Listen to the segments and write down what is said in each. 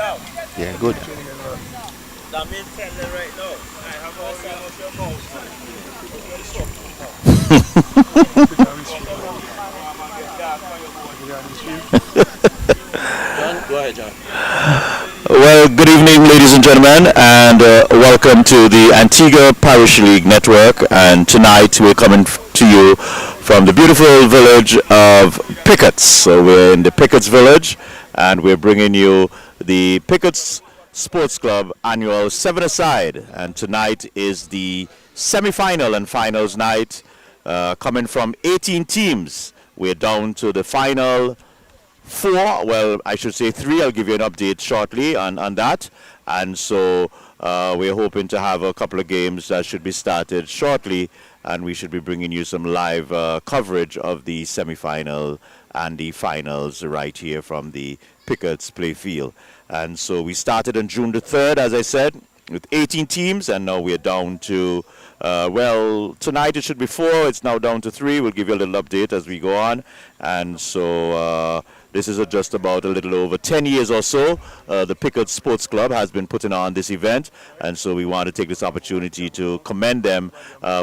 Yeah, good. That means tell them right now. I have all side of your mouth. John, go ahead, John. Well, good evening, ladies and gentlemen, and welcome to the Antigua Parish League Network. And tonight we're coming to you from the beautiful village of Pigotts. So we're in the Pigotts village, and we're bringing you the Pigotts Sports Club annual seven-a-side. And tonight is the semi-final and finals night, coming from 18 teams. We're down to the final four, well, I should say three. I'll give you an update shortly on that. And so we're hoping to have a couple of games that should be started shortly, and we should be bringing you some live coverage of the semi-final and the finals right here from the Pigotts Playfield. And so we started on June the 3rd, as I said, with 18 teams, and now we're down to, well, tonight it should be four. It's now down to three. We'll give you a little update as we go on. And so this is just about a little over 10 years or so. The Pigotts Sports Club has been putting on this event, and so we want to take this opportunity to commend them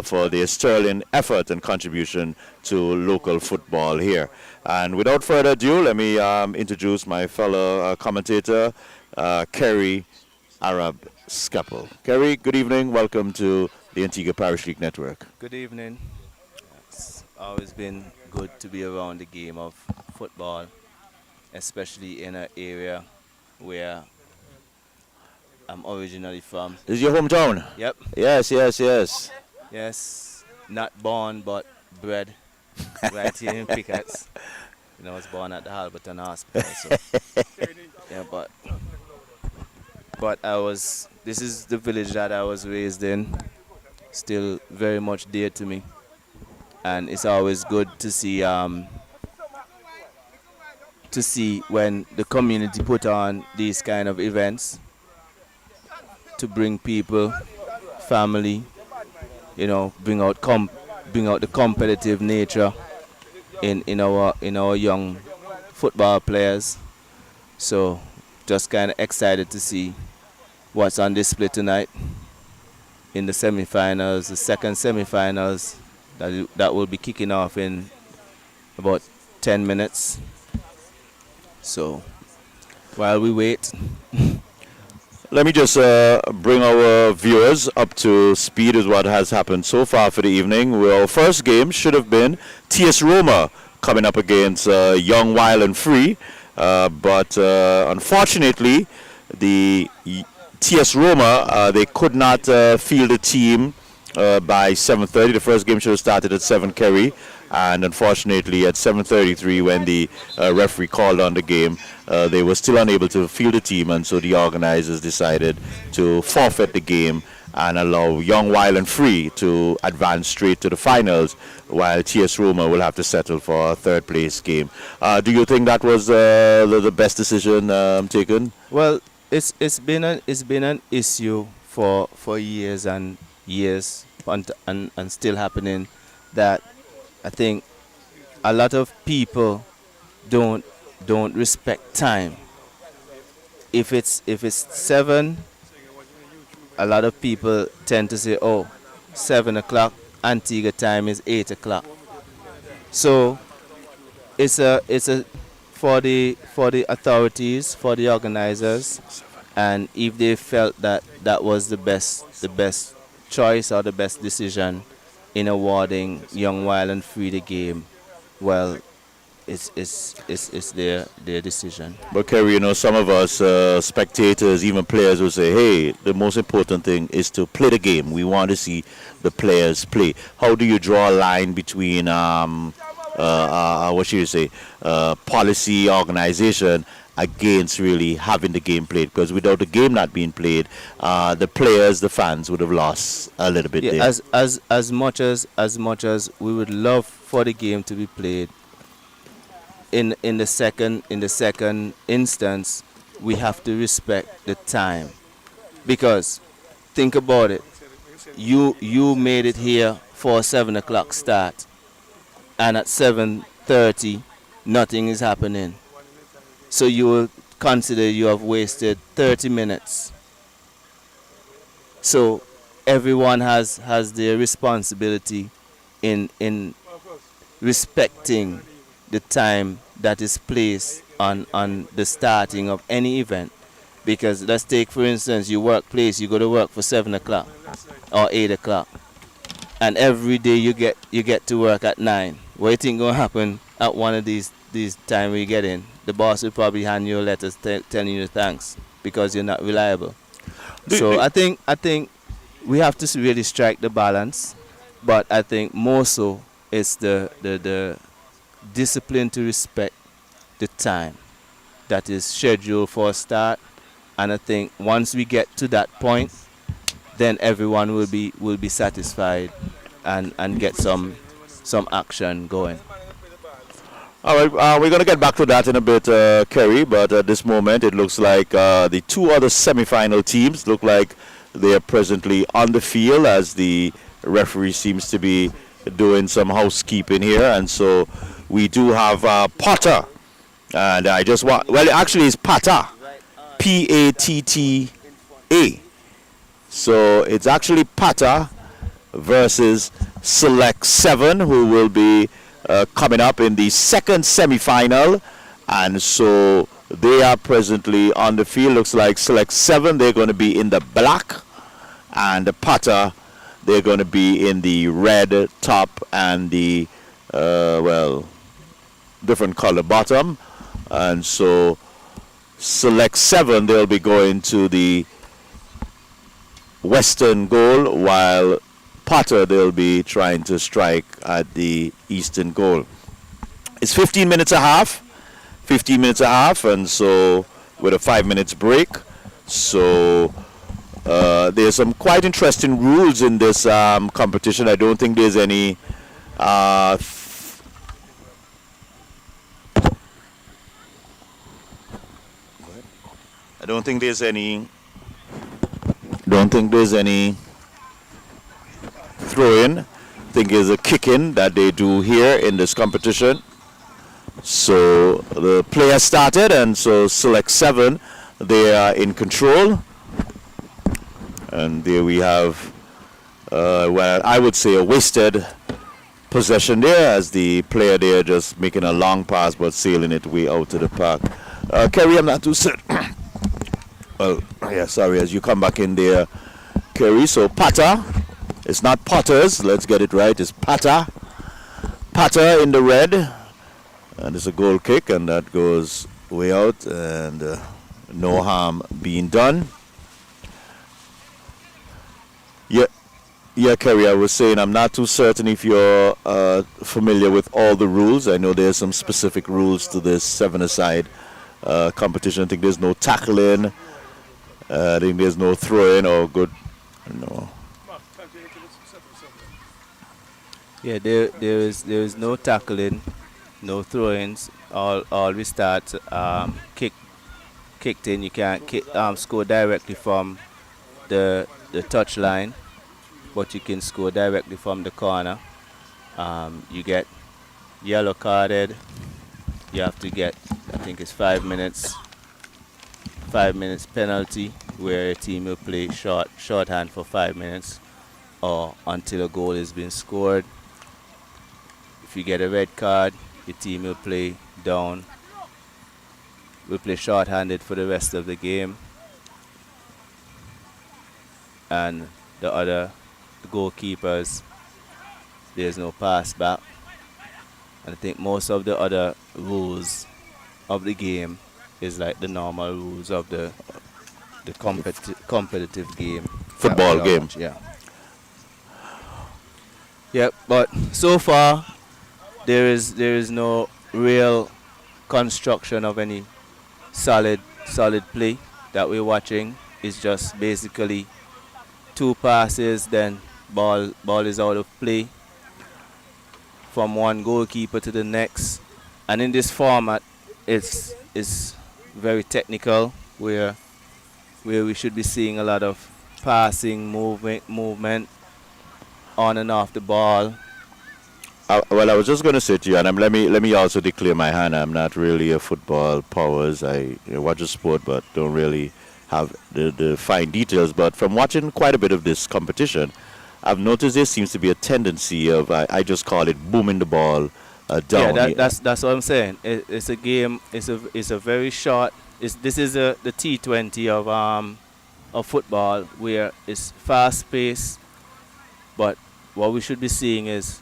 for their sterling effort and contribution to local football here. And without further ado, let me introduce my fellow commentator, Kerry Arab Scappel. Kerry, good evening. Welcome to the Antigua Parish League Network. Good evening. It's always been good to be around the game of football, especially in an area where I'm originally from. This is your hometown? Yep. Yes, yes, yes. Yes, not born but bred right here in Pigotts. I was born at the Halberton Hospital. So. Yeah, but this is the village that I was raised in, still very much dear to me. And it's always good to see when the community put on these kind of events to bring people, family, bring out the competitive nature in our young football players. So just kind of excited to see what's on display tonight in the semifinals, the second semifinals that will be kicking off in about 10 minutes. So while we wait, let me just bring our viewers up to speed with what has happened so far for the evening. Well, our first game should have been TS Roma coming up against Young, Wild and Free. But unfortunately, the TS Roma, they could not field the team by 7:30. The first game should have started at 7, Kerry. And unfortunately, at 7:33, when the referee called on the game, they were still unable to field the team. And so the organizers decided to forfeit the game and allow Young, Wild and Free to advance straight to the finals, while TS Roma will have to settle for a third place game. Do you think that was the best decision taken? Well, it's been an issue for years and years and still happening, that I think a lot of people don't respect time. If it's 7, a lot of people tend to say, oh, 7 o'clock, Antigua time is 8 o'clock. So it's a for the authorities, for the organizers, and if they felt that was the best choice or the best decision in awarding Young, Wild and Free the game, well, it's their decision. But Kerry, some of us spectators, even players, will say, hey, the most important thing is to play the game. We want to see the players play. How do you draw a line between what should you say, policy, organization, against really having the game played? Because without the game not being played, the players, the fans would have lost a little bit there. As much as we would love for the game to be played, in the second instance, we have to respect the time, because think about it. You made it here for a 7 o'clock start, and at 7:30 nothing is happening. So you will consider you have wasted 30 minutes. So everyone has their responsibility in respecting the time that is placed on the starting of any event. Because let's take for instance your workplace, you go to work for 7 o'clock or 8 o'clock, and every day you get to work at 9. What you think gonna happen at one of these time we get in? The boss will probably hand you a letter telling you thanks because you're not reliable. So I think we have to really strike the balance, but I think more so it's the discipline to respect the time that is scheduled for a start. And I think once we get to that point, then everyone will be satisfied and get some action going. All right, we're going to get back to that in a bit, Kerry, but at this moment it looks like the two other semi-final teams look like they are presently on the field as the referee seems to be doing some housekeeping here. And so we do have Potter, and I just want, well, actually it's Pata, Patta. So it's actually Pata versus Select 7, who will be coming up in the second semi-final. And so they are presently on the field. Looks like Select 7, they're going to be in the black. And the Pata, they're going to be in the red top and the, well, different color bottom. And so Select 7, they'll be going to the western goal, while Potter, they'll be trying to strike at the eastern goal. It's 15 minutes a half, and so with a 5 minutes break. So there's some quite interesting rules in this competition. I don't think there's any I don't think there's any throw-in. I think there's a kick-in that they do here in this competition. So the player started, and so Select 7, they are in control. And there we have, well, I would say a wasted possession there, as the player there just making a long pass but sailing it way out to the park. Kerry, I'm not too certain. Well, yeah, sorry, as you come back in there, Kerry. So Pata, it's not Potters, let's get it right, it's Pata. Pata in the red, and it's a goal kick, and that goes way out, and no harm being done. Yeah, Kerry, I was saying I'm not too certain if you're familiar with all the rules. I know there's some specific rules to this seven-a-side competition. I think there's no tackling. I think there's no throwing or good. No. Yeah, there is no tackling, no throw-ins. All we start kicked in. You can't score directly from the touch line, but you can score directly from the corner. You get yellow carded. You have to get, I think it's 5 minutes. 5 minutes penalty, where a team will play shorthand for 5 minutes, or until a goal has been scored. If you get a red card, your team will play down. Will play shorthanded for the rest of the game, and the goalkeepers, there's no pass back. And I think most of the other rules of the game is like the normal rules of the competitive game. Football game. Yeah. Yeah, but so far there is no real construction of any solid play that we're watching. It's just basically 2 passes, then ball is out of play from one goalkeeper to the next. And in this format, it's very technical, where we should be seeing a lot of passing, movement on and off the ball. Well, I was just going to say to you, and let me also declare my hand. I'm not really a football powers. I watch a sport, but don't really have the fine details. But from watching quite a bit of this competition, I've noticed there seems to be a tendency of I just call it booming the ball Yeah, down. that's what I'm saying. It's a game. It's a very short. This is the T20 of football where it's fast paced, but what we should be seeing is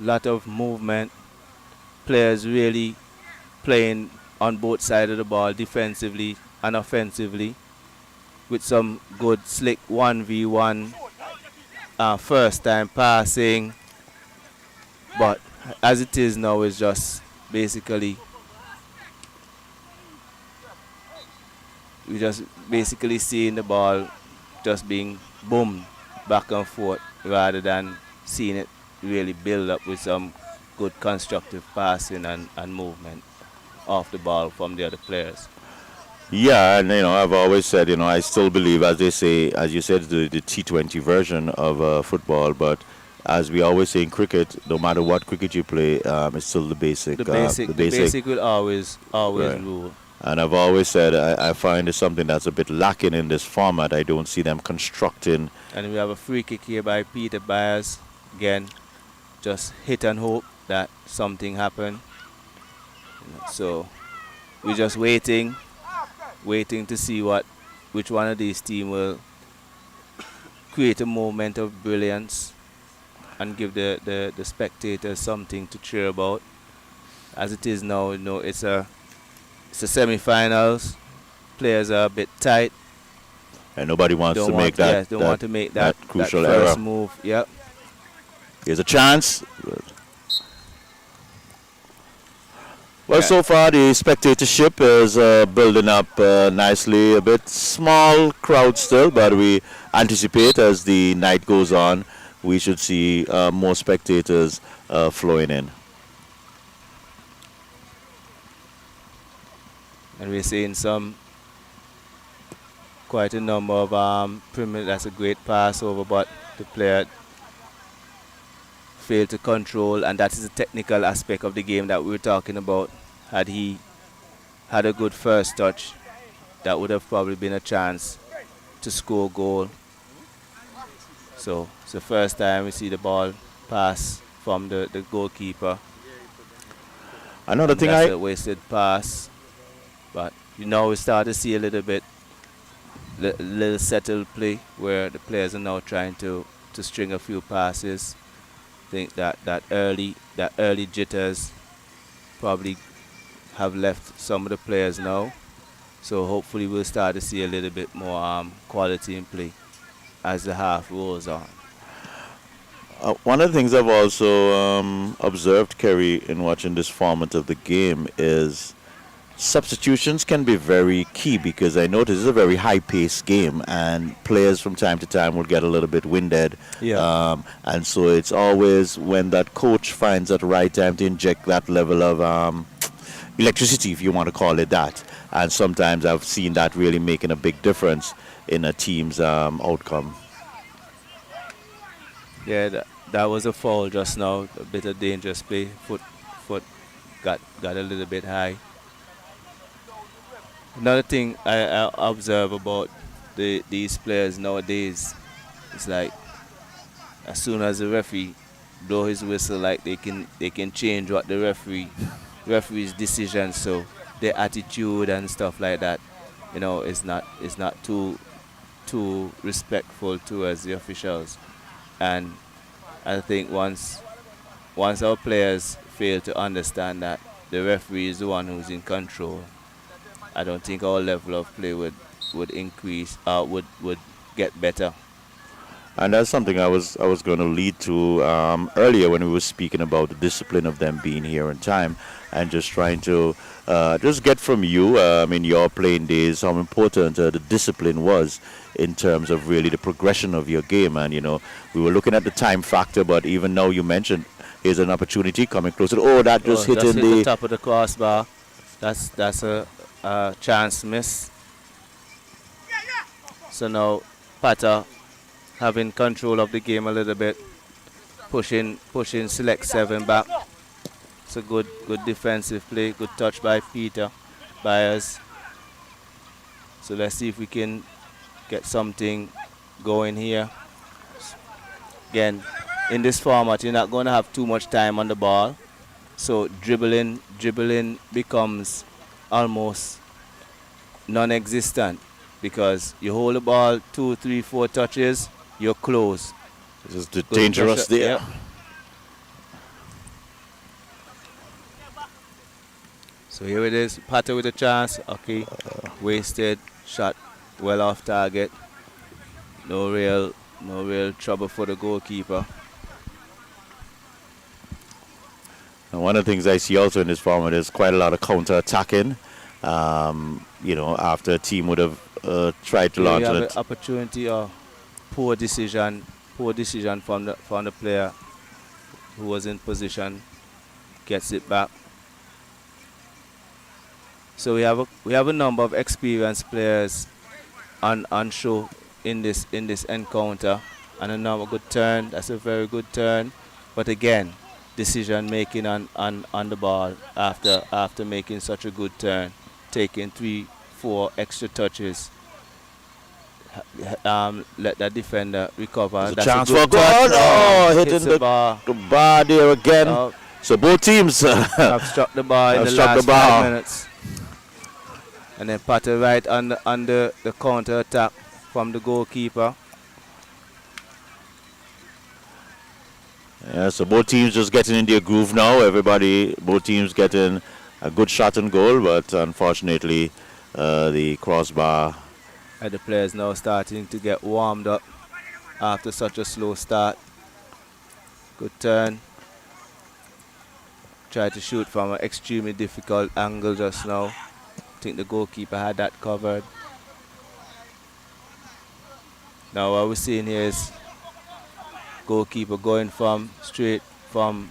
a lot of movement. Players really playing on both sides of the ball, defensively and offensively, with some good slick 1v1 first time passing. But as it is now, it's just basically we just basically seeing the ball just being boomed back and forth rather than seeing it really build up with some good constructive passing and movement off the ball from the other players. Yeah, and I've always said, I still believe, as they say, as you said, the T20 version of football. But as we always say in cricket, no matter what cricket you play, it's still the basic. The basic will always Right. rule. And I've always said I find it's something that's a bit lacking in this format. I don't see them constructing. And we have a free kick here by Peter Byers. Again, just hit and hope that something happen. So we're just waiting to see which one of these team will create a moment of brilliance and give the spectators something to cheer about. As it is now, it's a semi-finals. Players are a bit tight. And nobody wants Don't to want make that, don't that, want to make that that crucial first error. move. Yep. Here's a chance. Well, Yeah. so far the spectatorship is building up nicely. A bit small crowd still, but we anticipate as the night goes on, we should see more spectators flowing in. And we're seeing quite a number of That's a great pass over, but the player failed to control, and that is the technical aspect of the game that we were talking about. Had he had a good first touch, that would have probably been a chance to score a goal. So it's the first time we see the ball pass from the goalkeeper. Another thing That's a wasted pass. But we start to see a little bit, little settled play where the players are now trying to string a few passes. I think that early jitters probably have left some of the players now. So hopefully we'll start to see a little bit more quality in play as the half rolls on. one of the things I've also observed, Kerry, in watching this format of the game is substitutions can be very key because I notice it's a very high-paced game and players from time to time will get a little bit winded. Yeah. And so it's always when that coach finds that right time to inject that level of electricity, if you want to call it that. And sometimes I've seen that really making a big difference in a team's outcome. Yeah, that was a foul just now. A bit of dangerous play. Foot got a little bit high. Another thing I observe about these players nowadays is like as soon as the referee blow his whistle, like they can change what the referee's decision. So their attitude and stuff like that, is not too respectful towards the officials. And I think once our players fail to understand that the referee is the one who's in control, I don't think our level of play would increase, would get better. And that's something I was going to lead to earlier when we were speaking about the discipline of them being here in time and just trying to just get from you in your playing days how important the discipline was in terms of really the progression of your game. And we were looking at the time factor, but even now you mentioned here's an opportunity coming closer. Oh, that just hit in the the top of the crossbar. That's a chance miss. So now Pata having control of the game a little bit. pushing select 7 back. It's a good defensive play, good touch by Peter Byers. So let's see if we can get something going here. Again, in this format, you're not going to have too much time on the ball. So dribbling becomes almost non-existent because you hold the ball 2, 3, 4 touches, you're close. This is dangerous there. Yep. So here it is, Pater with a chance. Okay, wasted shot, well off target. No real trouble for the goalkeeper. And one of the things I see also in this format is quite a lot of counter-attacking. After a team would have tried to launch an it. Opportunity or poor decision from the player who was in position, gets it back. So we have a number of experienced players on show in this encounter, and another good turn. That's a very good turn, but again, decision making on the ball after making such a good turn, taking 3, 4 extra touches. Let that defender recover. That's a chance for a goal. Oh, hitting the bar there again. So both teams have struck the bar in the last 5 minutes. And then Pater right under the counter attack from the goalkeeper. Yeah, so both teams just getting in their groove now. Both teams getting a good shot and goal, but unfortunately, the crossbar. And the players now starting to get warmed up after such a slow start. Good turn. Tried to shoot from an extremely difficult angle just now. I think the goalkeeper had that covered. Now what we're seeing here is goalkeeper going straight from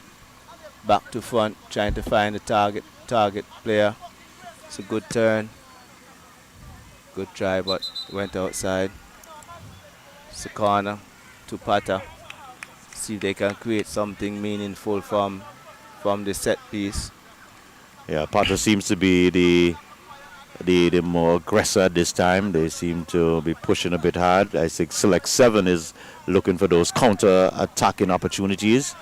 back to front, trying to find the target player. It's a good turn. Good try, but went outside. It's a corner to Pater. See if they can create something meaningful from the set piece. Yeah, Pater seems to be the more aggressor this time. They seem to be pushing a bit hard. I think select 7 is looking for those counter-attacking opportunities.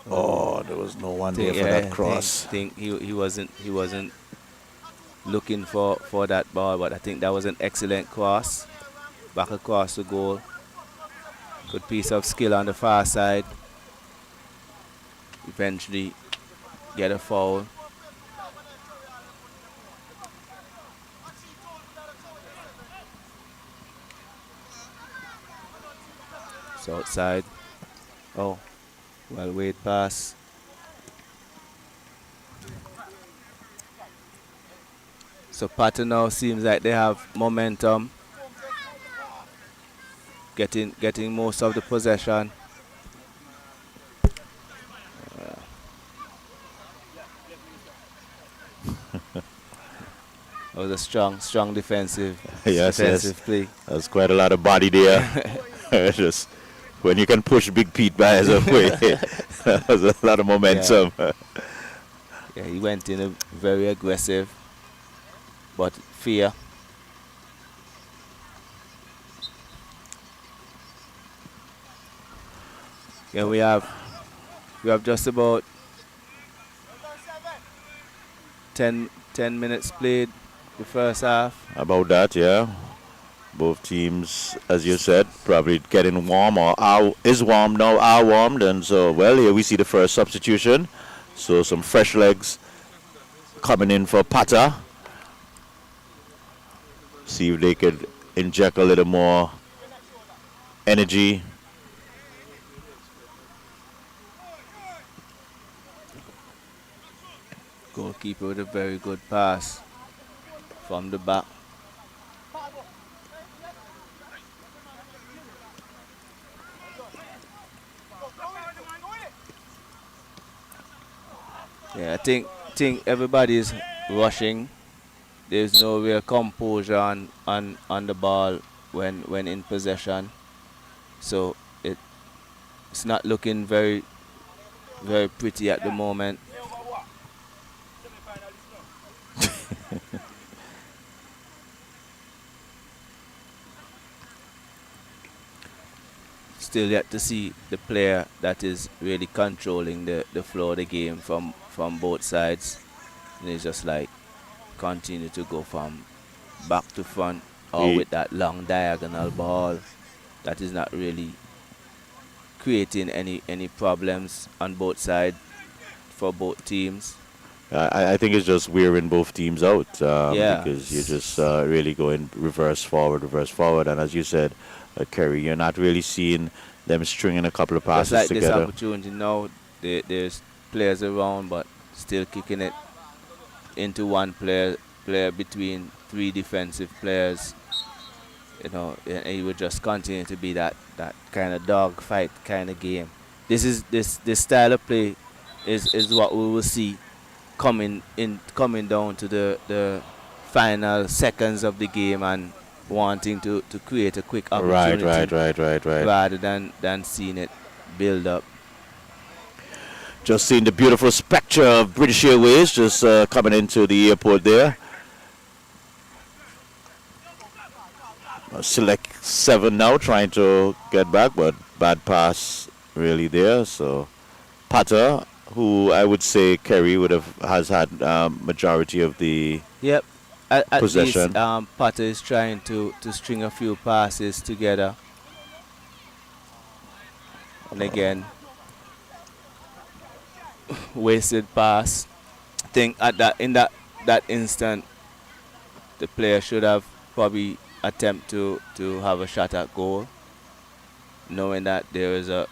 Oh, there was no one there for that cross. I think he wasn't looking for that ball, but I think that was an excellent cross. Back across the goal. Good piece of skill on the far side. Eventually get a foul. It's outside. Oh, well weighed pass. So Pater now seems like they have momentum. Getting most of the possession. That was a strong defensive play. There's quite a lot of body there. Just when you can push Big Pete Byers away, there's a lot of momentum. Yeah, he went in a very aggressive, but fear. Yeah, we have just about 10 minutes played the first half. About that, yeah. Both teams, as you said, probably getting warm or is warm now, are warmed. And so, well, here we see the first substitution. So some fresh legs coming in for Pater. See if they could inject a little more energy. Goalkeeper with a very good pass from the back. Yeah, I think everybody is rushing. There's no real composure on the ball when in possession. So it's not looking very pretty at the moment. Still yet to see the player that is really controlling the flow of the game from both sides. And it's just like continue to go from back to front or He- with that long diagonal ball that is not really creating any problems on both sides for both teams. I think it's just wearing both teams out Yeah. because you're just really going reverse forward, and as you said, Kerry, you're not really seeing them stringing a couple of Just passes like this together. opportunity now, there's players around, but still kicking it into one player between three defensive players. You know, and it would just continue to be that kind of dog fight kind of game. This style of play is what we will see coming down to the final seconds of the game and wanting to create a quick Right, opportunity right. rather than seeing it build up. Just seeing the beautiful spectre of British Airways just coming into the airport there. Select 7 now, trying to get back, but bad pass really there. So Potter, who I would say Kerry has had majority of the Yep. At possession. least Potter is trying to string a few passes together. And again, wasted pass. I think in that instant, the player should have probably attempt to have a shot at goal, knowing that there is a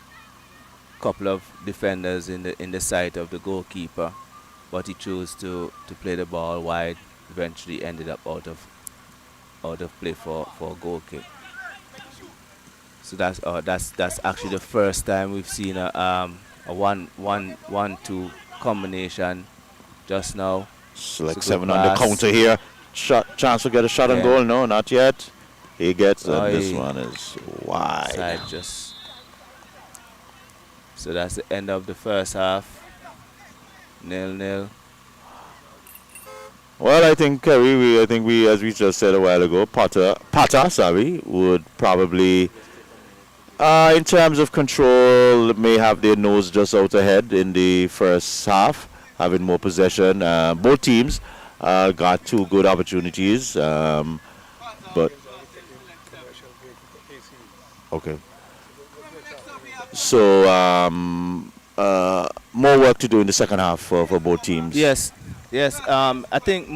couple of defenders in the sight of the goalkeeper, but he chose to play the ball wide. Eventually, ended up out of play for a goal kick. So that's actually the first time we've seen a 1-1-1-2 combination just now. Select It's a good 7 on the pass. counter here. Chance to get a shot on Yeah. goal. No, not yet. He gets it. Oh, This he- one is wide. Side just. So that's the end of the first half. 0-0. Well, I think Kerry, as we just said a while ago, Potter, would probably, in terms of control, may have their nose just out ahead in the first half, having more possession. Both teams got 2 good opportunities, but okay. So more work to do in the second half for both teams. Yes. I think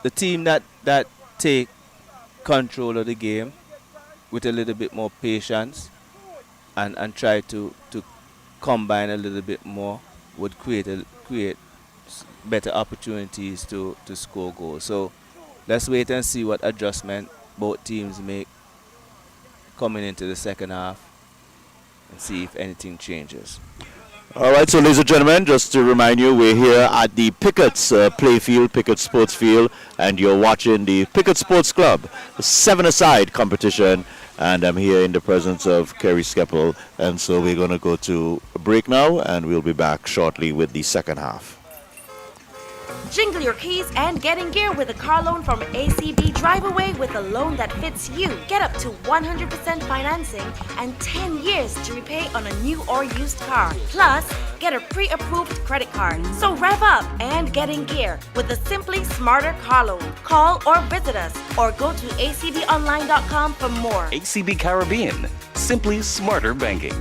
the team that take control of the game with a little bit more patience and try to combine a little bit more would create better opportunities to score goals. So let's wait and see what adjustment both teams make coming into the second half and see if anything changes. All right, so ladies and gentlemen, just to remind you, we're here at the Pigotts Playfield, Pigotts Sports Field, and you're watching the Pigotts Sports Club 7-a-side competition, and I'm here in the presence of Kerry Skeppel, and so we're going to go to a break now, and we'll be back shortly with the second half. Jingle your keys and get in gear with a car loan from ACB. Drive away with a loan that fits you. Get up to 100% financing and 10 years to repay on a new or used car. Plus, get a pre-approved credit card. So rev up and get in gear with a Simply Smarter car loan. Call or visit us or go to acbonline.com for more. ACB Caribbean, simply smarter banking.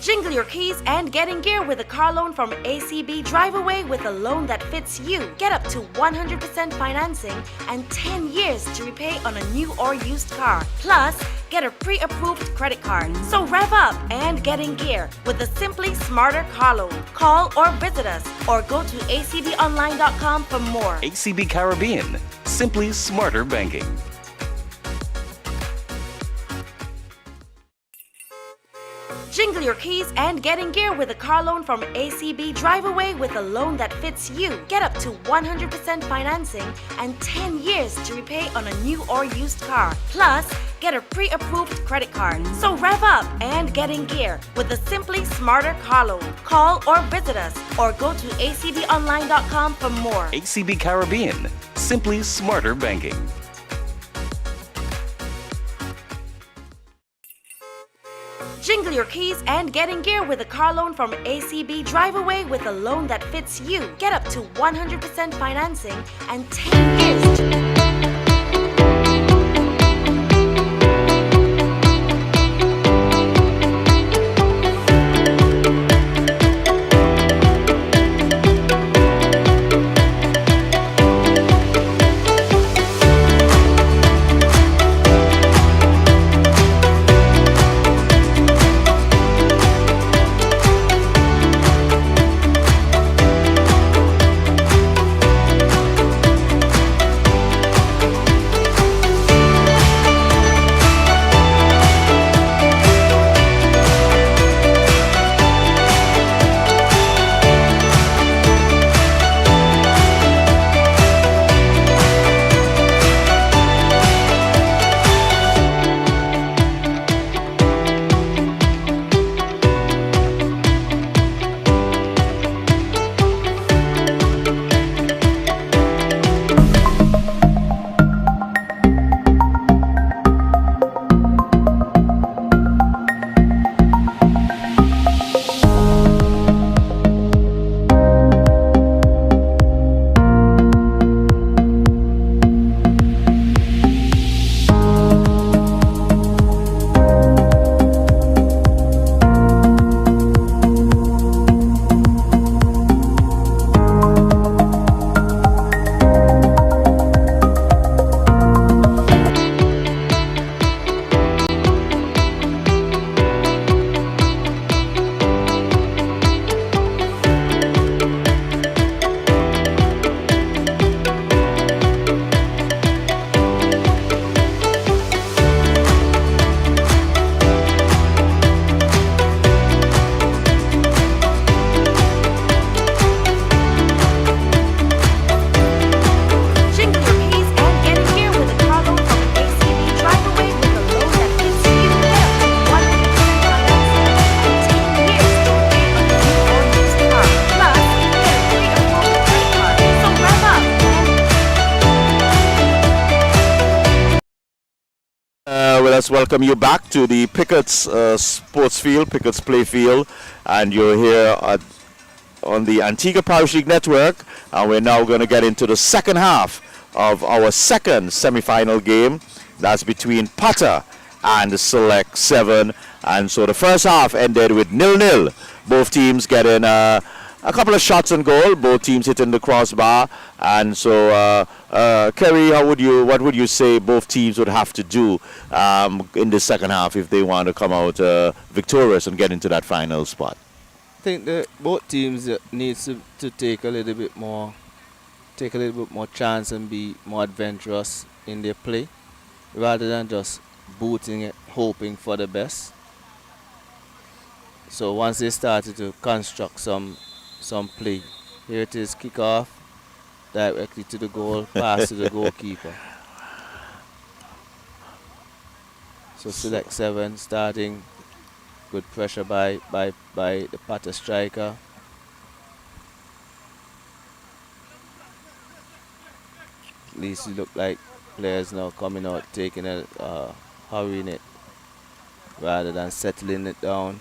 Jingle your keys and get in gear with a car loan from ACB. Drive away with a loan that fits you. Get up to 100% financing and 10 years to repay on a new or used car. Plus, get a pre-approved credit card. So rev up and get in gear with a Simply Smarter car loan. Call or visit us or go to acbonline.com for more. ACB Caribbean, simply smarter banking. Jingle your keys and get in gear with a car loan from ACB. Drive away with a loan that fits you. Get up to 100% financing and 10 years to repay on a new or used car. Plus, get a pre-approved credit card. So rev up and get in gear with a Simply Smarter car loan. Call or visit us or go to acbonline.com for more. ACB Caribbean, simply smarter banking. Jingle your keys and get in gear with a car loan from ACB. Drive away with a loan that fits you. Get up to 100% financing and 10 years to... Let's welcome you back to the Pigotts sports field, Pigotts play field, and you're here on the Antigua Parish League Network, and we're now going to get into the second half of our second semi-final game. That's between Potter and Select 7, and so the first half ended with 0-0. Both teams getting a couple of shots on goal, both teams hitting the crossbar, and so Kerry, what would you say both teams would have to do in the second half if they want to come out victorious and get into that final spot? I think that both teams needs to take a little bit more chance and be more adventurous in their play, rather than just booting it, hoping for the best. So once they started to construct some play, here it is, kick off directly to the goal, pass to the goalkeeper. So Select 7 starting, good pressure by the Potter striker. At least it look like players now coming out, taking it, hurrying it, rather than settling it down,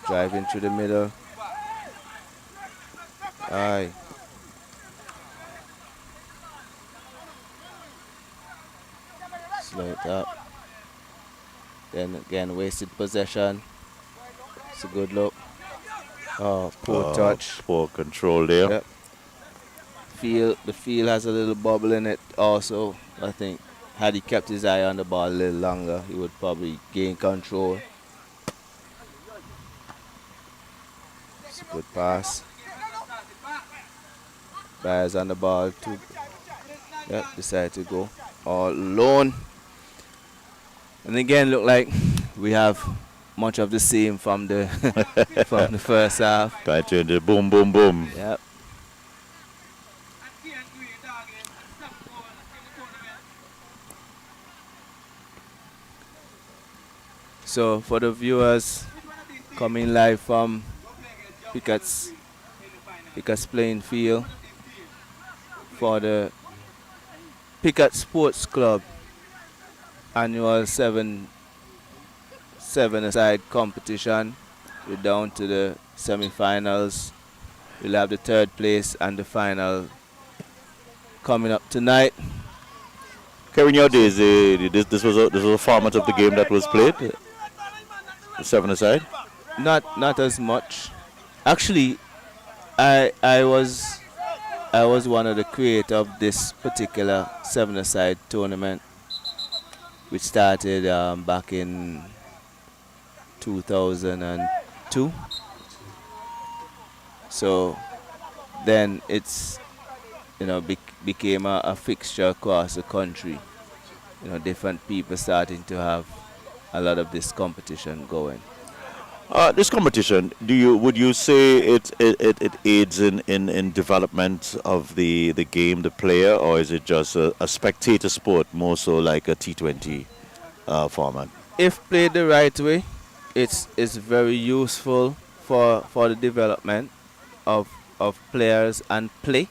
driving through the middle. Aye. Slow it up. Then again, wasted possession. It's a good look. Oh, poor touch. Poor control there. Yep. The field has a little bubble in it also. I think had he kept his eye on the ball a little longer, he would probably gain control. It's a good pass. Bears on the ball too. Yep, decide to go all alone. And again, look like we have much of the same from the from the first half. Trying to do boom, boom, boom. Yep. So for the viewers coming live from Pigotts playing field for the Pigotts Sports Club annual seven-a-side competition. We're down to the semi-finals. We'll have the third place and the final coming up tonight. Kevin, your days, this was a format of the game that was played. The seven-a-side. Not as much. Actually, I was one of the creators of this particular seven-a-side tournament, which started back in 2002. So then it's became a fixture across the country. Different people starting to have a lot of this competition going. This competition, would you say it aids in development of the game, the player, or is it just a spectator sport, more so like a T20 format? If played the right way, it's very useful for the development of players and play,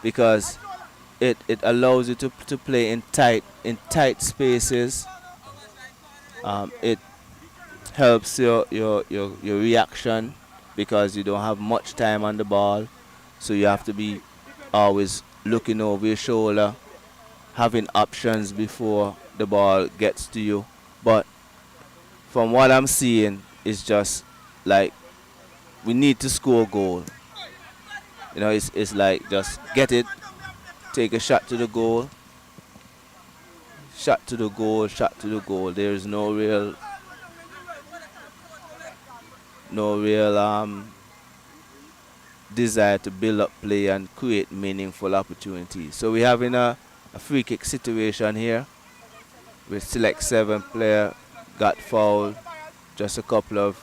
because it allows you to play in tight spaces. It helps your reaction because you don't have much time on the ball, so you have to be always looking over your shoulder, having options before the ball gets to you. But from what I'm seeing, it's just like we need to score a goal. It's like just get it, take a shot to the goal, shot to the goal, shot to the goal. There's no real desire to build up play and create meaningful opportunities. So we're having a free kick situation here with select 7 player got fouled just a couple of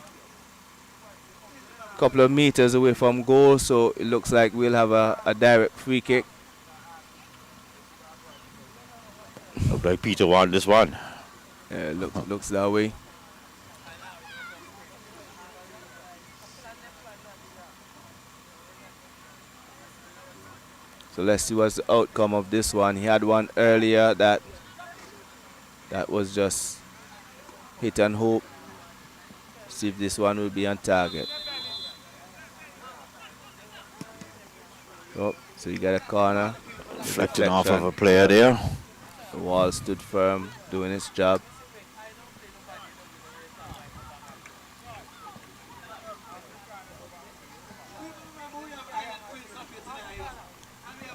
meters away from goal, so it looks like we'll have a direct free kick. Look like Peter won this one. Yeah, looks that way. So let's see what's the outcome of this one. He had one earlier that was just hit and hope. See if this one will be on target. Oh, so you got a corner. Reflecting off of a player there. The wall stood firm, doing its job.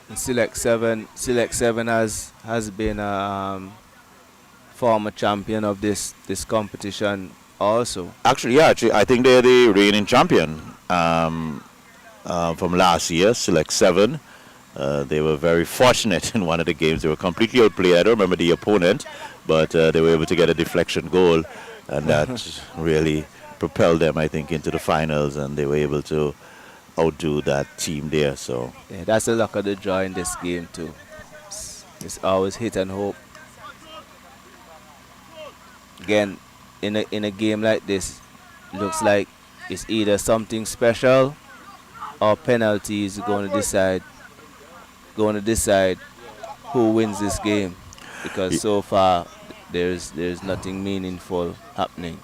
And Select 7 has been a former champion of this competition also. Actually, I think they're the reigning champion from last year, Select 7. They were very fortunate in one of the games. They were completely outplayed. I don't remember the opponent, but they were able to get a deflection goal, and that really propelled them, I think, into the finals, and they were able to outdo that team there. So yeah, that's the luck of the draw in this game too. It's always hit and hope. Again, in a game like this, looks like it's either something special or penalties going to decide who wins this game, because so far there's nothing meaningful happening.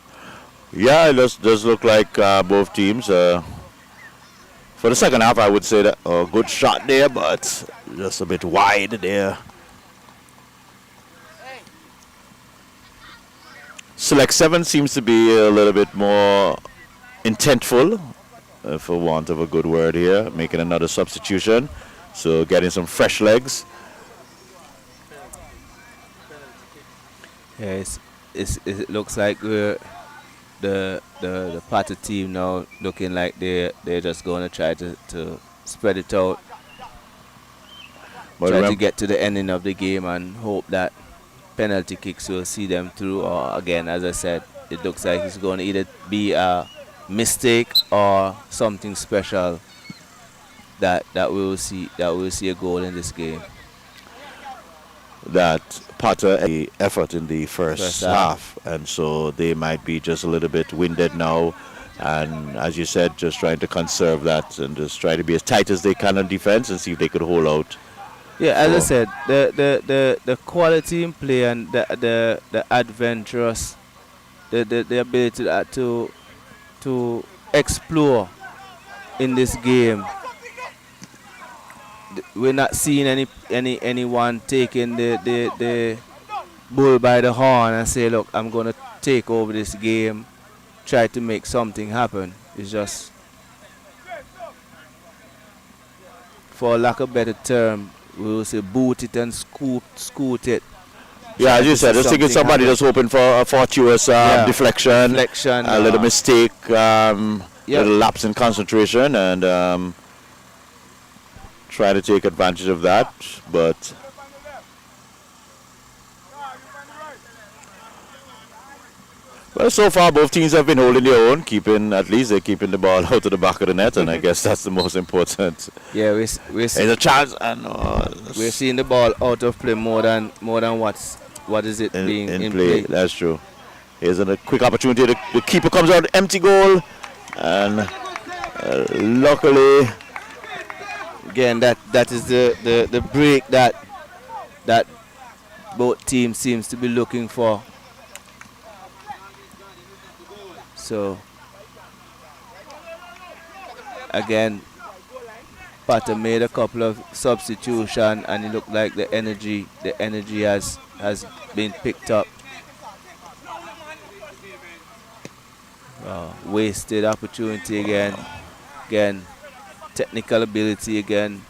yeah, it does look like both teams. For the second half, I would say that a good shot there, but just a bit wide there. Select 7 seems to be a little bit more intentful, for want of a good word here, making another substitution. So getting some fresh legs. Yeah, it looks like we're the Potter team now looking like they're just going to try to spread it out, But try to get to the ending of the game and hope that penalty kicks will see them through, or again, as I said, it looks like it's going to either be a mistake or something special that we will see a goal in this game. That Potter a effort in the First first half. half, and so they might be just a little bit winded now. And as you said, just trying to conserve that and just try to be as tight as they can on defense and see if they could hold out. Yeah, as I So- said, the quality in play and the adventurous, the ability to explore in this game. We're not seeing anyone taking the bull by the horn and say, look, I'm going to take over this game, try to make something happen. It's just, for lack of a better term, we will say boot it and scoot it. Yeah, as you said, I see think it's something somebody happen. that's hoping for a fortuitous deflection, Deflection, a little mistake, Yeah. little lapse in concentration, and try to take advantage of that. But well, so far both teams have been holding their own, they're keeping the ball out of the back of the net, and I guess that's the most important. Yeah, we're There's a chance, and we're seeing the ball out of play more than what is it being in in play. play. That's true. Here's a quick opportunity. The keeper comes out, empty goal, and luckily, Again, that is the break that both teams seems to be looking for. So again, Potter made a couple of substitution, and it looked like the energy has been picked up. Wasted opportunity again, technical ability again.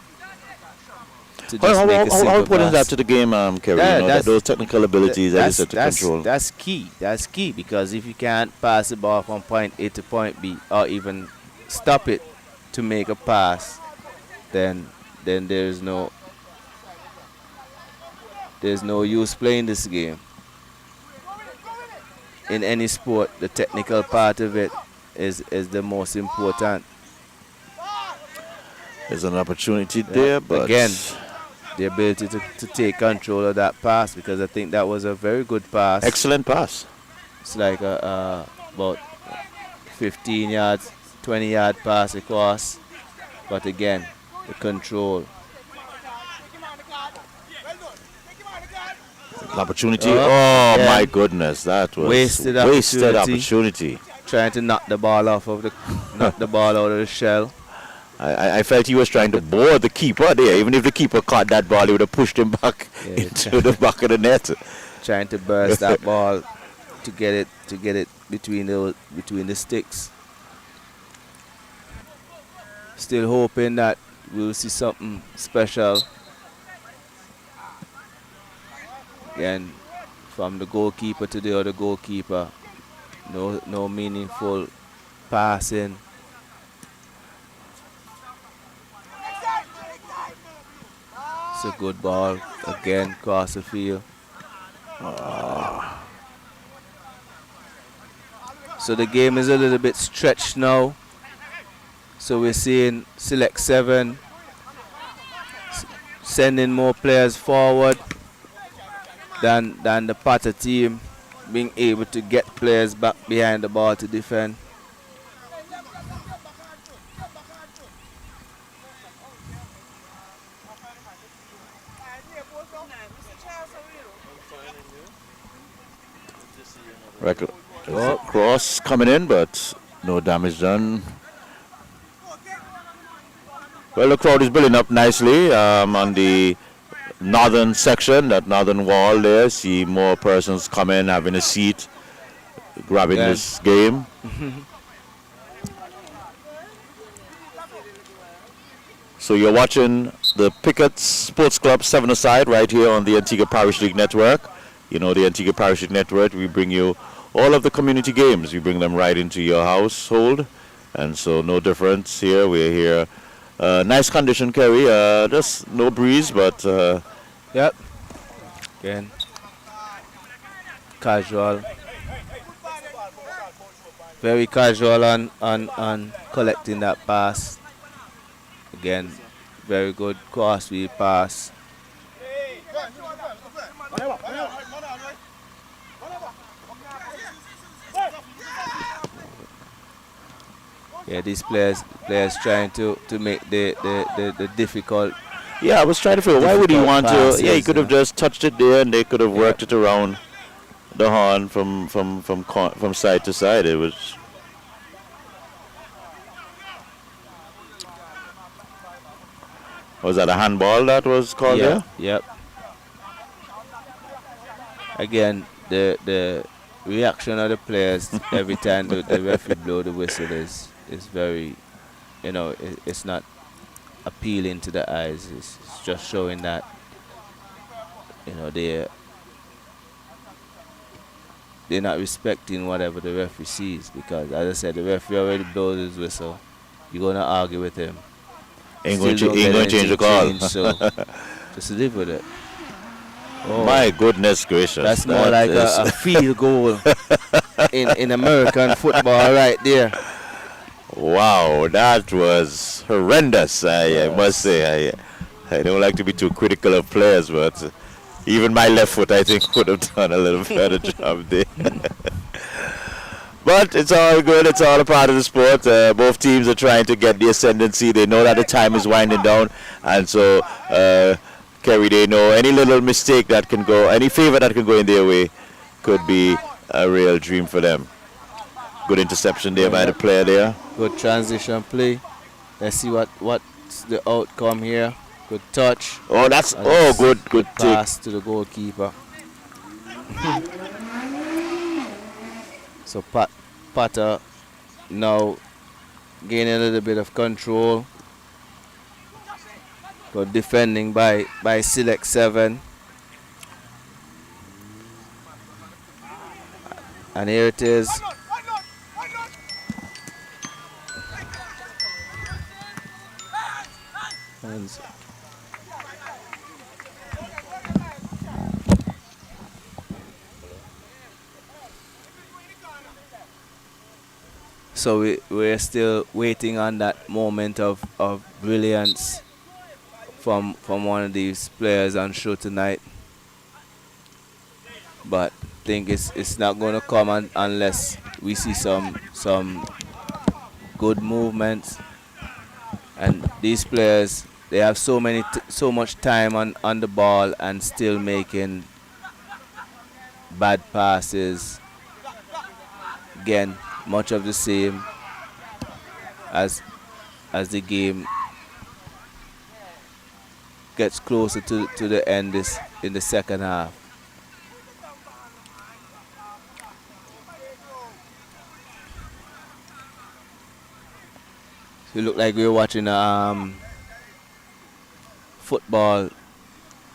To just how make a simple important is that pass. to the game, Kerry? Yeah, You know, that's- those technical abilities that you said to control. That's key. That's key, because if you can't pass the ball from point A to point B, or even stop it to make a pass, then there's no use playing this game. In any sport, the technical part of it is the most important. There's an opportunity there, but Again, the ability to take control of that pass, because I think that was a very good pass. excellent pass. It's like about 15 yards, 20-yard pass across. But again, the control. An opportunity. Oh, Oh yeah. my goodness, that was Wasted opportunity. Trying to knock the ball out of the shell. I felt he was trying to board the keeper there. Even if the keeper caught that ball, he would have pushed him back Yeah, into the back of the net. Trying to burst that ball to get it between the sticks. Still hoping that we'll see something special again from the goalkeeper to the other goalkeeper. No meaningful passing. It's a good ball again across the field. So the game is a little bit stretched now. So we're seeing select 7 sending more players forward than the Potter team being able to get players back behind the ball to defend. There's a cross coming in, but no damage done. Well, the crowd is building up nicely on the northern section, that northern wall there. See more persons coming, having a seat, grabbing Yeah. this game. So you're watching the Pigotts Sports Club 7-a-side right here on the Antigua Parish League Network. You know, the Antigua Parish League Network, we bring you all of the community games. We bring them right into your household. And so no difference here. We're here. Nice condition, Kerry. Just no breeze, but Yep. Again. casual, very casual on collecting that pass. Again, very good crossfield pass. Yeah, these players trying to make the difficult. Yeah, I was trying to figure why would he want to? Passes, Yeah, he could have yeah. just touched it there, and they could have worked it around the horn from side to side. It was. Was that a handball that was called Yeah, there? yep. Again, the reaction of the players every time the referee blow the whistle is very, it's not appealing to the eyes. It's just showing that, they're not respecting whatever the referee sees, because as I said, the referee already blows his whistle. You're gonna argue with him. Ain't Still don't going get to change the anything call. changed, so just live with it. Oh, My goodness gracious. that's more that like is- a field goal in American football right there. Wow, that was horrendous. I must say, I don't like to be too critical of players, but even my left foot, I think, could have done a little better job there. But it's all good. It's all a part of the sport. Both teams are trying to get the ascendancy. They know that the time is winding down, and so Kerry, they know any little mistake that can go, any favor that can go in their way, could be a real dream for them. Good interception there by the player there. Good transition play. Let's see what's the outcome here. Good touch. Oh, that's And good take. pass to the goalkeeper. So Potter now gaining a little bit of control. Good defending by Select 7. And here it is. And so we're still waiting on that moment of brilliance from one of these players on show tonight. But I think it's not going to come unless we see some good movements. And these players, they have so much time on the ball and still making bad passes. Again, much of the same as the game gets closer to the end in the second half. It looked like we were watching football,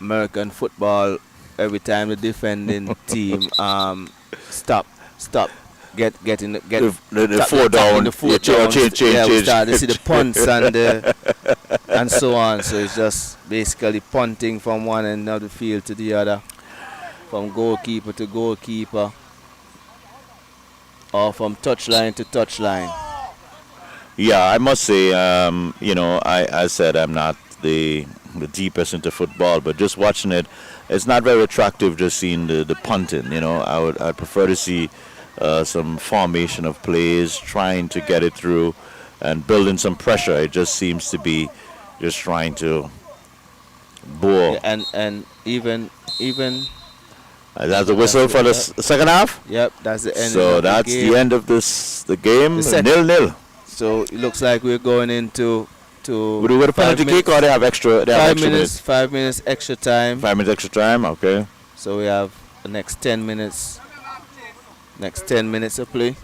American football. Every time the defending team stop, get The stop four attacking down. the four Yeah, down. change. We start to see the punts and so on. So it's just basically punting from one end of the field to the other, from goalkeeper to goalkeeper, or from touchline to touchline. Yeah, I must say, I said I'm not the deepest into football, but just watching it, it's not very attractive just seeing the punting. I'd prefer to see some formation of plays, trying to get it through and building some pressure. It just seems to be just trying to bore. Yeah, and even That's the whistle for the second half. yep, that's the end. So of the that's game. the end of the game. The second- 0-0. So it looks like we're going into Would we go to penalty 5 kick or they have extra? They have 5 extra minutes, 5 minutes extra time. 5 minutes extra time. Okay. So we have the next 10 minutes. Next 10 minutes of play.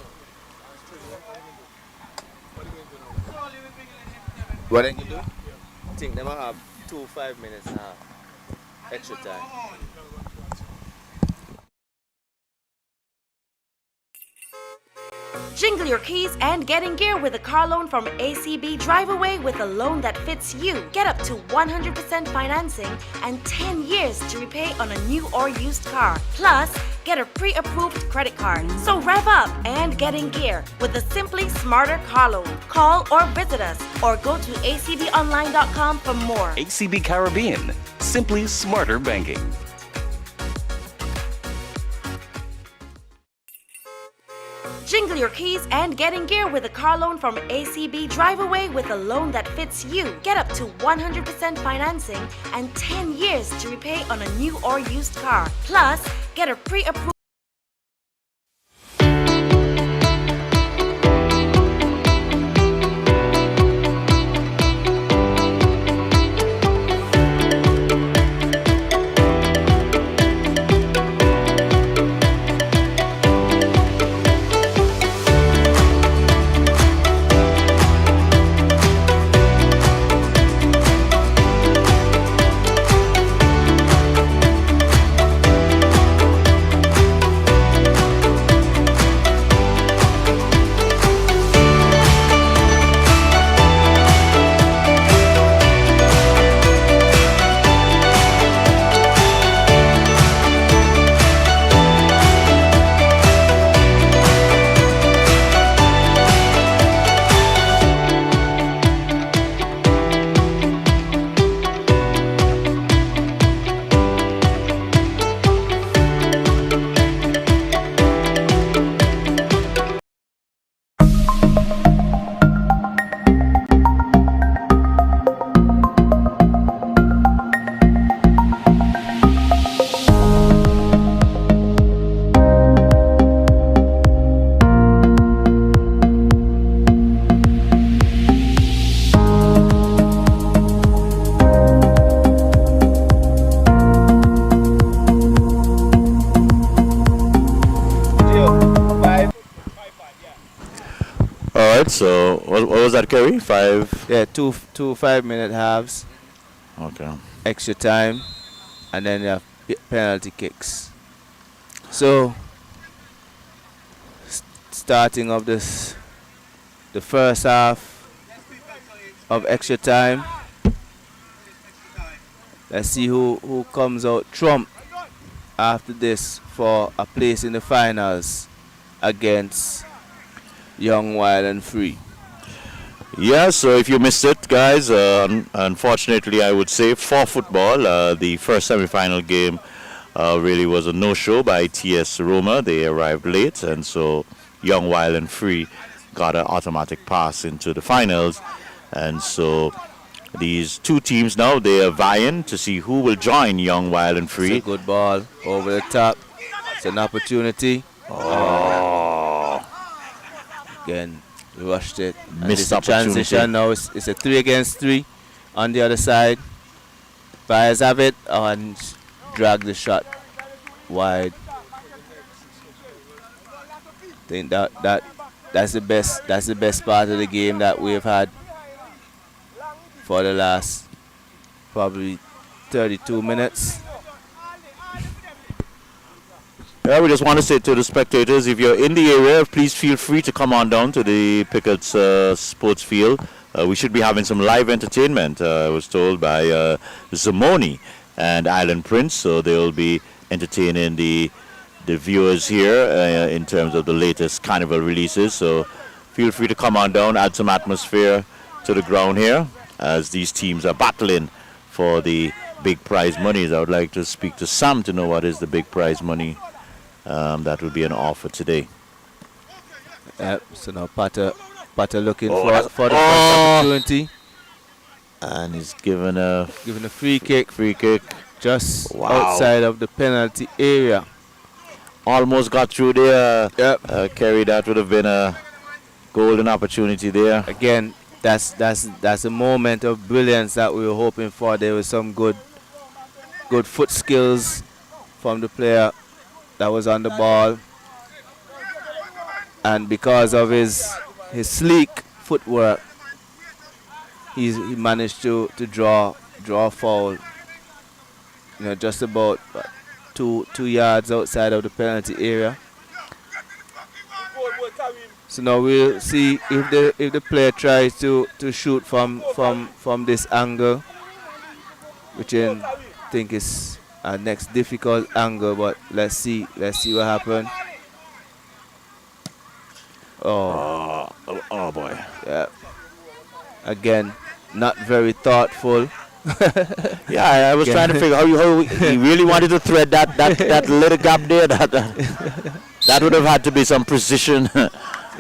What they can do? I think they might have 5 minutes and a half extra time. Jingle your keys and get in gear with a car loan from ACB. Drive away with a loan that fits you. Get up to 100% financing and 10 years to repay on a new or used car. Plus, get a pre-approved credit card. So rev up and get in gear with a Simply Smarter car loan. Call or visit us or go to acbonline.com for more. ACB Caribbean, simply smarter banking. Jingle your keys and get in gear with a car loan from ACB. Drive away with a loan that fits you. Get up to 100% financing and 10 years to repay on a new or used car. Plus, get a pre-approved All right. So what was that, Kerry? 5. Yeah, two 5-minute halves, Okay. extra time, and then you have penalty kicks. So, starting of the first half of extra time. Let's see who comes out trump after this for a place in the finals against Young, Wild and Free. Yeah, so if you missed it, guys, unfortunately, I would say for football, the first semi-final game really was a no-show by TS Roma. They arrived late, and so Young, Wild and Free got an automatic pass into the finals. And so these two teams now, they are vying to see who will join Young, Wild and Free. It's a good ball over the top. It's an opportunity. Again, we rushed it. And Missed it's a opportunity. transition now. It's a 3 against 3 on the other side. Fires have it and drag the shot wide. I think that's the best part of the game that we've had for the last probably 32 minutes. Yeah, we just want to say to the spectators, if you're in the area, please feel free to come on down to the Pigotts sports field. We should be having some live entertainment, I was told, by Zamoni and Island Prince, so they'll be entertaining the viewers here in terms of the latest carnival releases. So feel free to come on down, add some atmosphere to the ground here as these teams are battling for the big prize monies. I would like to speak to Sam to know what is the big prize money that will be an offer today. Yep, so now Potter looking for the first opportunity. And he's given a free kick just outside of the penalty area. Almost got through there. Yep. Kerry, that would have been a golden opportunity there. Again, that's a moment of brilliance that we were hoping for. There was some good foot skills from the player that was on the ball, and because of his sleek footwork, he managed to draw a foul. Just about 2 yards outside of the penalty area. So now we'll see if the player tries to shoot from this angle, which I think is our next difficult angle. But let's see what happens. Oh boy. Yeah. Again, not very thoughtful. Yeah, I was trying to figure how he really wanted to thread that little gap there. That would have had to be some precision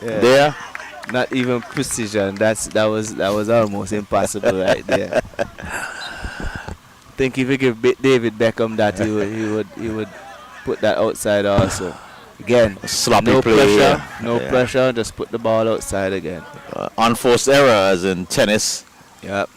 there. Not even precision. That was almost impossible right there. Think if we give David Beckham that, he would put that outside also. Again, Sloppy no play. pressure, no pressure. Just put the ball outside again. Unforced error, as in tennis. Yep.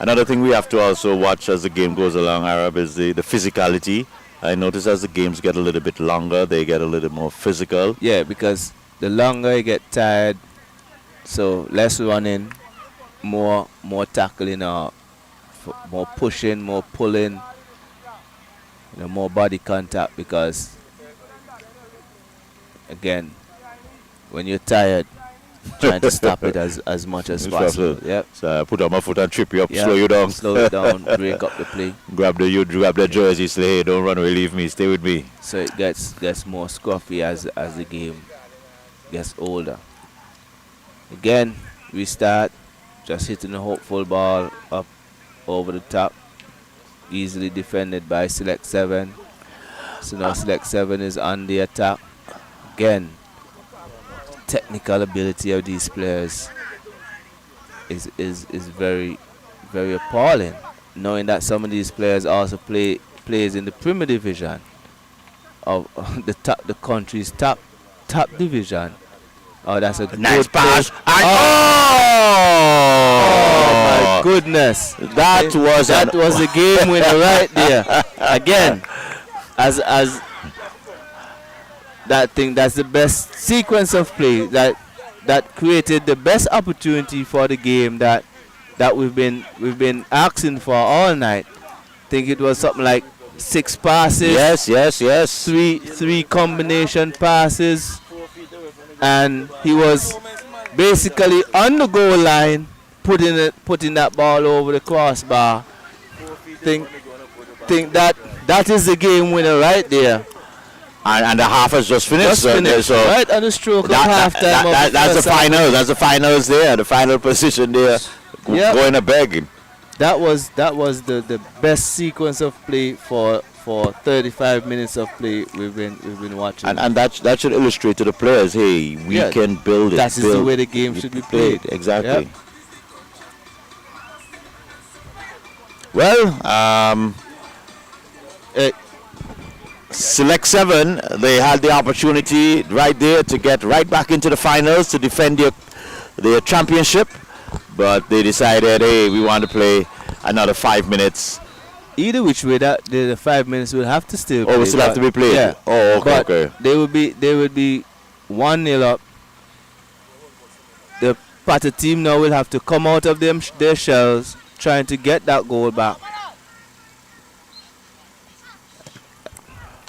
Another thing we have to also watch as the game goes along, Arab, is the physicality. I notice as the games get a little bit longer, they get a little more physical. Yeah, because the longer you get tired, so less running, more tackling, more pushing, more pulling, more body contact. Because again, when you're tired, trying to stop it as much as possible. Yep. So put on my foot and trip you up, Yep. slow you down. Slow it down, break up the play. grab the jersey, say, hey, don't run away, leave me, stay with me. So it gets more scruffy as the game gets older. Again, we start just hitting a hopeful ball up over the top, easily defended by Select 7. So now Select 7 is on the attack. Again, technical ability of these players is very, very appalling. Knowing that some of these players also plays in the Premier Division of the country's top division. Oh, that's a Nice good pass. play. Oh my goodness! That was a game winner right there. Again, as that's the best sequence of play that created the best opportunity for the game that we've been asking for all night. I think it was something like 6 passes. Yes. Three combination passes, and he was basically on the goal line, putting that ball over the crossbar. Think that is the game winner right there. And the half has just finished. So right on the stroke of halftime. That's the final. That's the finals there. The final position there. Yep. Going a begging. That was the best sequence of play for 35 minutes of play we've been watching. And that should illustrate to the players, hey, we can build it. That is the way the game should be played. Exactly. Yep. Well, Select 7, they had the opportunity right there to get right back into the finals to defend their championship, but they decided, hey, we want to play another 5 minutes. Either which way, that the 5 minutes will have to still. Oh, will still have to be played. Yeah. Oh, okay. But okay. they would be 1-0 up. The Pata team now will have to come out of their shells, trying to get that goal back.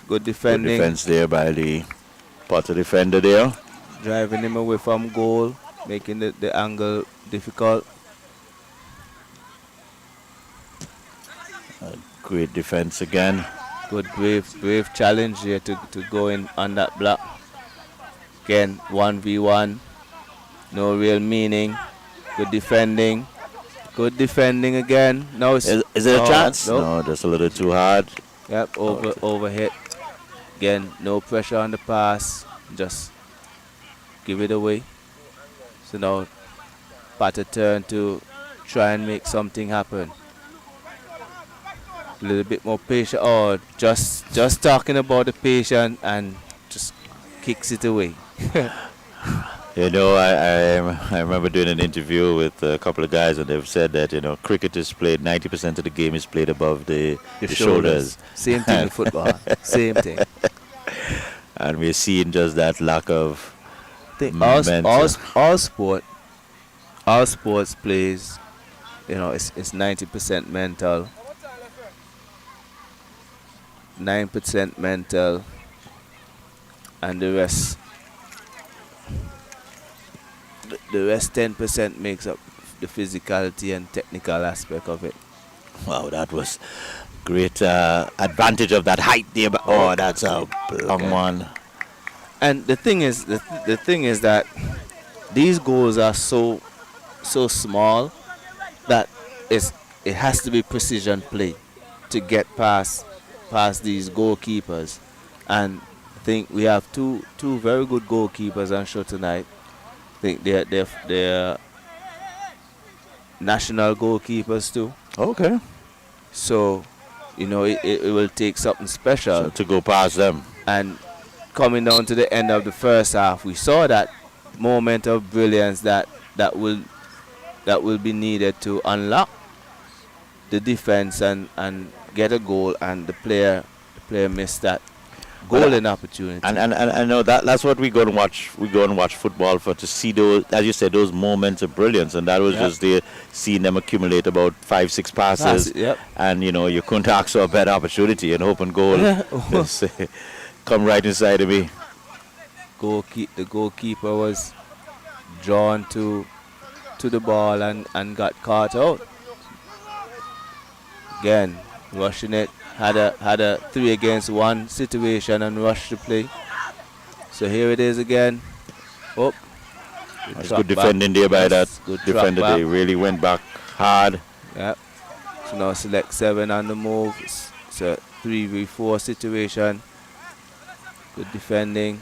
Good defending. Good defense there by the Potter defender there. Driving him away from goal, making the angle difficult. Great defense again. Good brave challenge here to go in on that block. Again, 1v1. No real meaning. Good defending. Good defending again. No, Is there a chance? Nope. No, just a little too hard. Yep, overhit. Again, no pressure on the pass. Just give it away. So now, Pata turn to try and make something happen. A little bit more patient. Oh, just talking about the patience and just kicks it away. You know, I remember doing an interview with a couple of guys, and they've said that, cricket is played, 90% of the game is played above the shoulders. Same thing with football. Same thing. And we're seeing just that lack of All sports plays, it's 90% mental, 9% mental, and the rest. The rest 10% makes up the physicality and technical aspect of it. Wow, that was great advantage of that height there. But, oh, that's a long one. And the thing is, the thing is that these goals are so small that it has to be precision play to get past these goalkeepers. And I think we have two very good goalkeepers on show tonight. I think they're national goalkeepers too. Okay. So, you know, it will take something special So to go past them. And coming down to the end of the first half, we saw that moment of brilliance that will be needed to unlock the defense and get a goal, and the player missed that golden opportunity. And I know that's what we go and watch. We go and watch football for, to see those, as you said, those moments of brilliance. And that was just there, seeing them accumulate about 5-6 passes. Yep. And you know, you couldn't ask for a better opportunity. An open goal just, come right inside of me. The goalkeeper was drawn to the ball and got caught out. Again, rushing it. Had a 3-against-1 situation and rushed the play. So here it is again. Oh, That's good defending there by that good defender. back. They really went back hard. Yep. So now select 7 on the move. It's a 3v4 situation. Good defending.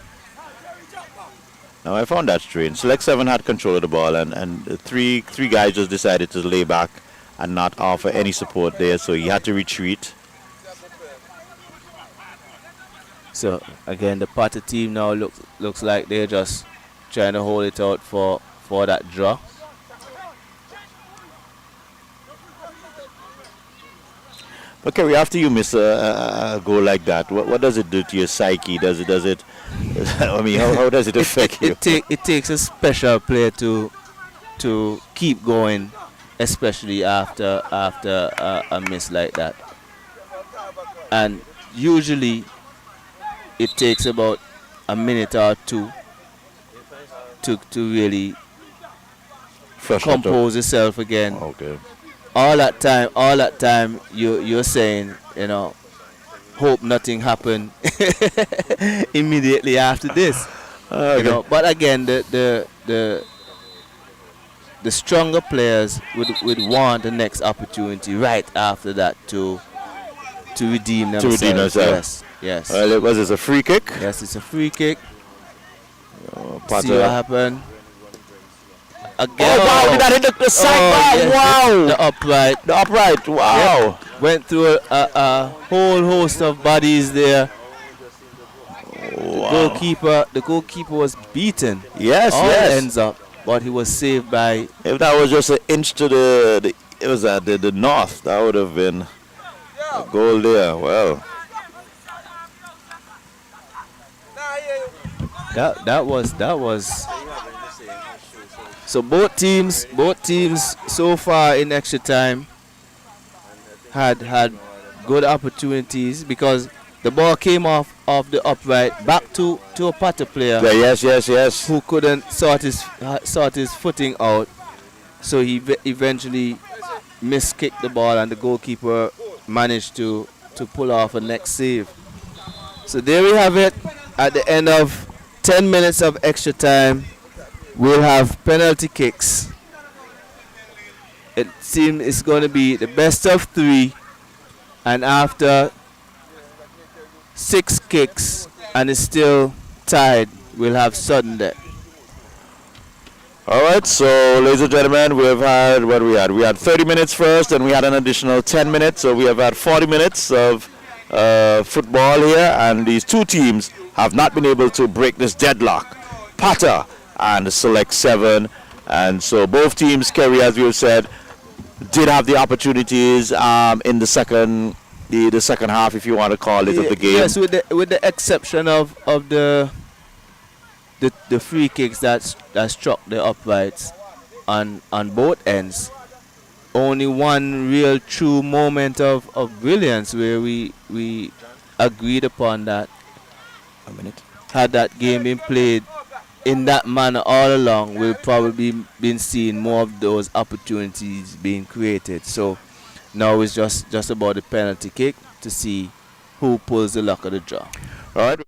Now I found that strange. Select 7 had control of the ball, and the three guys just decided to lay back and not offer any support there. So he had to retreat. So again, the Potter team now looks like they're just trying to hold it out for that draw. But Kerry, after you miss a goal like that, what does it do to your psyche? Does it? I mean, how does it affect you? It takes a special player to keep going, especially after a miss like that. And usually it takes about a minute or two to really compose yourself again. Okay. All that time you're saying, you know, hope nothing happened immediately after this. You know, but again, the stronger players would want the next opportunity right after that to redeem themselves. Yes. Well, was this a free kick? Yes, it's a free kick. Potter. See what happened. Again. Oh wow! Did that hit the sidebar? Yes, Wow! The upright. Wow! Yep. Went through a whole host of bodies there. Wow. The goalkeeper was beaten. Yes, All yes. ends up, but he was saved by. If that was just an inch to it was at the north, that would have been a goal there. Well, That was. So both teams so far in extra time had good opportunities, because the ball came off the upright back to a Potter player. yeah, yes. Who couldn't sort his footing out, so he eventually miskicked the ball, and the goalkeeper managed to pull off a next save. So there we have it. At the end of 10 minutes of extra time, we'll have penalty kicks. It seems it's going to be the best of 3, and after 6 kicks and it's still tied, we'll have sudden death. All right, so ladies and gentlemen, we have had what we had. We had 30 minutes first, and we had an additional 10 minutes, so we have had 40 minutes of football here, and these two teams have not been able to break this deadlock. Potter and Select 7, and so both teams, Kerry, as we have said, did have the opportunities in the second half, if you want to call it, of the game. Yes, with the exception of the free kicks that struck the uprights on both ends. Only one real true moment of brilliance where we agreed upon that. A minute. had that game been played in that manner all along, we'll probably been seeing more of those opportunities being created. So now it's just about the penalty kick to see who pulls the luck of the draw. All right.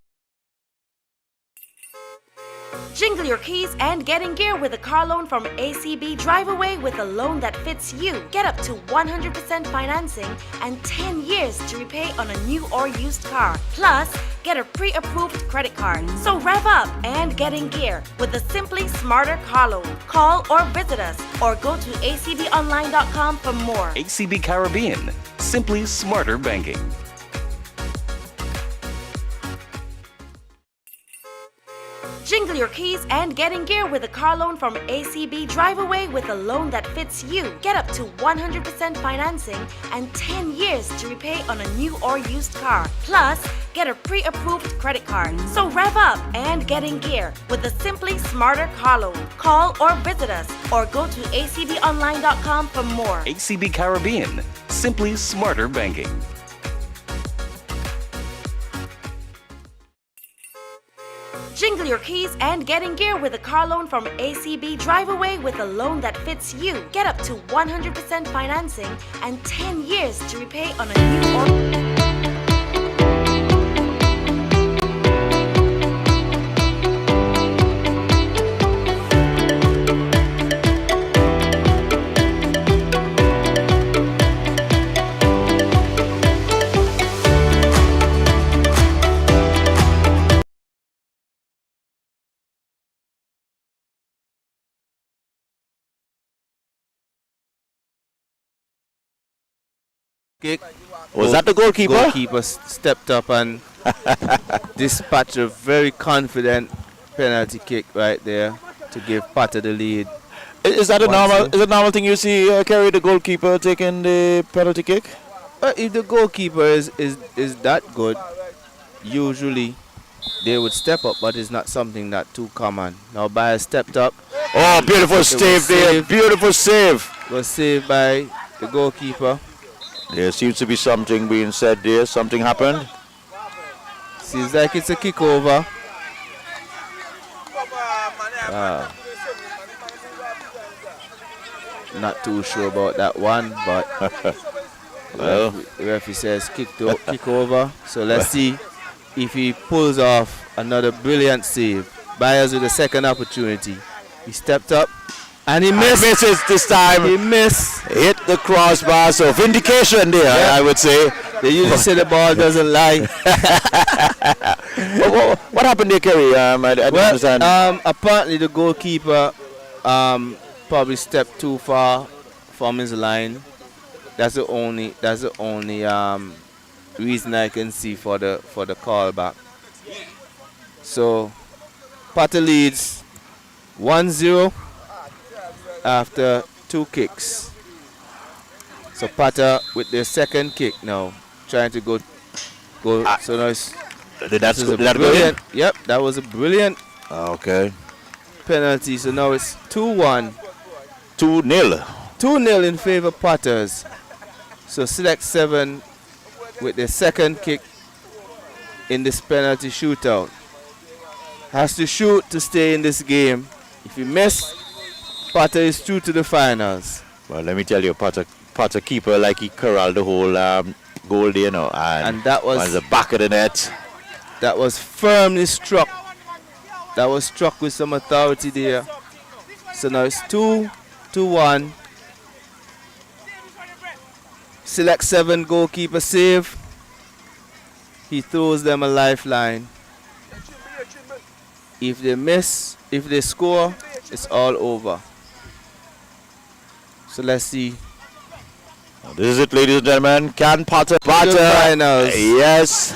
Jingle your keys and get in gear with a car loan from ACB. Drive away with a loan that fits you. Get up to 100% financing and 10 years to repay on a new or used car. Plus, get a pre-approved credit card. So rev up and get in gear with a Simply Smarter car loan. Call or visit us or go to acbonline.com for more. ACB Caribbean, simply smarter banking. Jingle your keys and get in gear with a car loan from ACB. Drive away with a loan that fits you. Get up to 100% financing and 10 years to repay on a new or used car. Plus, get a pre-approved credit card. So rev up and get in gear with a Simply Smarter car loan. Call or visit us or go to acbonline.com for more. ACB Caribbean, simply smarter banking. Jingle your keys and get in gear with a car loan from ACB. Drive away with a loan that fits you. Get up to 100% financing and 10 years to repay on a new or... Kick. Was that the goalkeeper? Goalkeeper stepped up and dispatched a very confident penalty kick right there to give Potter the lead. Is that a normal thing you see, Kerry, the goalkeeper taking the penalty kick? If the goalkeeper is that good, usually they would step up, but it's not something that too common. Now Bayer stepped up. Oh, beautiful save there. Beautiful save. Was saved by the goalkeeper. There seems to be something being said there. Something happened. Seems like it's a kick over. Not too sure about that one, but well, the referee says kick over. So let's see if he pulls off another brilliant save. Byers with a second opportunity. He stepped up and he missed. Misses this time. He missed. Hit the crossbar. So vindication there, Yeah. I would say. They usually say the ball doesn't lie. What happened there, Kerry? I don't understand. Apparently the goalkeeper probably stepped too far from his line. That's the only reason I can see for the callback. So Potter leads 1-0 after 2 kicks. So Potter with their second kick now, trying to go. So now That's brilliant. Yep, that was a brilliant okay. penalty. So now it's 2-1. 2-0. 2-0 in favor of Potters. So Select 7 with their second kick in this penalty shootout. Has to shoot to stay in this game. If you miss, Potter is through to the finals. Well, let me tell you, Potter keeper like he corralled the whole goal there, you know, And that was the back of the net. That was firmly struck. That was struck with some authority there. So now it's 2-1. Select 7 goalkeeper save. He throws them a lifeline. If they miss, if they score, it's all over. So let's see. This is it, ladies and gentlemen. Can Potter finals. Yes.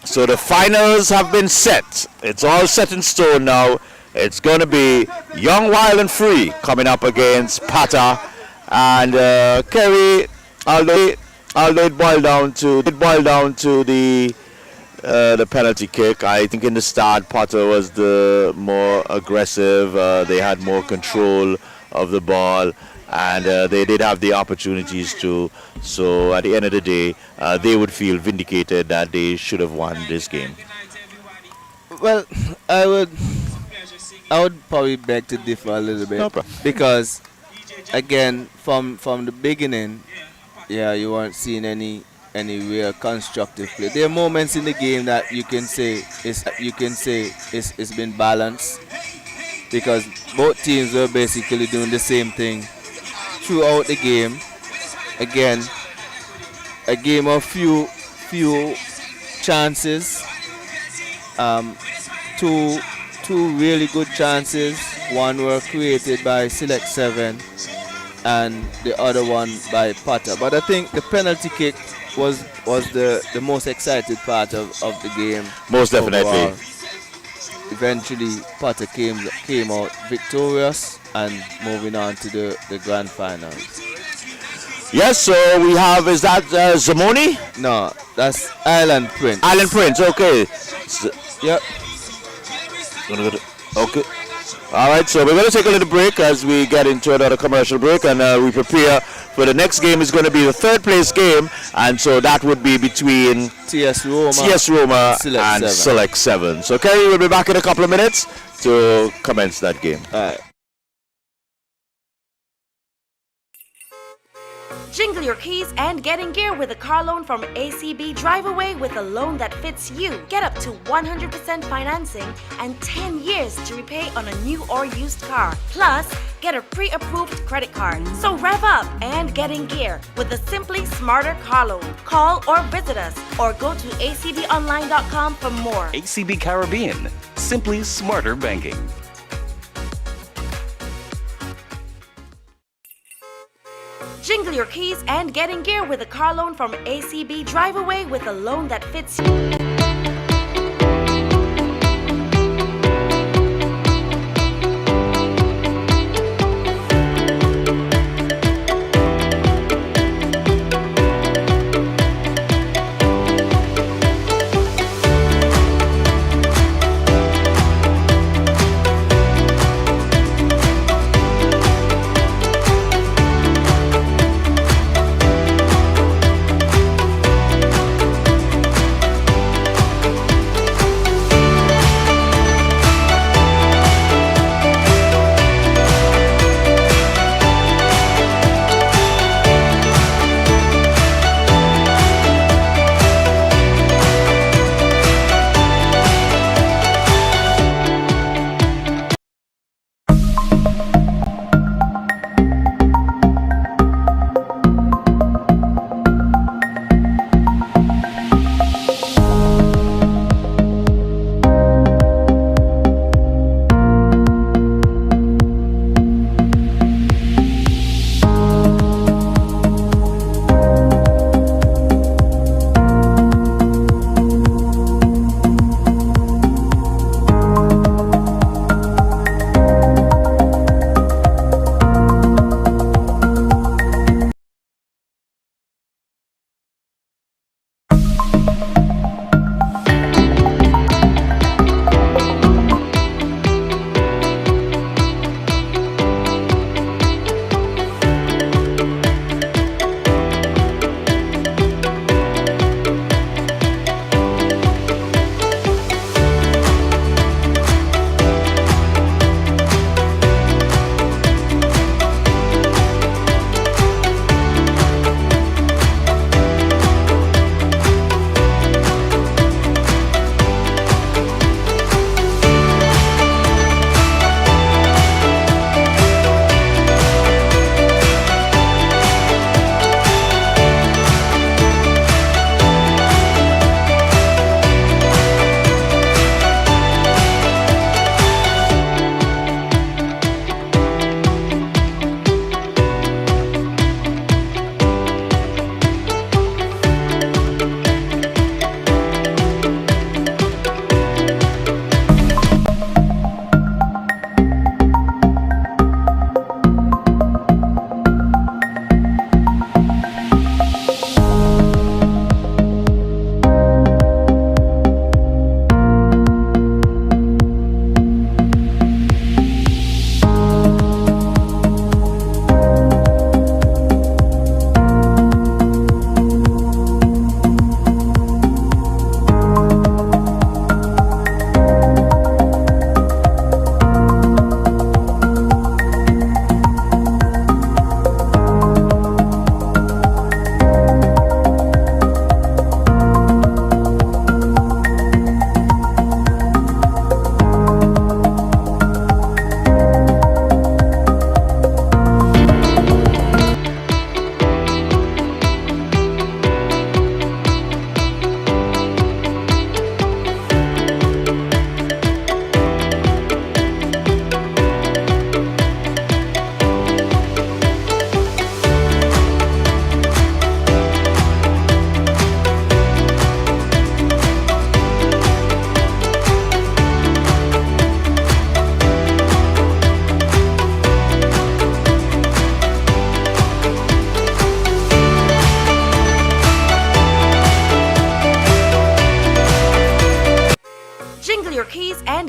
So the finals have been set. It's all set in stone now. It's going to be Young, Wild and Free coming up against Potter. And Kerry, although it boiled down to the penalty kick, I think in the start Potter was the more aggressive. They had more control of the ball, and they did have the opportunities to. So at the end of the day, they would feel vindicated that they should have won this game. Well, I would probably beg to differ a little bit No problem. because again from the beginning, yeah, you weren't seeing any real constructive play. There are moments in the game that you can say it's been balanced because both teams were basically doing the same thing throughout the game. Again, a game of few chances. Two really good chances. One were created by Select 7 and the other one by Potter. But I think the penalty kick was the most excited part of the game. Most definitely. Overall. Eventually, Potter came out victorious and moving on to the grand finals. Yes, so we have, is that Zamoni? No, that's Island Prince. Island Prince, okay. Yep. Okay. All right, so we're going to take a little break as we get into another commercial break, and we prepare for the next game. Is going to be the third place game, and so that would be between TS Roma and Select 7. Select 7. So Kerry will be back in a couple of minutes to commence that game. All right. Jingle your keys and get in gear with a car loan from ACB. Drive away with a loan that fits you. Get up to 100% financing and 10 years to repay on a new or used car. Plus, get a pre-approved credit card. So rev up and get in gear with the Simply Smarter car loan. Call or visit us or go to acbonline.com for more. ACB Caribbean, simply smarter banking. Jingle your keys and get in gear with a car loan from ACB. Drive away with a loan that fits you.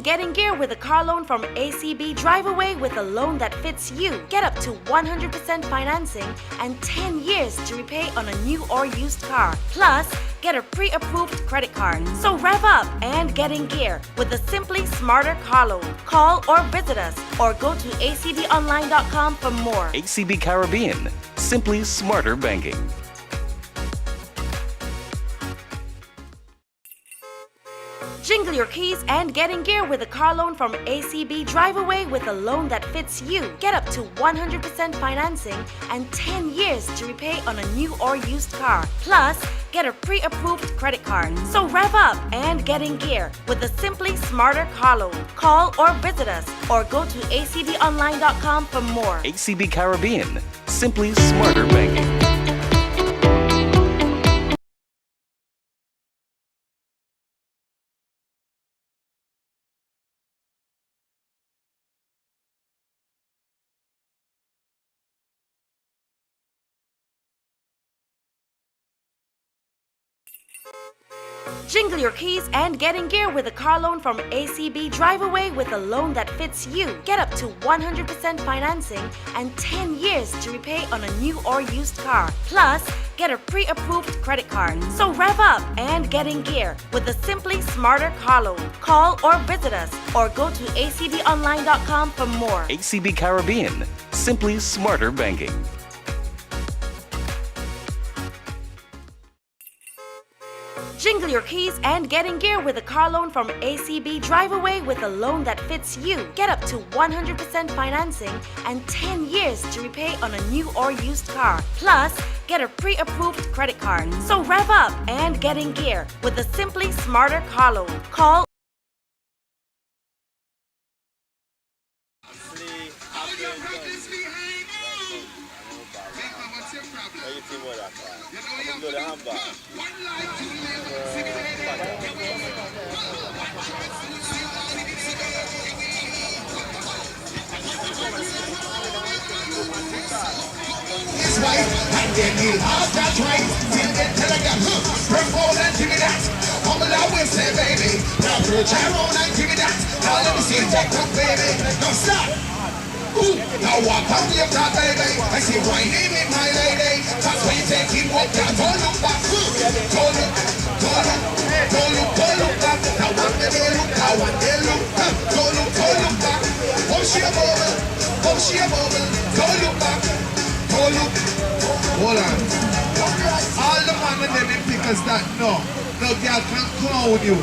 and getting gear with a car loan from ACB. Drive away with a loan that fits you. Get up to 100% financing and 10 years to repay on a new or used car. Plus, get a pre-approved credit card. So rev up and get in gear with the Simply Smarter car loan. Call or visit us or go to acbonline.com for more. ACB Caribbean, simply smarter banking. Jingle your keys and get in gear with a car loan from ACB. Drive away with a loan that fits you. Get up to 100% financing and 10 years to repay on a new or used car. Plus, get a pre-approved credit card. So rev up and get in gear with the Simply Smarter car loan. Call or visit us or go to acbonline.com for more. ACB Caribbean, simply smarter banking. Jingle your keys and get in gear with a car loan from ACB. Drive away with a loan that fits you. Get up to 100% financing and 10 years to repay on a new or used car. Plus, get a pre-approved credit card. So rev up and get in gear with the Simply Smarter car loan. Call or visit us or go to acbonline.com for more. ACB Caribbean, simply smarter banking. Jingle your keys and get in gear with a car loan from ACB. Drive away with a loan that fits you. Get up to 100% financing and 10 years to repay on a new or used car. Plus, get a pre-approved credit card. So rev up and get in gear with the Simply Smarter car loan. Call His wife, and then he'll have that right. Till then, tell her, bring forward and give me that. Humble I will say, baby. Now throw Tyrone and give me that. Now let me see you take up, baby. Now stop. Ooh, now walk on your top, baby. I see why name it, my lady. That's when you take him walk down. Don't look back. Don't look, don't look, don't look, don't look back. Now one day look, now one day look. Don't look back. Oh, she a bubble. Oh, she a bubble. Don't look back. Don't look. Hold on. All the man and them in pickers that no girl can clown you.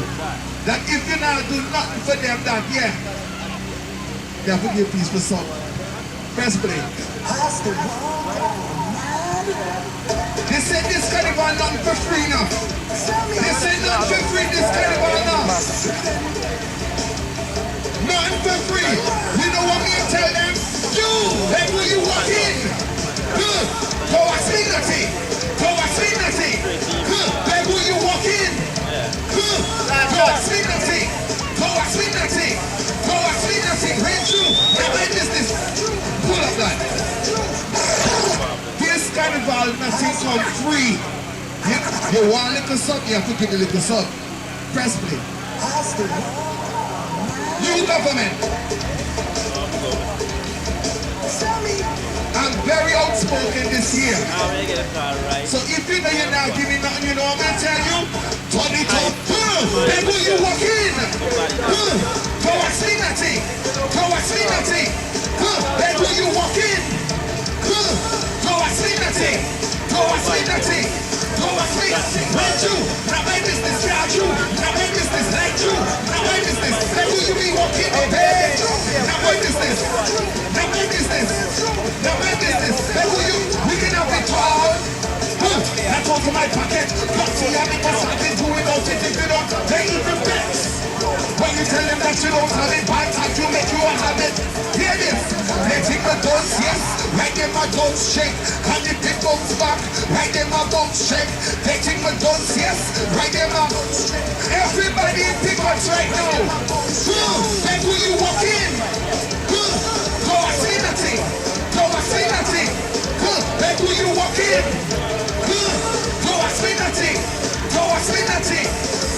That if you not do nothing for them, that yeah. They have to give peace for some. Press play. They said this carnival not for free now. They said not for free this carnival now. Not for free. You know what me tell them? You, like when you walk in. Go a swignity. Go a swignity. Like when you walk in. Go a swignity. Go a swignity. Go a swignity. Right through. Now my business. Pull up that. This carnival nothing come free. You want a little something, you have to give a little something. Press play. New government. I'm very outspoken this year. So if you know you're not giving nothing, you know what I'm going to tell you? Turn it up. Then when you walk in, go a swignity. Go a swignity. Then when you walk in, go a swignity. Go a swignity. Go a swignity. Let you. Now my business, not you. Now my business, like you. Now my business. Then when you be walking, okay? Now my business. Now my business. Now my business. Then when you, we can have it all. That goes to my pocket. But see, I make something to it out. If you don't, they even vex. When you tell them that you don't have it, by time you make you a habit. Hear this. They think the guns, yes. Right them my guns shake. And if it comes back, right them my guns shake. They think my guns, yes. Right them my guns shake. Everybody in Pigotts right now. Then when you walk in, go a swignity. Go a swignity. Then when you walk in, go a swignity. Go a swignity.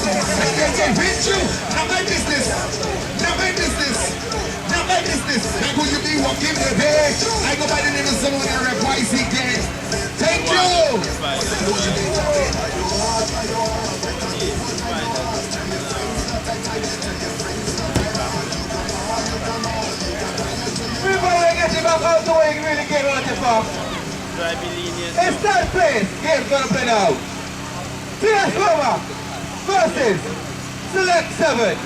I can't get with you. Now my business. Now this. Like who you be walking the day. I go by the name of someone in rep YC gang. Thank you. People will get you back out the way you really get on the fuck. It's that place. Game's gonna play now. PS Roma versus Select 7.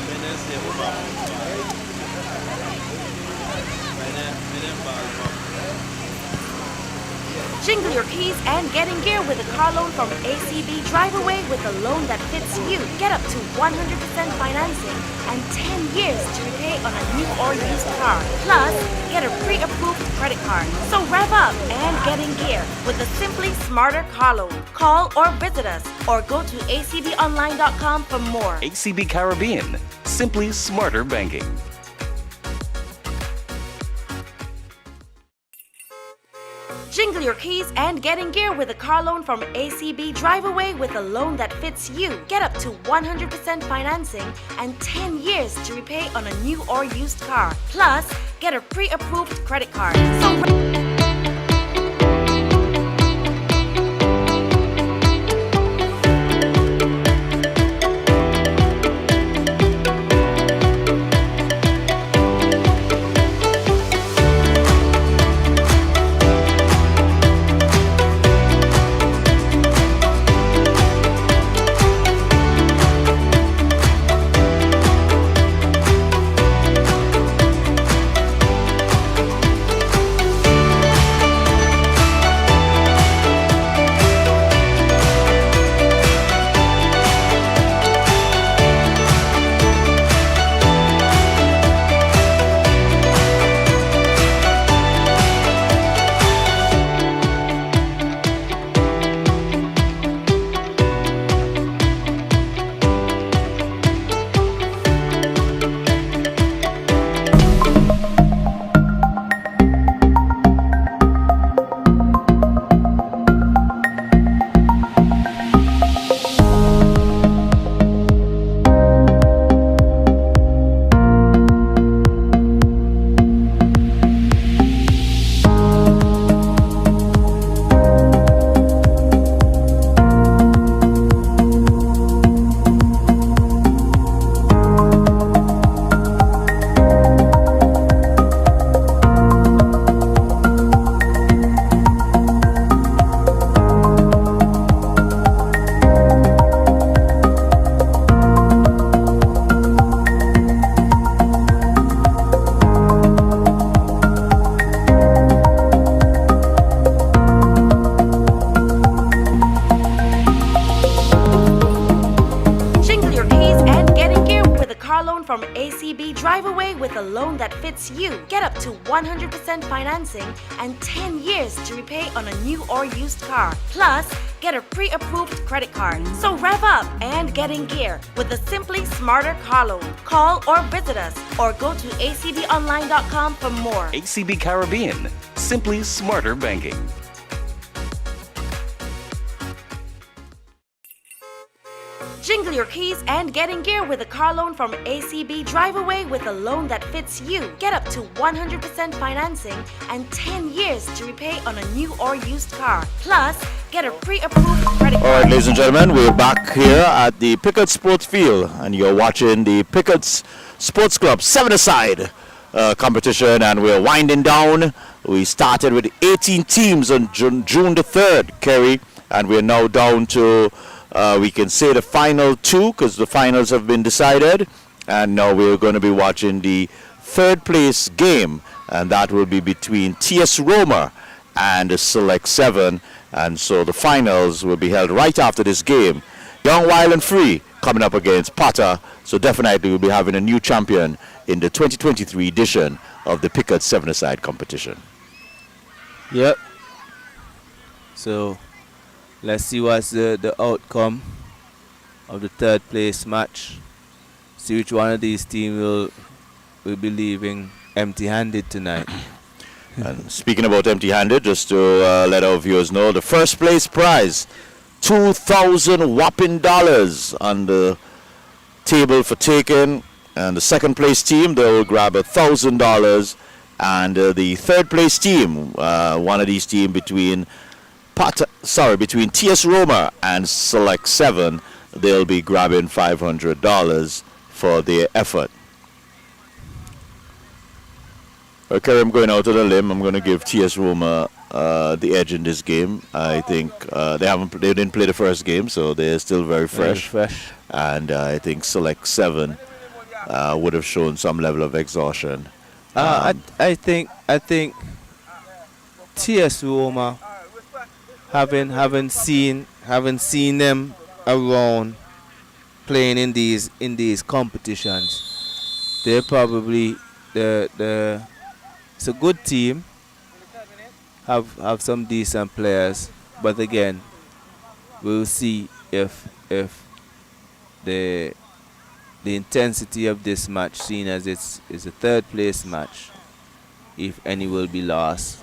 Jingle your keys and get in gear with a car loan from ACB. Drive away with a loan that fits you. Get up to 100% financing and 10 years to repay on a new or used car. Plus, get a pre-approved credit card. So rev up and get in gear with a Simply Smarter car loan. Call or visit us or go to acbonline.com for more. ACB Caribbean, simply smarter banking. Jingle your keys and get in gear with a car loan from ACB. Drive away with a loan that fits you. Get up to 100% financing and 10 years to repay on a new or used car. Plus, get a pre-approved credit card. So from ACB. Drive away with a loan that fits you. Get up to 100% financing and 10 years to repay on a new or used car. Plus, get a pre-approved credit card. So rev up and get in gear with the Simply Smarter car loan. Call or visit us or go to acbonline.com for more. ACB Caribbean, simply smarter banking. Jingle your keys and get in gear with a car loan from ACB. Drive away with a loan that fits you. Get up to 100% financing and 10 years to repay on a new or used car. Plus, get a pre-approved credit card. All right, ladies and gentlemen, we're back here at the Pigotts Sports Field, and you're watching the Pigotts Sports Club 7-a-side competition, and we're winding down. We started with 18 teams on June the 3rd, Kerry, and we're now down to we can say the final two, because the finals have been decided, and now we're going to be watching the third place game, and that will be between TS Roma and the Select 7, and so the finals will be held right after this game. Young, Wild and Free coming up against Potter, so definitely we'll be having a new champion in the 2023 edition of the Pigotts 7-a-side competition. Yep. So let's see what's the outcome of the third place match. See which one of these teams will be leaving empty-handed tonight. And speaking about empty-handed, just to let our viewers know, the first place prize, $2,000 whopping dollars on the table for taking, and the second place team, they will grab $1,000, And the third place team, one of these teams between TS Roma and Select 7, they'll be grabbing $500 for their effort. Okay, I'm going out on a limb. I'm going to give TS Roma the edge in this game. I think they didn't play the first game, so they're still very fresh. And I think Select 7 would have shown some level of exhaustion. I think TS Roma, having seen them around playing in these competitions, they're probably it's a good team. Have some decent players, but again, we'll see if the intensity of this match, seen as it's a third place match, if any will be lost.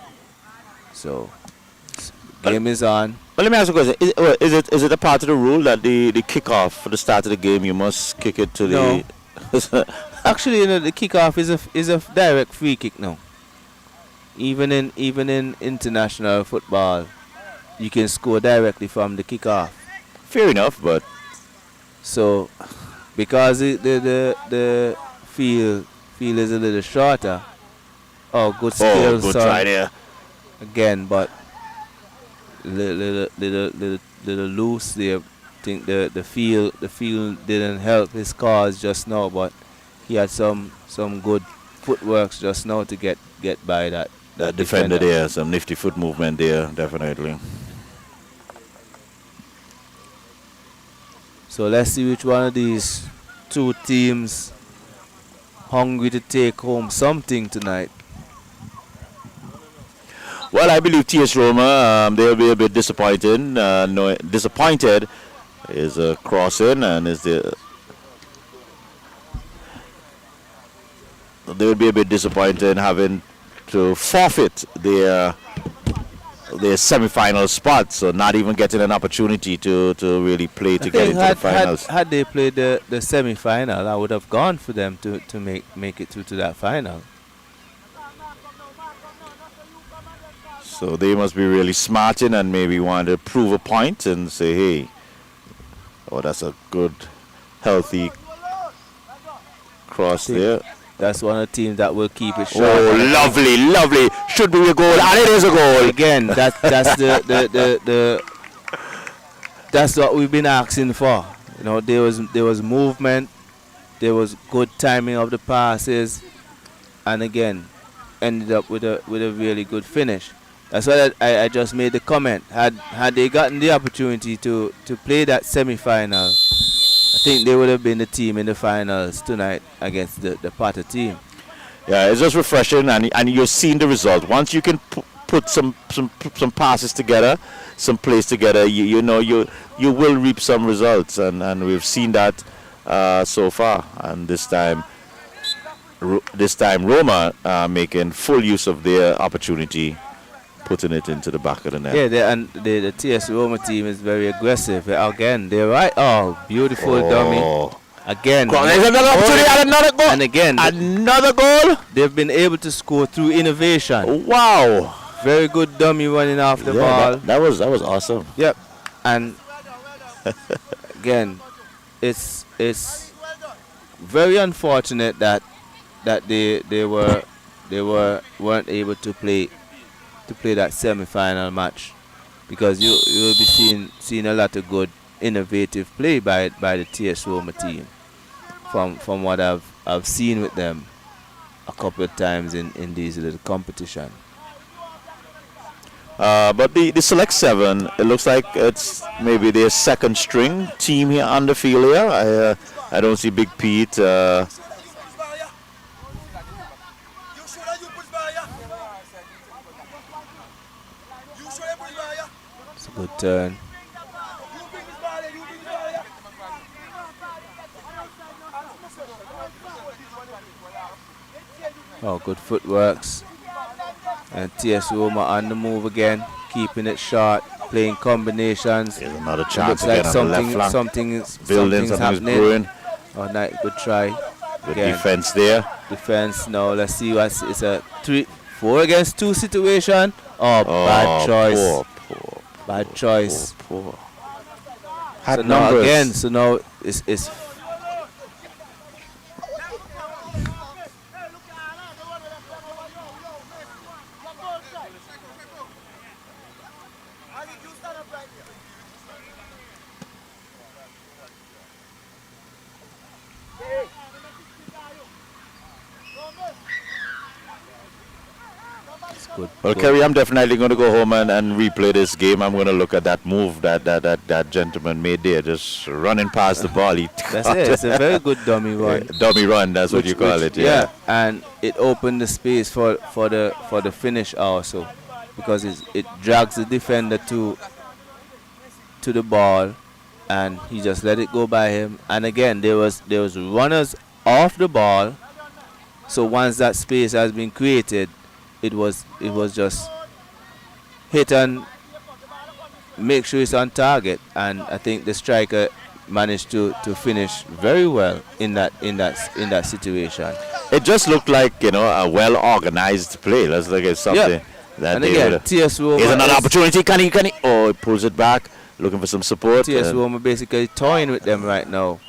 So game is on. But let me ask you a question: is it a part of the rule that the kickoff for the start of the game you must kick it to the? No. Actually, the kickoff is a direct free kick now. Even in international football, you can score directly from the kickoff. Fair enough, but so because the field is a little shorter. Oh, good skills. Good try there. Again, but little loose there. I think the field didn't help his cause just now, but he had some good footworks just now to get by that defender there. Some nifty foot movement there, definitely. So let's see which one of these two teams hungry to take home something tonight. Well, I believe TS Roma, they'll be a bit disappointed. Disappointed is a crossing, and they would be a bit disappointed in having to forfeit their semi-final spot, so not even getting an opportunity to really play to get into the finals. Had they played the semi-final, I would have gone for them to make it through to that final. So they must be really smarting and maybe want to prove a point and say, hey, that's a good, healthy cross there. That's one of the teams that will keep it short. Oh, lovely. Should be a goal, and it is a goal. Again, that's that's what we've been asking for. You know, there was movement, there was good timing of the passes, and again, ended up with a really good finish. That's why I just made the comment. Had they gotten the opportunity to play that semi-final, I think they would have been the team in the finals tonight against the Potter team. Yeah, it's just refreshing, and you're seeing the result. Once you can put some passes together, some plays together, you will reap some results, and we've seen that so far. And this time Roma making full use of their opportunity, putting it into the back of the net. Yeah, the TS Roma team is very aggressive. Again, they're right. Oh, beautiful dummy. Again. There's another opportunity and another goal. And again, another goal. They've been able to score through innovation. Wow. Very good dummy running off the ball. That was awesome. Yep. And again, it's very unfortunate that they weren't able to play that semi-final match, because you will be seeing a lot of good innovative play by the TS Roma team from what I've seen with them a couple of times in these little competition. But the Select 7, it looks like it's maybe their second string team here on the field here. I don't see Big Pete. It's a good turn. Oh, good footworks. And TS Roma on the move again, keeping it short, playing combinations. There's another chance looks like again on the left flank. something's Building, something's happening. brewing. Oh, nice, good try. Good Again, defense there. defense. Now let's see what's it's a 4 against 2 situation. Oh, bad Oh, choice. poor, Bad choice. poor. So Had now numbers. again, so now it's good. Well, good. Kerry, I'm definitely going to go home and replay this game. I'm going to look at that move that gentleman made there, just running past the ball. He That's it. It's a very good dummy run. dummy run. That's what you call Which- it. Yeah. and it opened the space for the finish also, because it drags the defender to the ball, and he just let it go by him. And again, there was runners off the ball, so once that space has been created, it was just hit and make sure it's on target. And I think the striker managed to finish very well in that situation. It just looked like, a well organized play. Let's look at something that And they again, would've- TS Roma Here's another is- opportunity. Can he? Oh, he pulls it back, looking for some support. TS and- Roma basically toying with them right now,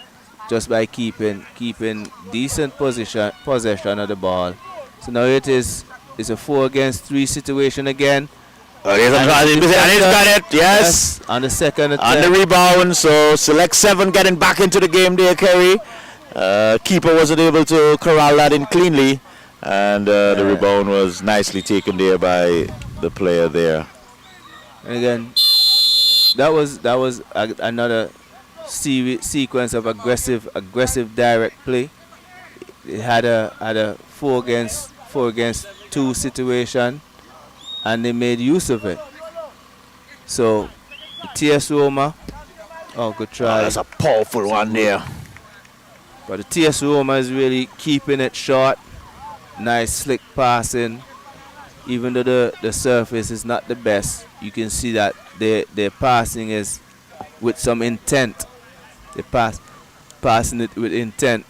just by keeping decent possession of the ball. So now it's a 4 against 3 situation again. Oh, here's a And cross. the And he's got it. Yes. On the second On attempt. the rebound. So select 7 getting back into the game there, Kerry. Keeper wasn't able to corral that in cleanly. And the rebound was nicely taken there by the player there. And again, that was another sequence of aggressive direct play. It had a 4 against 2 situation, and they made use of it. So TS Roma, good Oh, try. that's a powerful one there. But the TS Roma is really keeping it short. Nice slick passing. Even though the surface is not the best, you can see that their passing is with some intent. They passing it with intent,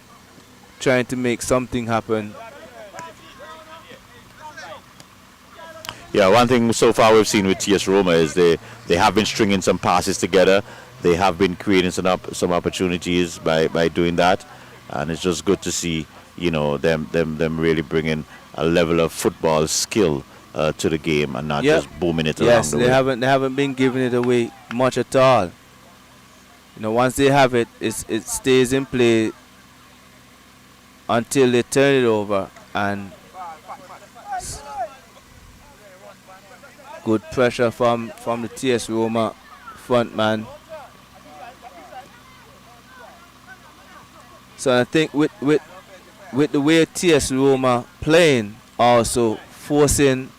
trying to make something happen. Yeah, one thing so far we've seen with TS Roma is they have been stringing some passes together. They have been creating some opportunities by doing that, and it's just good to see them really bringing a level of football skill to the game and not just booming it along Yes, the they way. haven't been giving it away much at all. Once they have it, it stays in play until they turn it over. And good pressure from the TS Roma front man. So I think with the way TS Roma playing, also forcing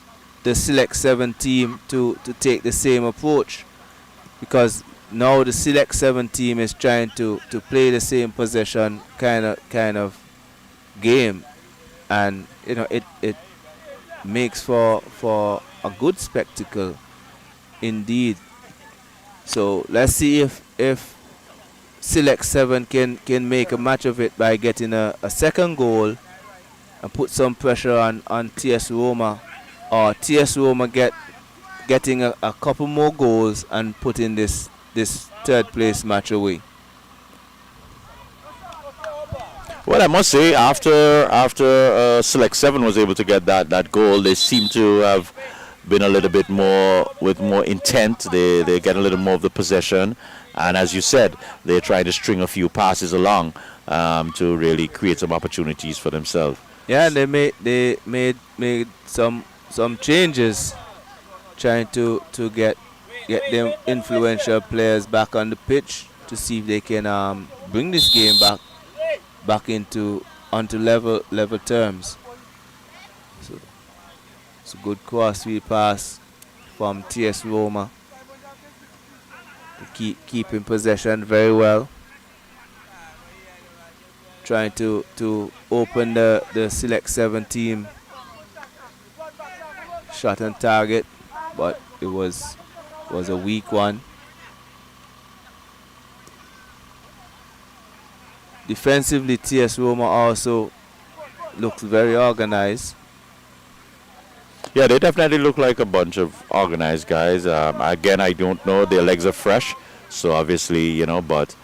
the Select 7 team to take the same approach, because now the Select 7 team is trying to play the same possession kind of game, and it makes for a good spectacle indeed. So let's see if Select 7 can make a match of it by getting a second goal and put some pressure on TS Roma, or TS Roma getting a couple more goals and putting this third place match away. Well, I must say, after Select 7 was able to get that goal, they seem to have been a little bit more with more intent. They get a little more of the possession, and as you said, they're trying to string a few passes along to really create some opportunities for themselves. Yeah, and they made some changes, trying to get them influential players back on the pitch to see if they can bring this game back onto level terms. So it's a good crossfield pass from TS Roma to keep in possession very well, trying to open the Select 7 team shot on target, but it was a weak one. defensively, TS Roma also looks very organized. Yeah, they definitely look like a bunch of organized guys. Again, I don't know. Their legs are fresh, so obviously, but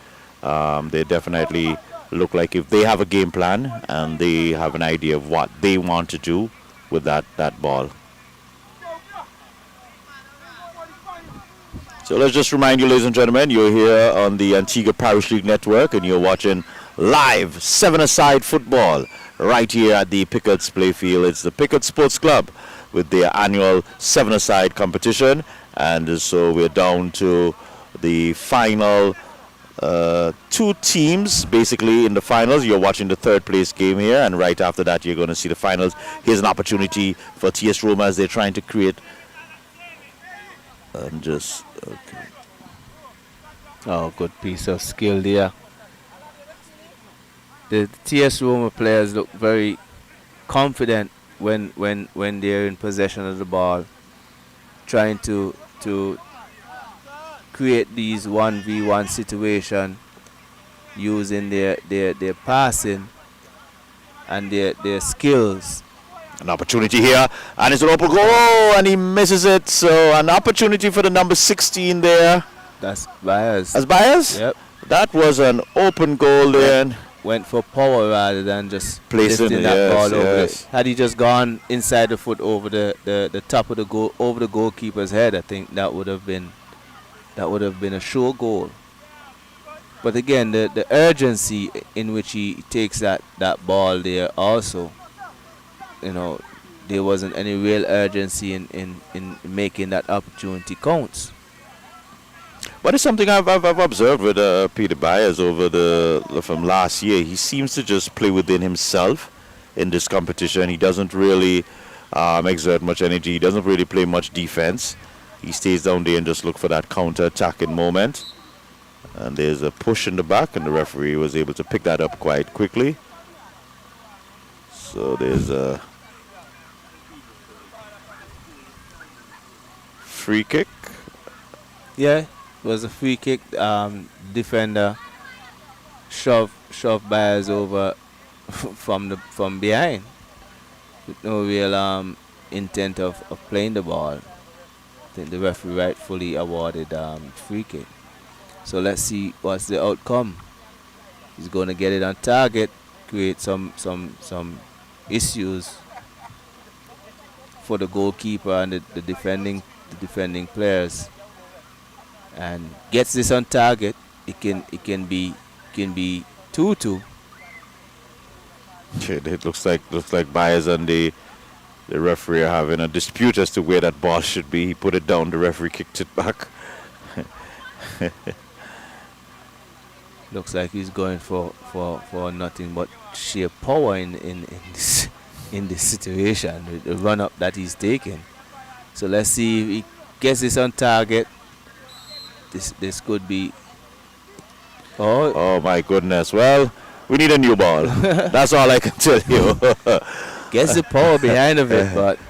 they definitely look like if they have a game plan and they have an idea of what they want to do with that ball. So let's just remind you, ladies and gentlemen, you're here on the Antigua Parish League Network and you're watching live seven-a-side football right here at the Pigotts Playfield. It's the Pigotts Sports Club with their annual seven-a-side competition. And so we're down to the final two teams basically in the finals. You're watching the third place game here, and right after that you're going to see the finals. Here's an opportunity for TS Roma as they're trying to create and just okay. Oh, good piece of skill there. The TS Roma players look very confident when they're in possession of the ball, trying to create these 1v1 situation using their passing and their skills. An opportunity here, and it's an open goal, and he misses it. So an opportunity for the number 16 there. That's Byers. As Byers? Yep. That was an open goal there. Went for power rather than just Placing lifting that ball over. yes. Had he just gone inside the foot over the top of the goal, over the goalkeeper's head, I think that would have been a sure goal. But again, the urgency in which he takes that ball there also, there wasn't any real urgency in making that opportunity counts. But it's something I've observed with Peter Byers from last year. He seems to just play within himself in this competition. He doesn't really exert much energy. He doesn't really play much defense. He stays down there and just look for that counter-attacking moment. And there's a push in the back, and the referee was able to pick that up quite quickly. So there's a free kick. Yeah, it was a free kick. Defender shove Byers over from behind with no real intent of playing the ball. I think the referee rightfully awarded free kick. So let's see what's the outcome. He's going to get it on target, create some issues for the goalkeeper and the defending players, and gets this on target. It can be 2-2. It looks like Byers and the referee are having a dispute as to where that ball should be. He put it down, the referee kicked it back. Looks like he's going for nothing but sheer power in this situation, with the run up that he's taking. So let's see if he gets this on target. This could be. Oh my goodness! Well, we need a new ball. That's all I can tell you. Gets the power behind of it, but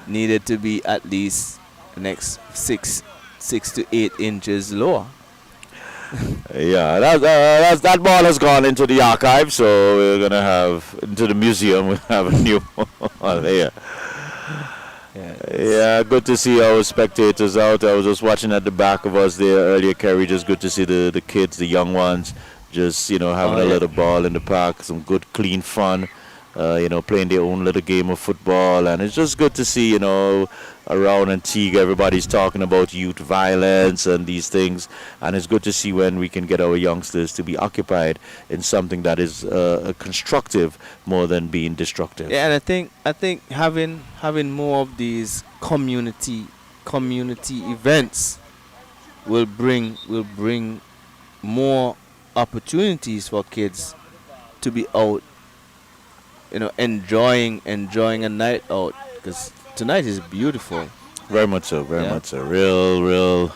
needed to be at least the next 6 to 8 inches lower. Yeah, that ball has gone into the archive, so we're gonna have into the museum. We have a new one here. Yeah, good to see our spectators out. I was just watching at the back of us there earlier, Kerry. Just good to see the kids, the young ones, just having a little ball in the park, some good clean fun. Playing their own little game of football, and it's just good to see, around Antigua, everybody's talking about youth violence and these things, and it's good to see when we can get our youngsters to be occupied in something that is constructive more than being destructive. Yeah, and I think having more of these community events will bring more opportunities for kids to be out, enjoying a night out, because tonight is beautiful. Very much so, very much so. Real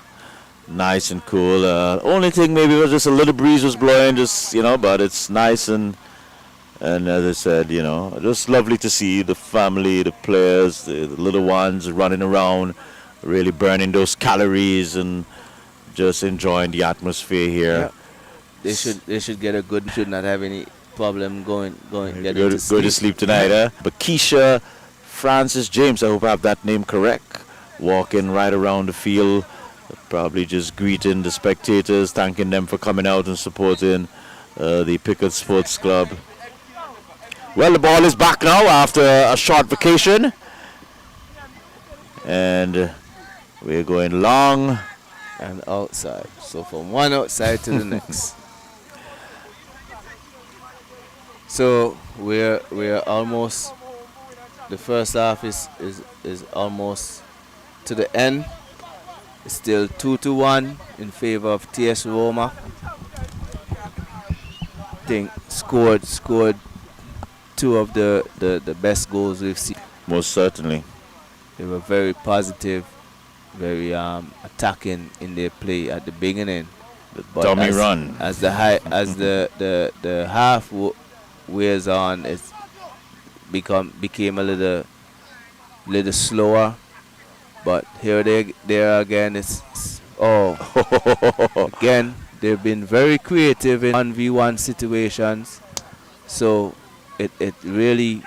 nice and cool. Only thing maybe was just a little breeze was blowing, but it's nice and as I said, just lovely to see the family, the players, the little ones running around, really burning those calories and just enjoying the atmosphere here. they should get a good. Should not have any problem going getting Go to to sleep. sleep tonight, huh? But Keisha Francis James, I hope I have that name correct, walking right around the field, probably just greeting the spectators, thanking them for coming out and supporting the Pigotts Sports Club. Well, the ball is back now after a short vacation. And we're going long. And outside. So from one outside to the next. So we're almost, the first half is almost to the end. It's still 2-1 in favor of TS Roma. I think scored two of the best goals we've seen. Most certainly. They were very positive, very attacking in their play at the beginning. But Dummy run. As the half wears on, it became a little slower. But here they are again. Again they've been very creative in 1v1 situations. So they're really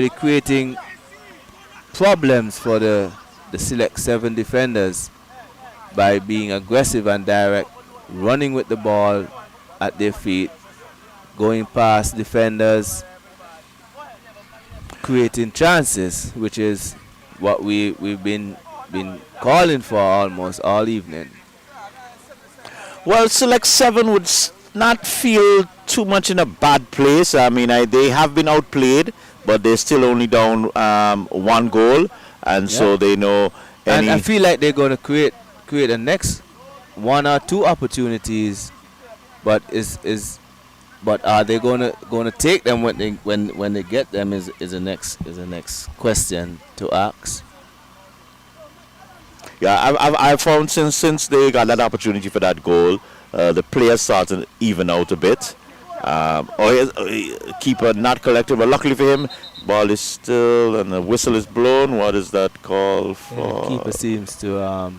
creating problems for the Select 7 defenders by being aggressive and direct, running with the ball at their feet, going past defenders, creating chances, which is what we've been calling for almost all evening. Well, Select 7 would not feel too much in a bad place. I mean, they have been outplayed, but they're still only down one goal, and so they know. And I feel like they're going to create the next one or two opportunities, but but are they going to take them when they get them is the next question to ask. Yeah, I've found since they got that opportunity for that goal, the players started to even out a bit. Keeper not collected, but luckily for him, ball is still and the whistle is blown. What is that call for? Keeper seems to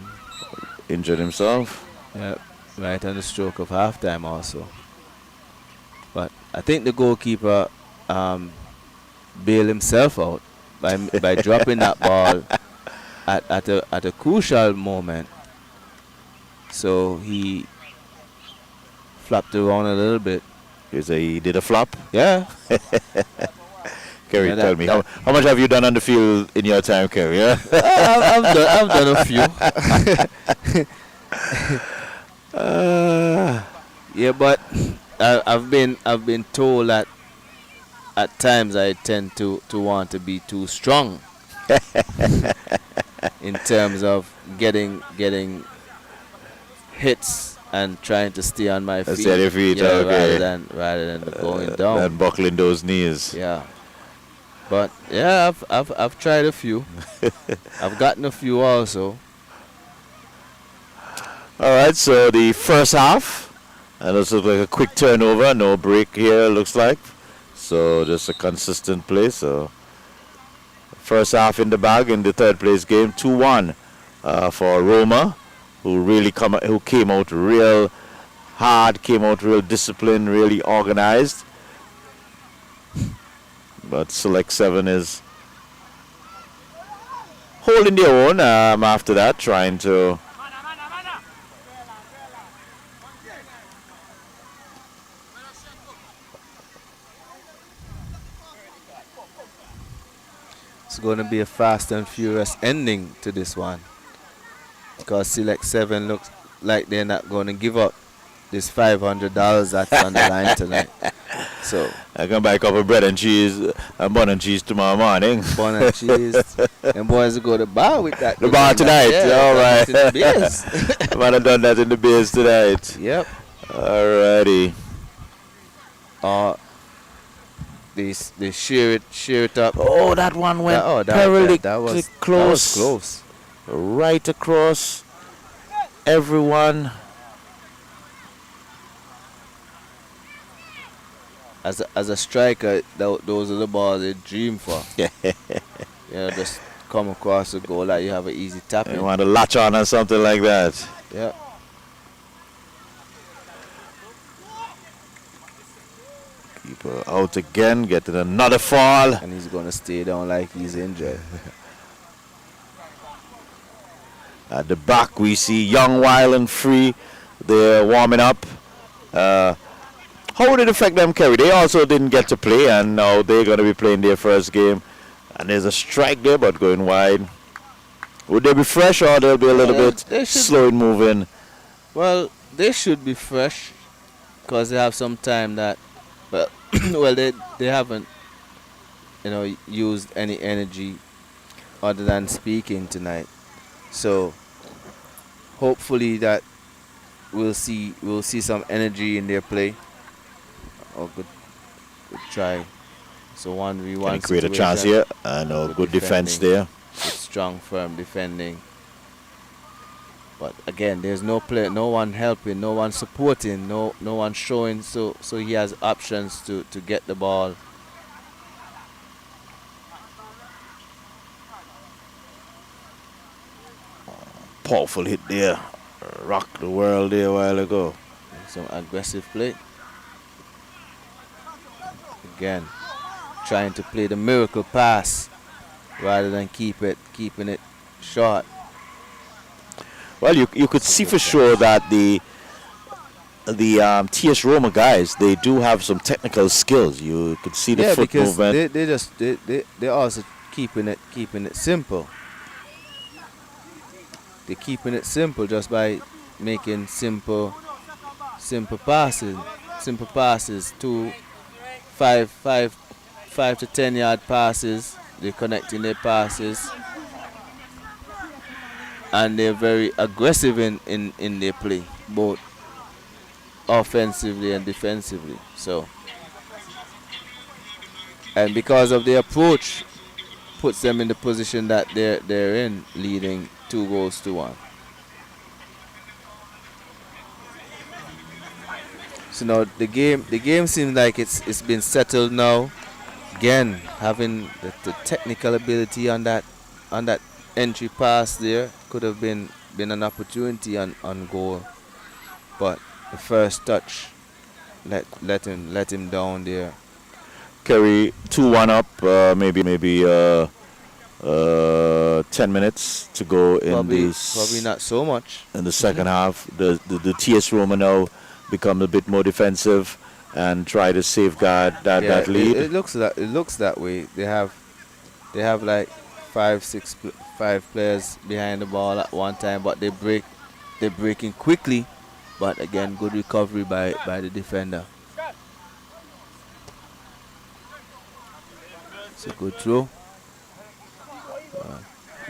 injured himself. Yeah, right on the stroke of halftime also. But I think the goalkeeper bailed himself out by dropping that ball at a crucial moment. So he flopped around a little bit. He did a flop. Yeah. Kerry, tell me, how much have you done on the field in your time, Kerry? Yeah? I've done a few. Yeah, but I've been told that at times I tend to want to be too strong in terms of getting hits and trying to stay on my feet. Stay on your feet, yeah, okay. rather than going down. And buckling those knees. Yeah. But yeah, I've tried a few. I've gotten a few also. All right, so the first half, and this looks like a quick turnover, no break here, looks like. So just a consistent play. So first half in the bag in the third place game, 2-1 for Roma, who came out real hard, came out real disciplined, really organized. But Select 7 is holding their own after that, trying to It's going to be a fast and furious ending to this one, because Select 7 looks like they're not going to give up this $500 that's on the line tonight. So I can buy a cup of bread and cheese and bun and cheese tomorrow morning. Bun and cheese. And boys will go to the bar with that. The bar tonight. Yeah, all right. in the beers. I might have done that in the beers tonight. Yep. Alrighty. They shear it up. Oh, that one went that was close. That was close. Right across everyone. As a striker, those are the balls they dream for. Just come across the goal like you have an easy tap in. You want to latch on or something like that. Yeah. Keeper out again, getting another fall. And he's going to stay down like he's injured. At the back, we see Young, Wild, and Free. They're warming up. How would it affect them, Kerry? They also didn't get to play, and now they're going to be playing their first game. And there's a strike there, but going wide. Would they be fresh, or they'll be a little bit slow in moving? Well, they should be fresh because they have some time that, well, they haven't, used any energy other than speaking tonight. So hopefully that we'll see some energy in their play. Oh, good try. So 1v1. Can he create a chance here? No, good defense there. Good, strong, firm defending. But again, there's no one helping, no one supporting, no one showing. So he has options to get the ball. Powerful hit there. Rocked the world there a while ago. Some aggressive play. Again, trying to play the miracle pass rather than keeping it short. Well, you could see for sure that the TS Roma guys, they do have some technical skills. You could see the foot movement. They're also keeping it simple. They're keeping it simple just by making simple passes. Simple passes, 5 to 10 yard passes. They're connecting their passes. And they're very aggressive in their play, both offensively and defensively. So, and because of their approach, puts them in the position that they're in, leading 2-1. So now the game seems like it's been settled now. Again, having the technical ability on that entry pass there could have been an opportunity on goal, but the first touch let him down there. Kerry 2-1 up, maybe 10 minutes to go in probably not so much in the second half. The TS Roma now become a bit more defensive and try to safeguard that lead. It looks that way. They have like 5 players behind the ball at one time, but they're breaking quickly. But again, good recovery by the defender. It's a good throw.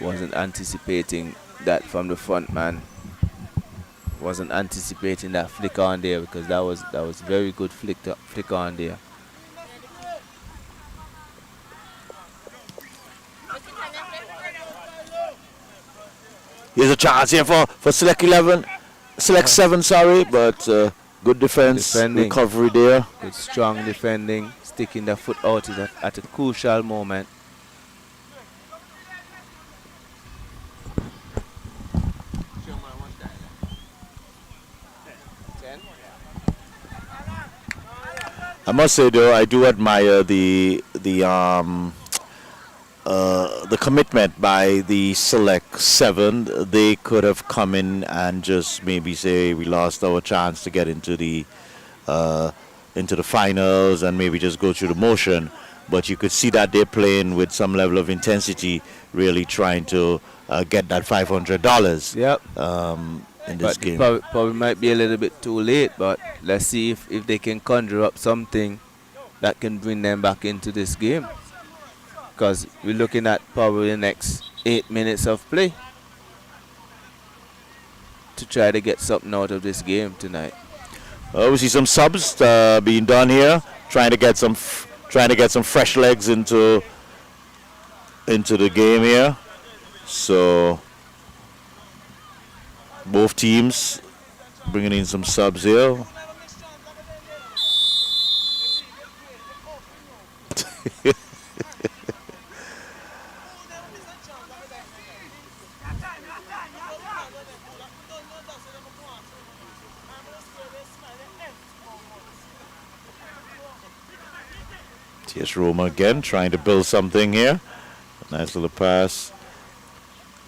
Wasn't anticipating that from the front man. Wasn't anticipating that flick on there, because that was very good flick on there. Here's a chance here for Select 7, sorry, but good defense, recovery there. Good strong defending, sticking the foot out at a crucial moment. I must say though, I do admire the commitment by the Select 7. They could have come in and just maybe say we lost our chance to get into the finals and maybe just go through the motion. But you could see that they're playing with some level of intensity, really trying to get that $500. Yep. In this game. Probably might be a little bit too late, but let's see if they can conjure up something that can bring them back into this game. Because we're looking at probably the next 8 minutes of play to try to get something out of this game tonight. We see some subs being done here, trying to get some fresh legs into the game here. So both teams bringing in some subs here. TS Roma again trying to build something here. Nice little pass.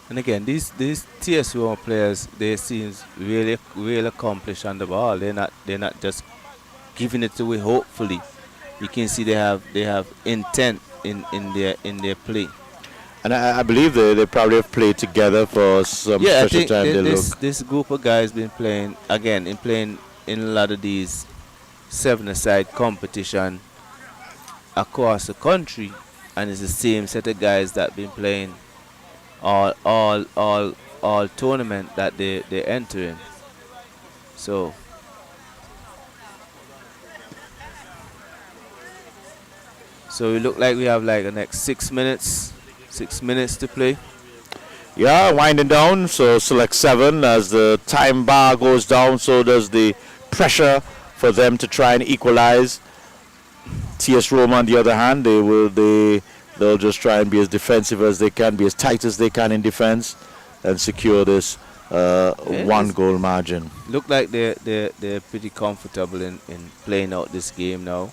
And again, these TS Roma players, they seem really accomplished on the ball. They're not just giving it away. Hopefully, you can see they have intent in their play. And I believe they probably have played together for some Yeah, I special think time. this group of guys been playing in a lot of these 7-a-side competition across the country, and it's the same set of guys that been playing all tournament that they enter in. So we look like we have like the next 6 minutes to play. Yeah, winding down. So select 7 as the time bar goes down. So does the pressure for them to try and equalize. TS Roma, on the other hand, they'll just try and be as defensive as they can, be as tight as they can in defense, and secure this one goal margin. Look like they're pretty comfortable in playing out this game now.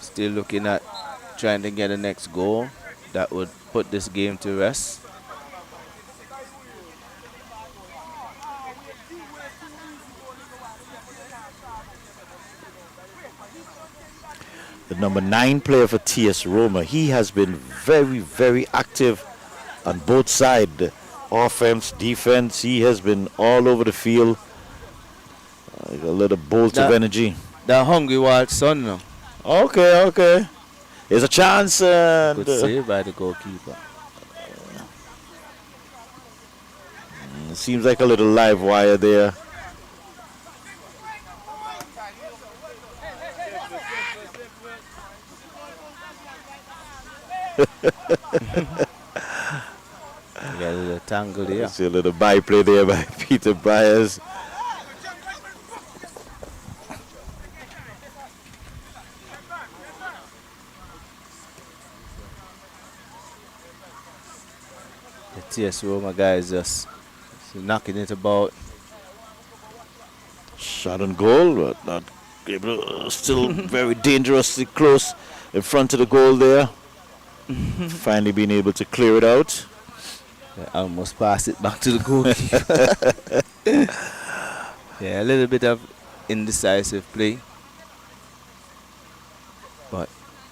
Still looking at trying to get the next goal that would put this game to rest. The number 9 player for TS Roma, he has been very, very active on both sides, offense, defense. He has been all over the field. Like a little bolt of energy. The hungry wild son now. Okay. There's a chance. Good save by the goalkeeper. Seems like a little live wire there. Yeah, a little tangle there. See a little byplay there by Peter Byers. The TS Roma guys just knocking it about. Shot on goal, but not able. Still very dangerously close in front of the goal there. Finally being able to clear it out. I almost pass it back to the goalkeeper. Yeah, a little bit of indecisive play, but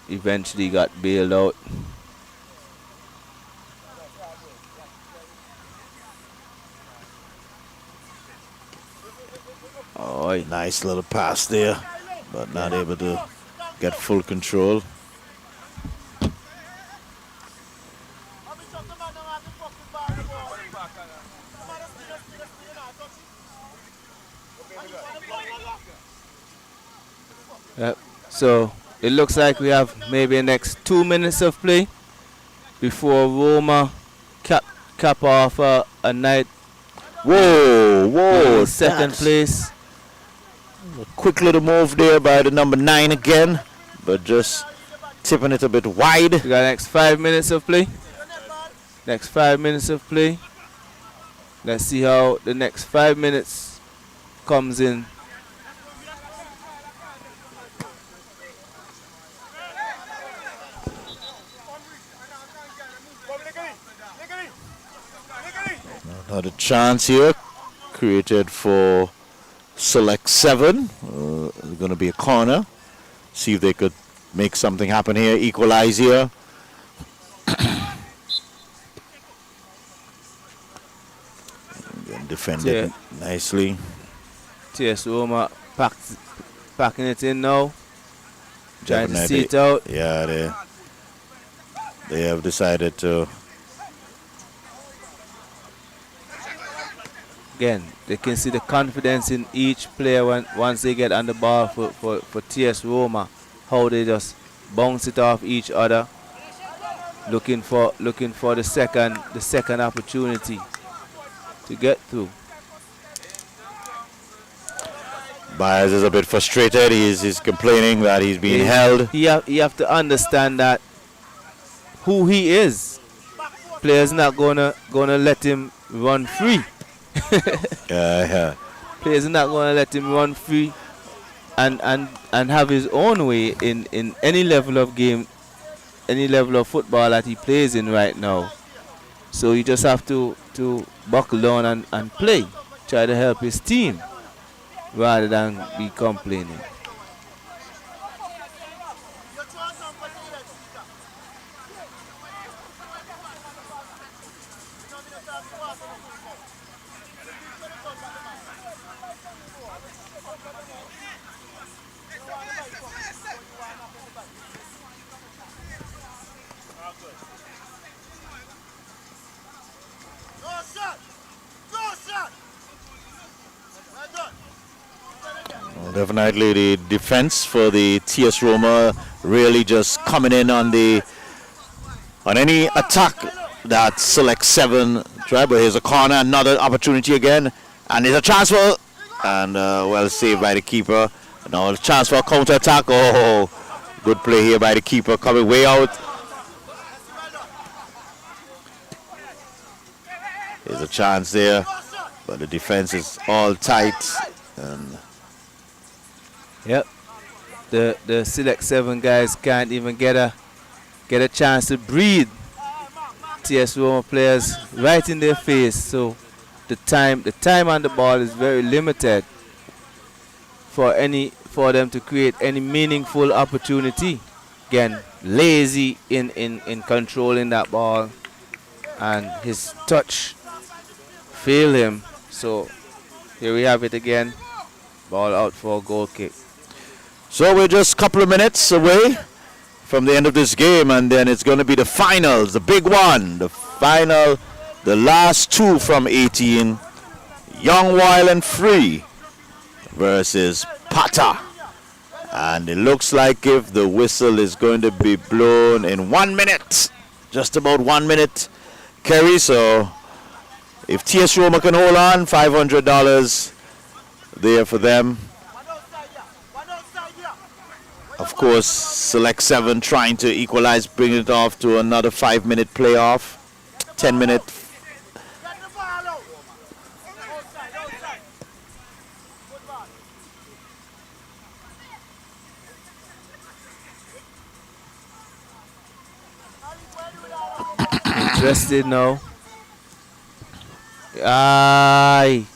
eventually got bailed out. Oh, nice little pass there, but not able to get full control. So it looks like we have maybe the next 2 minutes of play before Roma cap off a night. Whoa! Second place. A quick little move there by the number 9 again, but just tipping it a bit wide. We got next 5 minutes of play. Next 5 minutes of play. Let's see how the next 5 minutes comes in. Another chance here created for select 7. It's going to be a corner. See if they could make something happen here. Equalize here. Again, defended nicely. TS Roma packing it in now. Trying to Definitely. see it out. Yeah, they have decided to. Again, they can see the confidence in each player once they get on the ball for TS Roma, how they just bounce it off each other, looking for the second opportunity to get through. Byers is a bit frustrated. He's complaining that he's being held. You have to understand that who he is. Players not gonna let him run free. Yeah. Players are not gonna let him run free. and have his own way in any level of game, any level of football that he plays in right now. So you just have to buckle down and play, try to help his team rather than be complaining. Definitely the defense for the TS Roma really just coming in on any attack that Select 7 try. But here's a corner, another opportunity again, and there's a transfer, and well saved by the keeper. Now a chance for a counter attack. Oh, good play here by the keeper, coming way out. There's a chance there, but the defense is all tight. And yep, the Select 7 guys can't even get a chance to breathe. TS Roma players right in their face, so the time on the ball is very limited for them to create any meaningful opportunity. Again, lazy in controlling that ball, and his touch failed him. So here we have it again, ball out for a goal kick. so we're just a couple of minutes away from the end of this game, and then it's going to be the finals, the big one, the final, the last two from 18, Young, Wild and Free versus Pata. And it looks like if the whistle is going to be blown in 1 minute, just about 1 minute, Kerry. So if TS Roma can hold on, $500 there for them. Of course, Select 7 trying to equalize, bring it off to another 5-minute playoff, 10-minute. Interested now. Aye,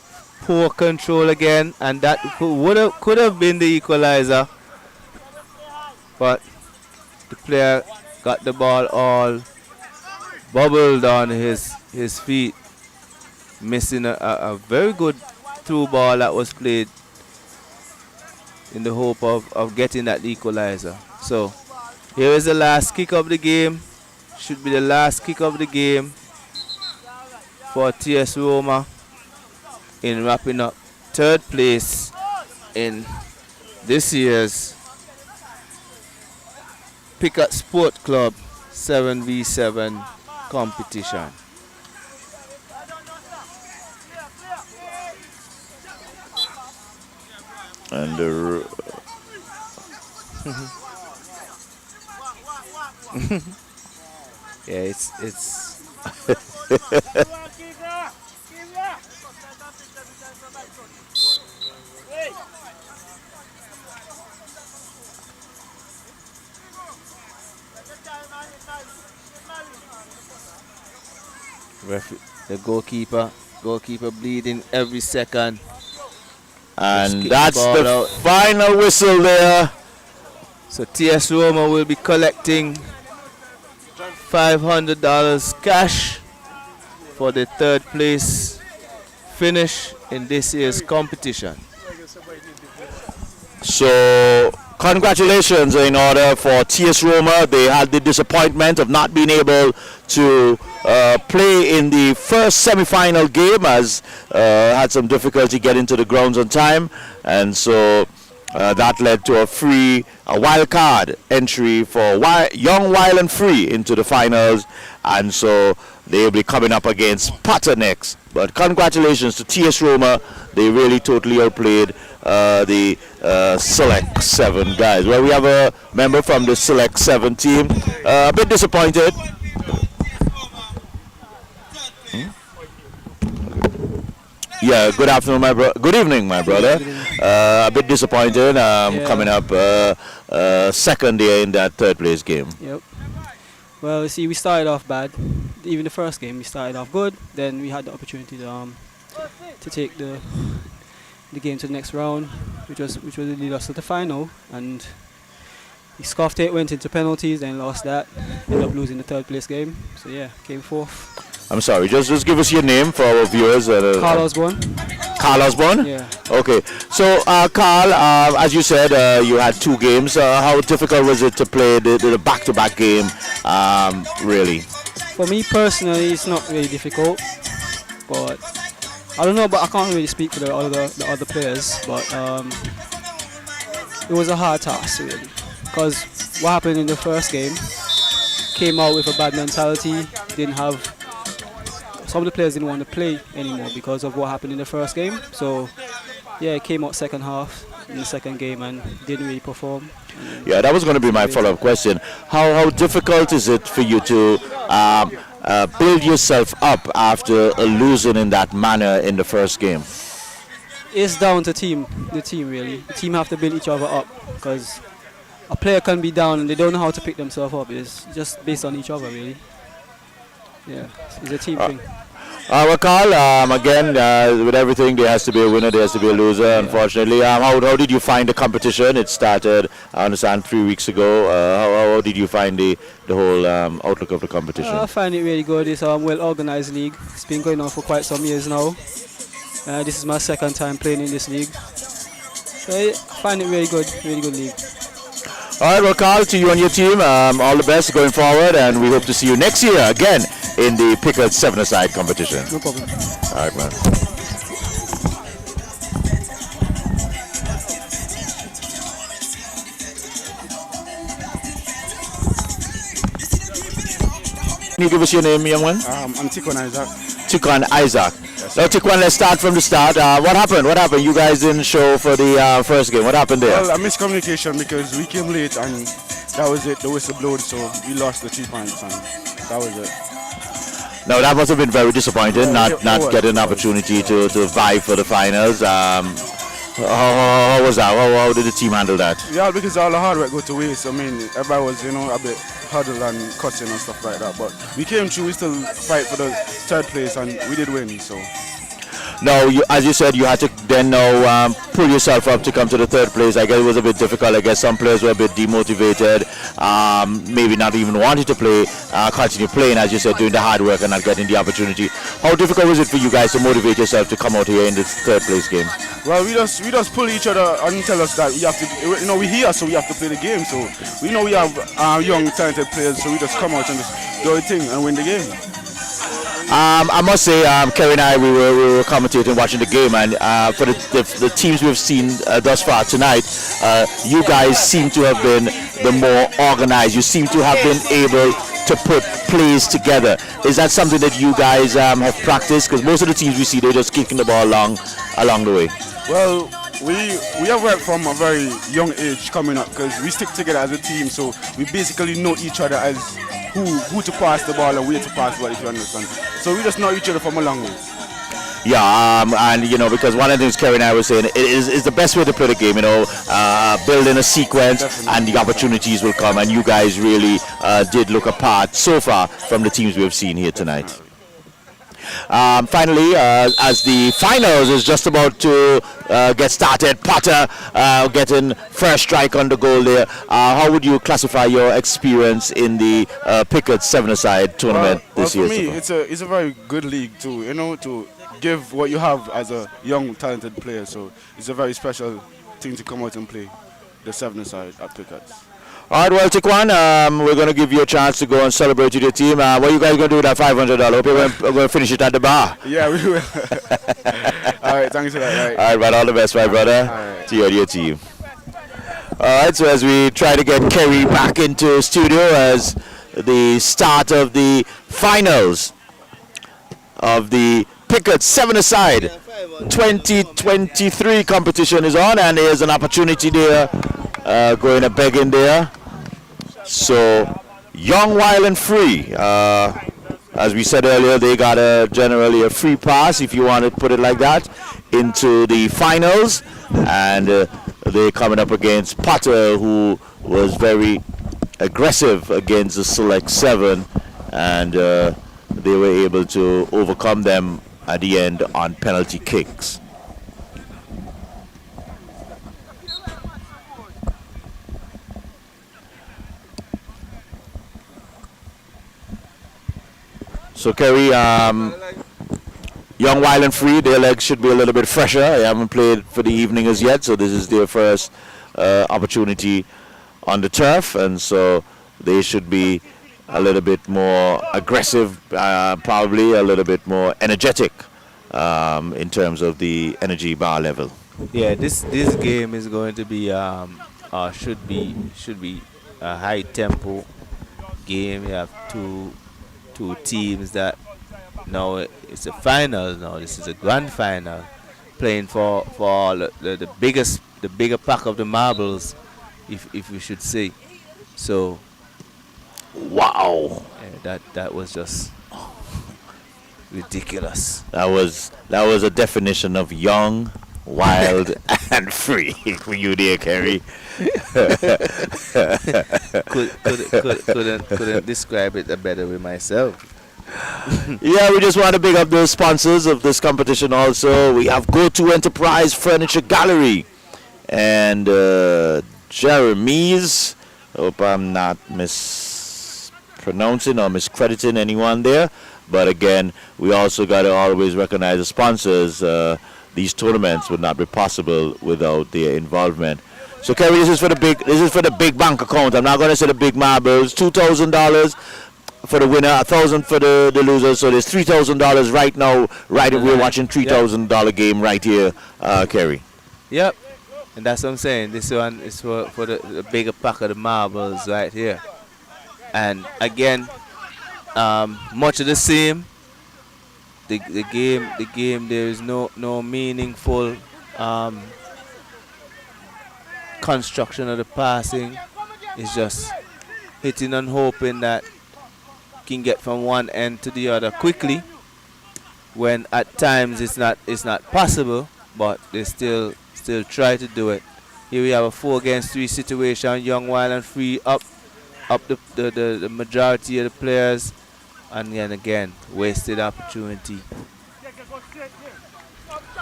poor control again, and that could have been the equalizer. But the player got the ball all bubbled on his feet, missing a very good through ball that was played in the hope of getting that equalizer. So here is the last kick of the game. Should be the last kick of the game for TS Roma in wrapping up third place in this year's Pigotts Sport Club 7v7 competition. And the yeah, it's the goalkeeper bleeding every second. And that's the final whistle there. So TS Roma will be collecting $500 cash for the third place finish in this year's competition. So congratulations in order for TS Roma. They had the disappointment of not being able to play in the first semi-final game, as had some difficulty getting to the grounds on time, and so that led to a wild card entry for Young, Wild and Free into the finals, and so they'll be coming up against Pata next. But congratulations to TS Roma. They really totally outplayed the Select 7 guys. Well, we have a member from the Select 7 team, a bit disappointed. Yeah, good afternoon, my bro. Good evening, my brother. A bit disappointed. Coming up second day in that third place game. Yep. Well, you see, we started off bad. Even the first game, we started off good. Then we had the opportunity to take the game to the next round, which would lead us to the final. And we scuffed it, went into penalties, then lost that. Ended up losing the third place game. So yeah, came fourth. I'm sorry, just give us your name for our viewers. Carl Osborne. Carl Osborne? Yeah. Okay. So, Carl, as you said, you had two games. How difficult was it to play the back-to-back game, really? For me personally, it's not really difficult. But I don't know, but I can't really speak for the other players. But it was a hard task, really. Because what happened in the first game, came out with a bad mentality, didn't have... Some of the players didn't want to play anymore because of what happened in the first game. So, yeah, it came out second half in the second game and didn't really perform. Yeah, that was going to be my follow-up question. How difficult is it for you to build yourself up after losing in that manner in the first game? It's down to the team really. The team have to build each other up because a player can be down and they don't know how to pick themselves up. It's just based on each other really. Yeah, it's a team thing. Well, Carl, again, with everything, there has to be a winner, there has to be a loser, unfortunately. How did you find the competition? It started, I understand, 3 weeks ago. How did you find the whole outlook of the competition? I find it really good. It's a well-organized league. It's been going on for quite some years now. This is my second time playing in this league. So I find it really good league. All right, well, Carl, to you and your team, all the best going forward, and we hope to see you next year again in the Pigotts 7-a-side competition. No problem. All right, man. Can you give us your name, young one? I'm Tikon Isaac. Tikon Isaac. Now, Tikwan, let's start from the start. What happened? You guys didn't show for the first game. What happened there? Well, a miscommunication because we came late and that was it. The whistle blowed, so we lost the 3 points and that was it. Now, that must have been very disappointing, not getting an opportunity to vie for the finals. How was that? How did the team handle that? Yeah, because all the hard work go to waste. I mean, everybody was, a bit huddled and cussing and stuff like that. But we came through, we still fight for the third place and we did win, so. Now, as you said, you had to then now pull yourself up to come to the third place. I guess it was a bit difficult. I guess some players were a bit demotivated, maybe not even wanting to play, continue playing, as you said, doing the hard work and not getting the opportunity. How difficult was it for you guys to motivate yourself to come out here in this third place game? Well, we just pull each other and tell us that we have to, we're here, so we have to play the game. So we know we have young, talented players, so we just come out and just do our thing and win the game. I must say, Kerry and I, we were commentating, watching the game, and for the teams we've seen thus far tonight, you guys seem to have been the more organized. You seem to have been able to put plays together. Is that something that you guys have practiced? Because most of the teams we see, they're just kicking the ball along the way. Well, we have worked from a very young age coming up because we stick together as a team, so we basically know each other as who to pass the ball and where to pass the ball, if you understand. So we just know each other from a long way. Yeah, and because one of the things Kerry and I were saying is the best way to play the game, building a sequence. Definitely. And the opportunities will come, and you guys really did look apart so far from the teams we've seen here tonight. Finally, as the finals is just about to get started, Potter getting first strike on the goal there. How would you classify your experience in the Pigotts 7-a-side tournament this year? For me, it's a very good league too. To give what you have as a young, talented player. So it's a very special thing to come out and play the 7-a-side at Pigotts. All right, well, Tikwan, we're going to give you a chance to go and celebrate with your team. What are you guys going to do with that $500? Hope you're going to finish it at the bar. Yeah, we will. All right, thanks for that. All right, all the best, my brother. Right. To you and your team. All right, so as we try to get Kerry back into studio as the start of the finals of the Pigotts 7-a-side 2023 competition is on, and there's an opportunity there going a beg in there. So, young, wild and free. as we said earlier, they got generally a free pass, if you want to put it like that, into the finals. And they're coming up against Potter, who was very aggressive against the Select 7. And they were able to overcome them at the end on penalty kicks. So Kerry, Young Wild and Free, their legs should be a little bit fresher. They haven't played for the evening as yet, so this is their first opportunity on the turf, and so they should be a little bit more aggressive, probably a little bit more energetic in terms of the energy bar level. Yeah, this game is going to be should be a high tempo game. You have two teams that now it's a final. Now this is a grand final, playing for all the bigger pack of the marbles, if we should say. So, wow, that was just ridiculous. That was a definition of young, wild, and free for you there, Kerry. couldn't describe it better with myself. Yeah, we just want to big up the sponsors of this competition also. We have Go-To Enterprise Furniture Gallery and Jeremy's. Hope I'm not mispronouncing or miscrediting anyone there. But again, we also got to always recognize the sponsors. These tournaments would not be possible without their involvement. So Kerry, this is for the big bank account. I'm not going to say the big marbles. $2,000 for the winner, $1,000 for the loser. So there's $3,000 right now. We're watching $3,000 game right here, Kerry. Yep, and that's what I'm saying. This one is for the bigger pack of the marbles right here. And again, much of the same. The game. There is no meaningful construction of the passing. It's just hitting and hoping that you can get from one end to the other quickly. When at times it's not possible, but they still try to do it. Here we have a 4 against 3 situation. Young, Wild and Free up the majority of the players. And then again, wasted opportunity.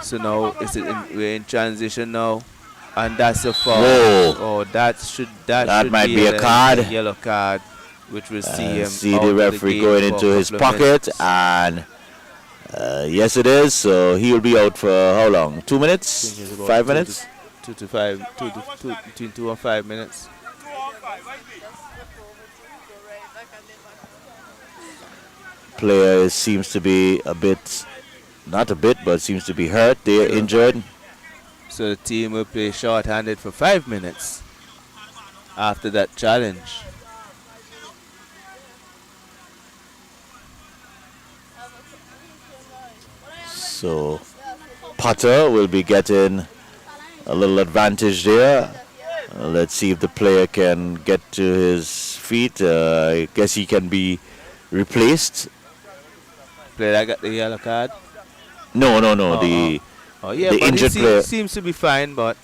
So now we're in transition now, and that's a foul. Whoa. Oh, that should might be a card. Yellow card, which will see him. See out the of referee game going for into a his couple of pocket, minutes. and yes, it is. So he'll be out for how long? 2 minutes? 5 minutes? 2 to 5, between 2 and 5 minutes. Player seems to be seems to be hurt. They're injured. So the team will play short-handed for 5 minutes after that challenge. So Potter will be getting a little advantage there. Let's see if the player can get to his feet. I guess he can be replaced. Player that got the yellow card? No. The injured player seems to be fine, but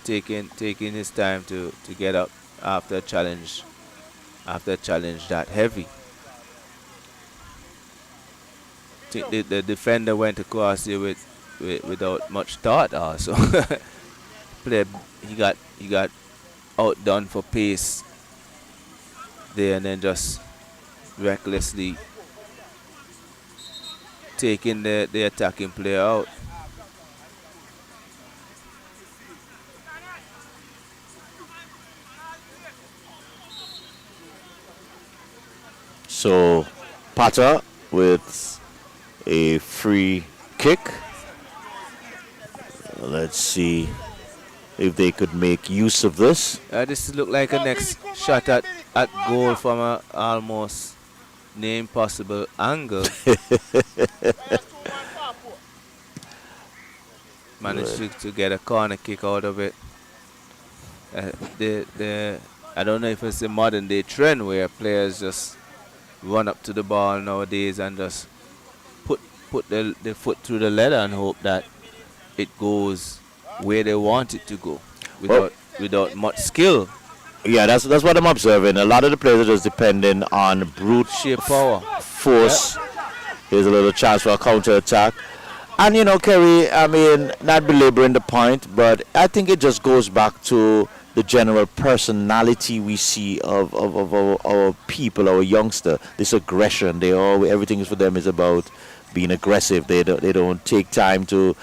taking his time to get up after a challenge that heavy. I think the defender went across here without much thought also. He got outdone for pace there, and then just recklessly taking the attacking player out. So Potter with a free kick. Let's see if they could make use of this. This look like a next shot at goal from a almost near impossible angle. Managed to get a corner kick out of it. I don't know if it's a modern day trend where players just run up to the ball nowadays and just put the foot through the leather and hope that it goes where they want it to go Well, without much skill. yeah, that's what I'm observing. A lot of the players are just depending on brute Sheer power. force. Here's a little chance for a counter attack. And you know, Kerry, I mean, not belaboring the point, but I think it just goes back to the general personality we see of our people, our youngster. This aggression, everything for them is about being aggressive. They don't take time to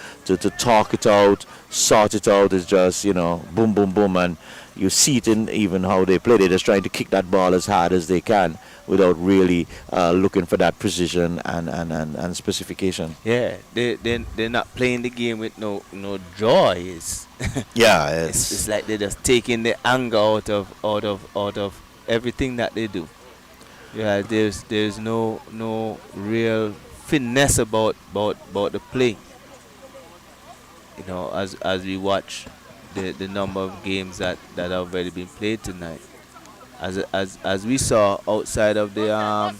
talk it out, sort it out. It's just, you know, boom, boom, boom, and you see it in even how they play. They're just trying to kick that ball as hard as they can without really looking for that precision and specification. Yeah, they're not playing the game with no joy. It's Yeah, it's like they're just taking the anger out of everything that they do. Yeah, there's no real finesse about the play. You know, as we watch the number of games that have already been played tonight, as we saw outside of the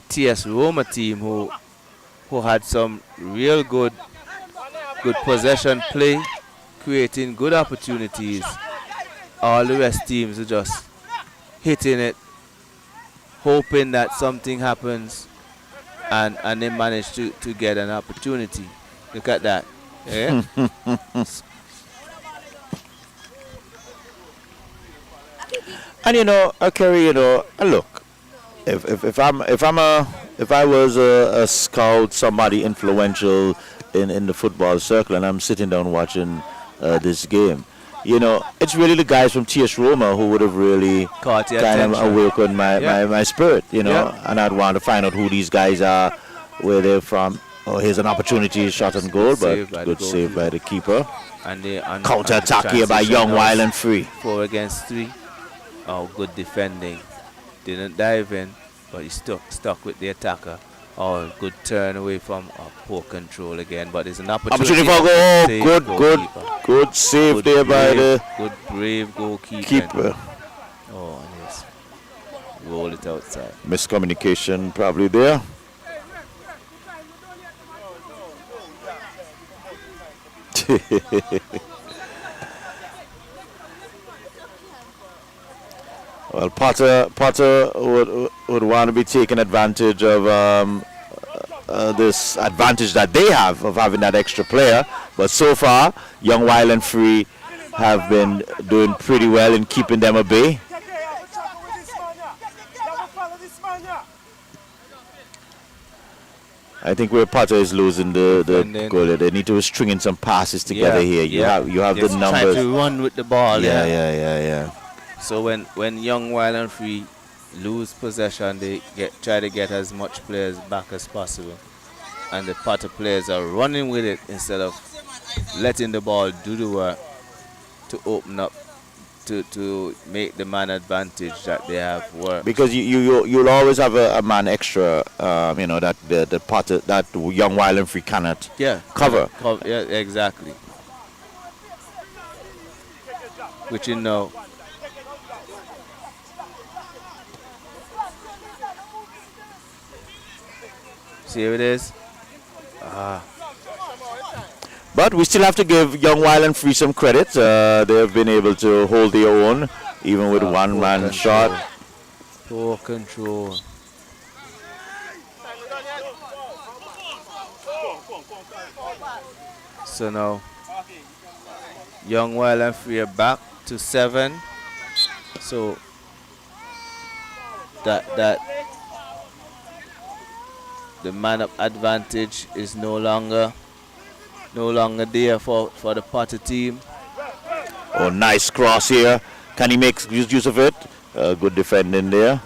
TS Roma team who had some real good possession play, creating good opportunities. All the rest teams are just hitting it, hoping that something happens, and they manage to get an opportunity. Look at that. Yeah. And you know, Kerry, you know, look, if I was a scout, somebody influential in the football circle, and I'm sitting down watching this game, you know, it's really the guys from TS Roma who would have really Caught your kind of attention. awakened my spirit, you know, Yeah. and I'd want to find out who these guys are, where they're from. Oh, here's an opportunity, shot on goal, Save but by the good save by the keeper. And Counter attack here by Young, Wild and Free. 4 against 3. Oh, good defending. Didn't dive in, but he stuck with the attacker. Oh, good turn away from poor control again. But there's an opportunity. Opportunity for goal. Save Good goalkeeper. good save Good there by brave- the good brave goalkeeper. keeper. Oh, and yes. Roll it outside. Miscommunication probably there. Well, Potter would want to be taking advantage of this advantage that they have of having that extra player. But so far, Young, Wild and Free have been doing pretty well in keeping them at bay. I think where Potter is losing the Defending. goal, they need to string in some passes together here. You have the Just trying numbers. to run with the ball. Yeah. So when Young, Wild and Free lose possession, they try to get as much players back as possible, and the Potter players are running with it instead of letting the ball do the work to open up to make the man advantage that they have work. Because you'll always have a man extra, you know, that the Potter, that Young, Wild and Free cannot cover. Yeah, exactly. Which you know. See how it is? But we still have to give Young, Wild and Free some credit. They have been able to hold their own, even with one man shot. Poor control. So now, Young, Wild and Free are back to 7. So that the man up advantage is no longer there for the Potter team. Oh, nice cross here. Can he make use of it? Good defending there.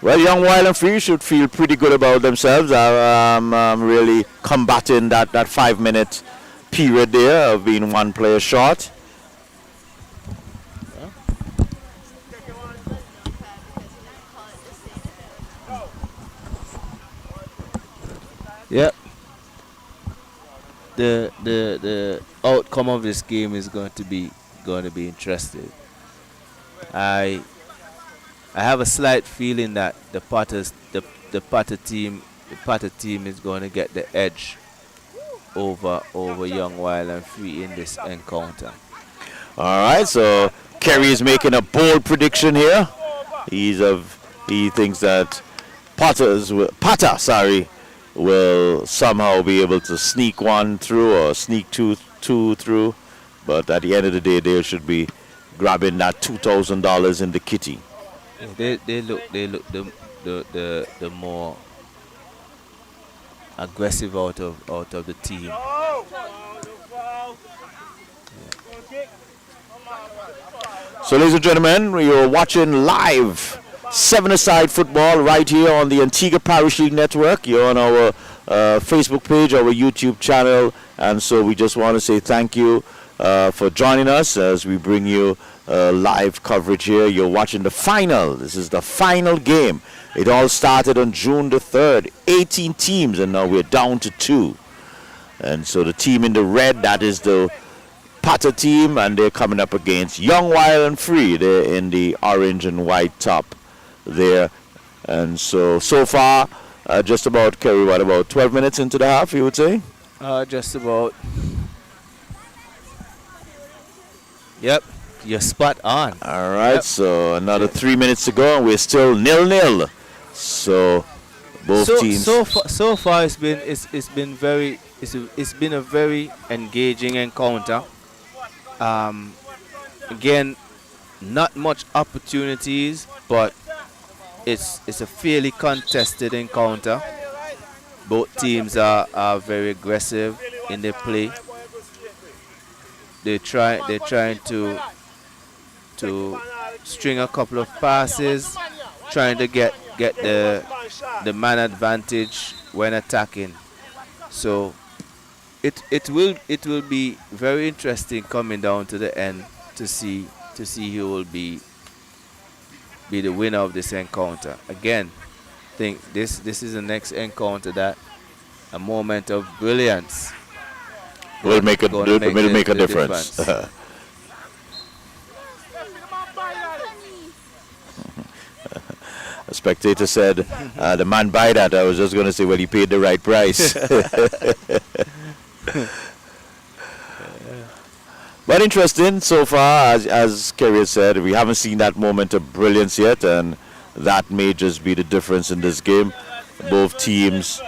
Well, Young, Wild and Free should feel pretty good about themselves. Really combating that 5-minute period there of being one player short. Yep. The outcome of this game is going to be interesting. I I have a slight feeling that the Potter team is going to get the edge over Young Wild and Free in this encounter. All right, so Kerry is making a bold prediction here. He thinks that Potter, sorry, will somehow be able to sneak one through or sneak two through. But at the end of the day, they should be grabbing that $2,000 in the kitty. They look the more aggressive out of the team. So, ladies and gentlemen, you're watching live seven-a-side football right here on the Antigua Parish League Network. You're on our Facebook page, our YouTube channel, and so we just want to say thank you for joining us as we bring you live coverage here. You're watching the final. This is the final game. It all started on June the 3rd. 18 teams, and now we're down to 2. And so the team in the red, that is the Potter team, and they're coming up against Young, Wild, and Free. They're in the orange and white top there. And so far, just about, Kerry, what, about 12 minutes into the half, you would say? Just about. Yep, you're spot on. All right, Yep. so another 3 minutes to go, and we're still 0-0. So both teams. So far, it's been a very engaging encounter. Again, not much opportunities, but it's a fairly contested encounter. Both teams are very aggressive in their play. They're trying to string a couple of passes, trying to get the man advantage when attacking. So it will be very interesting coming down to the end to see who will be the winner of this encounter. Again, think this is the next encounter that a moment of brilliance Will make a difference. A spectator said, the man buy that. I was just going to say, well, he paid the right price. But interesting so far, as Kerry said, we haven't seen that moment of brilliance yet, and that may just be the difference in this game. Both teams.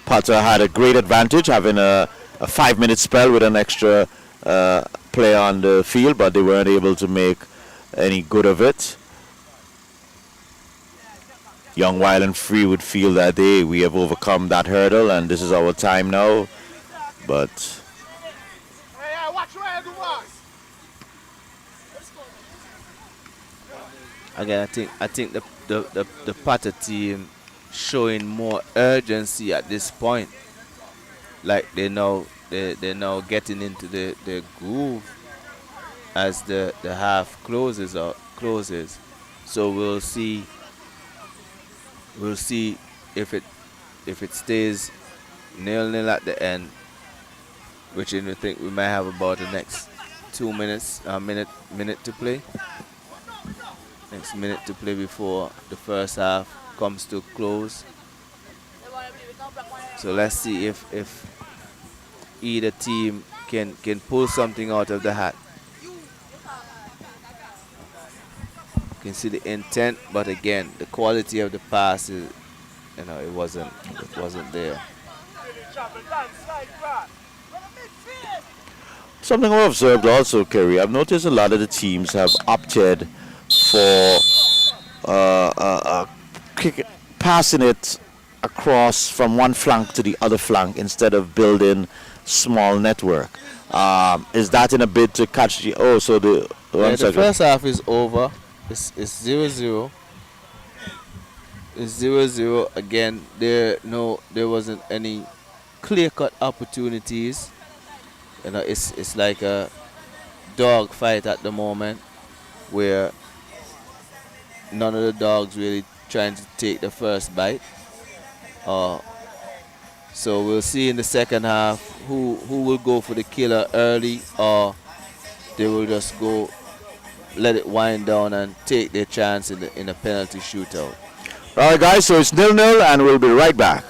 Potter had a great advantage, having a 5-minute spell with an extra player on the field, but they weren't able to make any good of it. Young, Wild, and Free would feel that we have overcome that hurdle, and this is our time now. But again, I think the Potter team showing more urgency at this point. Like they're now getting into the groove as the half closes. So we'll see if it stays 0-0 at the end, which I think we might have about the next 2 minutes, minute to play. Next minute to play before the first half comes to close. So let's see if either team can pull something out of the hat. You can see the intent, but again, the quality of the pass is, it wasn't there. something I've observed also, Kerry, I've noticed a lot of the teams have opted for passing it across from one flank to the other flank instead of building small network. Is that in a bid to catch the... Oh, so the... The first half is over. It's 0-0. It's 0-0 again. There wasn't any clear-cut opportunities. It's like a dog fight at the moment, where none of the dogs really trying to take the first bite. So we'll see in the second half who will go for the killer early, or they will just go let it wind down and take their chance in a penalty shootout. All right, guys, so it's 0-0, and we'll be right back.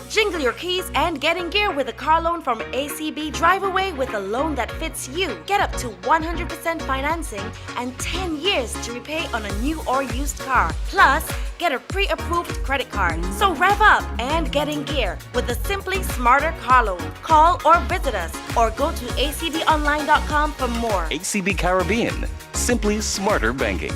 Jingle your keys and get in gear with a car loan from ACB. Drive away with a loan that fits you. Get up to 100% financing and 10 years to repay on a new or used car. Plus, get a pre-approved credit card. So rev up and get in gear with the Simply Smarter car loan. Call or visit us or go to acbonline.com for more. ACB Caribbean, simply smarter banking.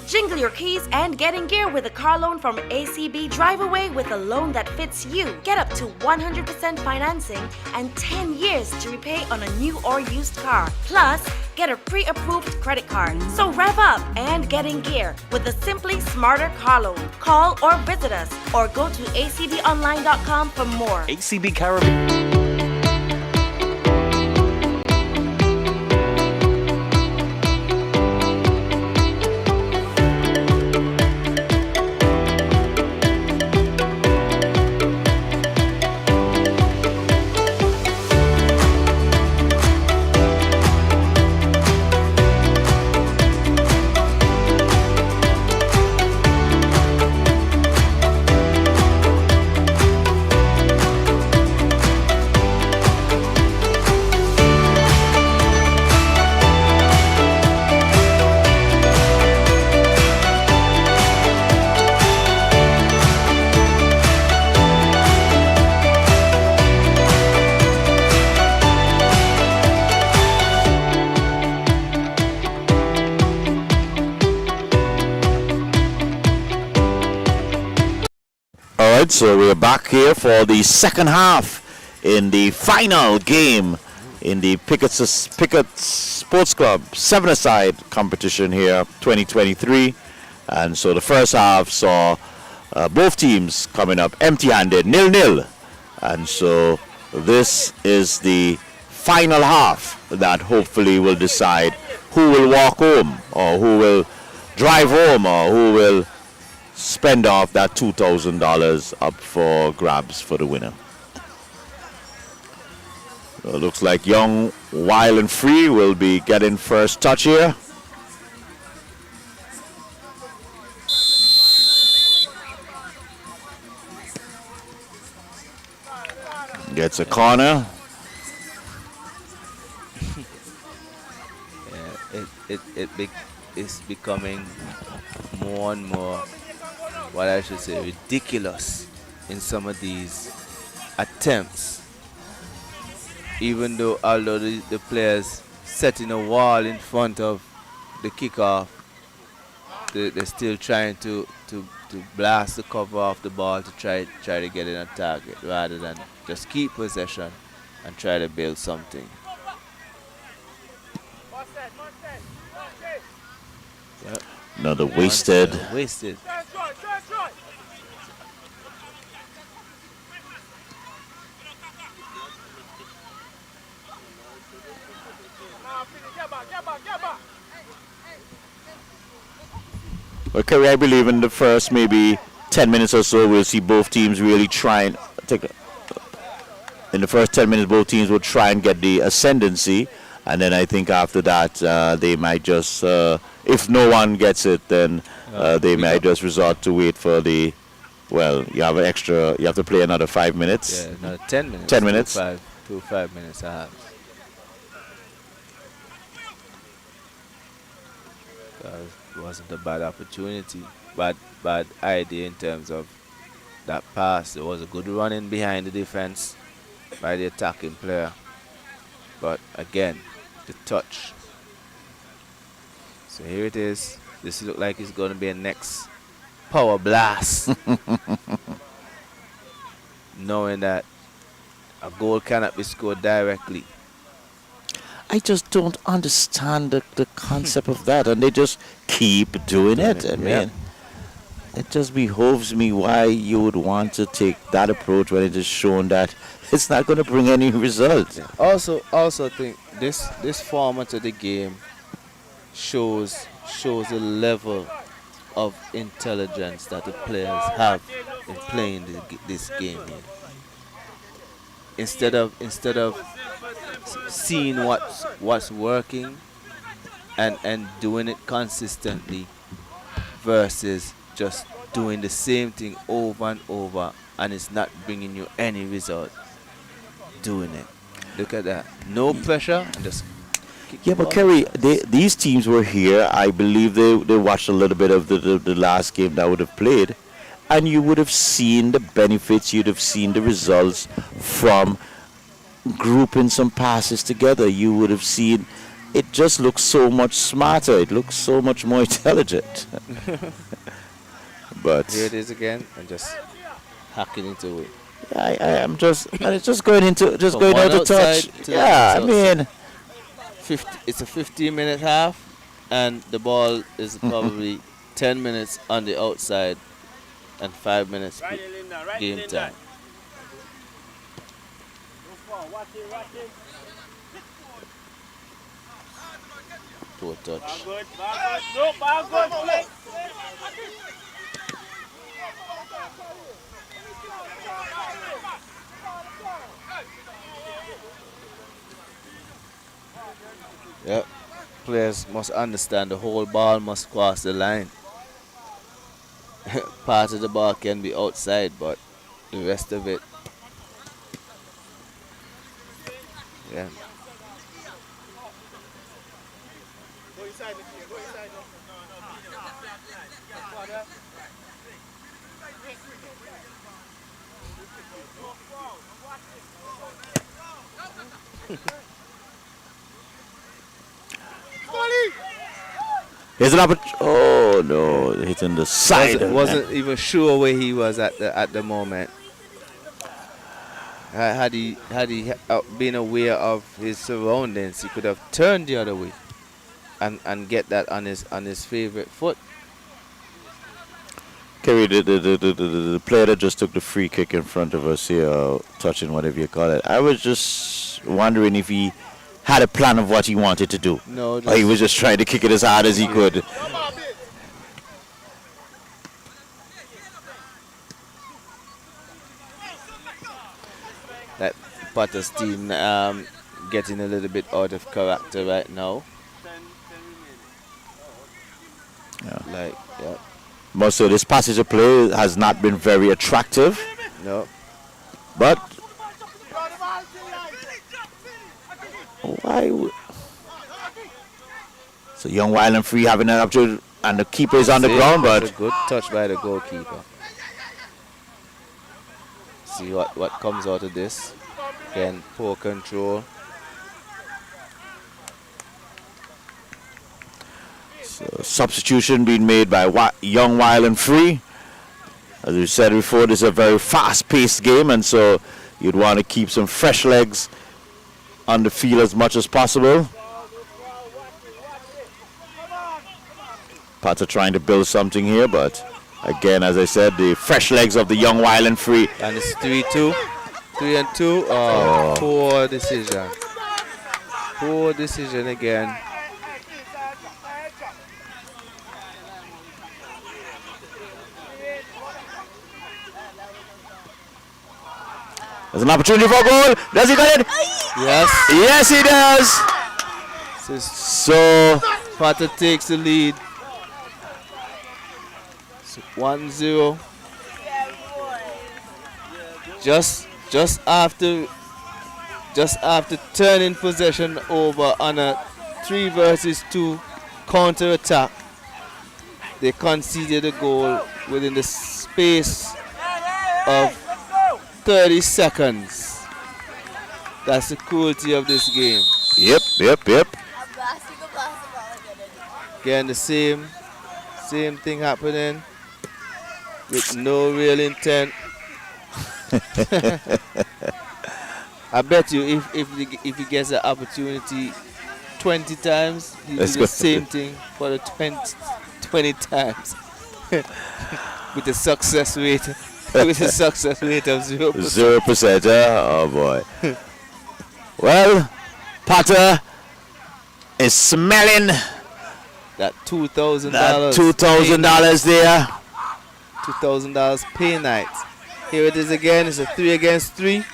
Jingle your keys and get in gear with a car loan from ACB. Drive away with a loan that fits you. Get up to 100% financing and 10 years to repay on a new or used car. Plus, get a pre-approved credit card. So rev up and get in gear with the Simply Smarter car loan. Call or visit us or go to acbonline.com for more. ACB Caribbean. So we're back here for the second half in the final game in the Pigotts Sports Club 7-a-side competition here 2023. And so the first half saw both teams coming up empty-handed, 0-0. And so this is the final half that hopefully will decide who will walk home or who will drive home or who will spend off that $2,000 up for grabs for the winner. So it looks like Young, Wild and Free will be getting first touch here. Gets a corner. It's becoming more and more, what I should say, ridiculous in some of these attempts. Even though, although the players setting a wall in front of the kickoff, they're still trying to blast the cover off the ball to try to get in a target rather than just keep possession and try to build something. Yep. Another wasted. Wasted. Okay, I believe in the first maybe 10 minutes or so, we'll see both teams really try and in the first 10 minutes, both teams will try and get the ascendancy. And then I think after that, they might just, if no one gets it, then they might just resort to wait for the, well, you have to play another 5 minutes. Yeah, another 10 minutes. 10 minutes. 5 minutes. It wasn't a bad opportunity, bad idea in terms of that pass. It was a good run in behind the defense by the attacking player. But again, the touch. So here it is. This looks like it's going to be a next power blast. Knowing that a goal cannot be scored directly. I just don't understand the concept of that, and they just keep doing it. I mean, it just behoves me why you would want to take that approach when it is shown that it's not going to bring any result. Yeah. Also think this format of the game shows a level of intelligence that the players have in playing this game here. Instead of seeing what's working and doing it consistently versus just doing the same thing over and over and it's not bringing you any result doing it. Look at that. No pressure and just kick Yeah, the but ball. Kerry, these teams were here. I believe they watched a little bit of the last game that would have played, and you would have seen the benefits. You'd have seen the results from grouping some passes together. You would have seen it just looks so much smarter. It looks so much more intelligent. But Here it is again and just hacking into it. I am just and it's just going into just From going one out of outside touch. to the Yeah, I next mean. It's a 15-minute half, and the ball is probably 10 minutes on the outside and 5 minutes Right in, Linda. Right game in, time. Linda. Watch it. To a touch. Ball good. No, ball good. Play. Yep. Players must understand the whole ball must cross the line. Part of the ball can be outside, but the rest of it, yeah. Go inside. Go inside. Here's an opportunity. Oh no, hitting the side. Wasn't even sure where he was at the moment. Had he been aware of his surroundings, he could have turned the other way and get that on his favorite foot. Kerry, the player that just took the free kick in front of us here, touching whatever you call it. I was just wondering if he had a plan of what he wanted to do. No, Or he was just trying to kick it as hard as he could. That Potter's team getting a little bit out of character right now. Yeah. Yeah. Most of this passage of play has not been very attractive, No. but why? So Young Wild and Free having an opportunity, and the keeper is on the ground, It's but a good touch by the goalkeeper. See what comes out of this. Again, poor control. substitution being made by Young Wild and Free. As we said before, this is a very fast-paced game, and so you'd want to keep some fresh legs on the field as much as possible. Potter trying to build something here, but again, as I said, the fresh legs of the Young Wild and Free. And it's 3-2. 3-2. Oh, poor decision. Poor decision again. There's an opportunity for a goal. Does he get it? Yes. Yes, he does. So Potter takes the lead. 1-0. Just after turning possession over on a 3 versus 2 counter attack, they conceded a goal within the space of 30 seconds. That's the cruelty of this game. Yep. Again, the same thing happening with no real intent. I bet you if he gets the opportunity 20 times, he'll do the same thing for the 20 times with a success rate of 0%. 0%. Oh boy. Well, Potter is smelling that $2,000. That $2,000 there. $2,000 pay night. Here it is again. It's a 3 against 3.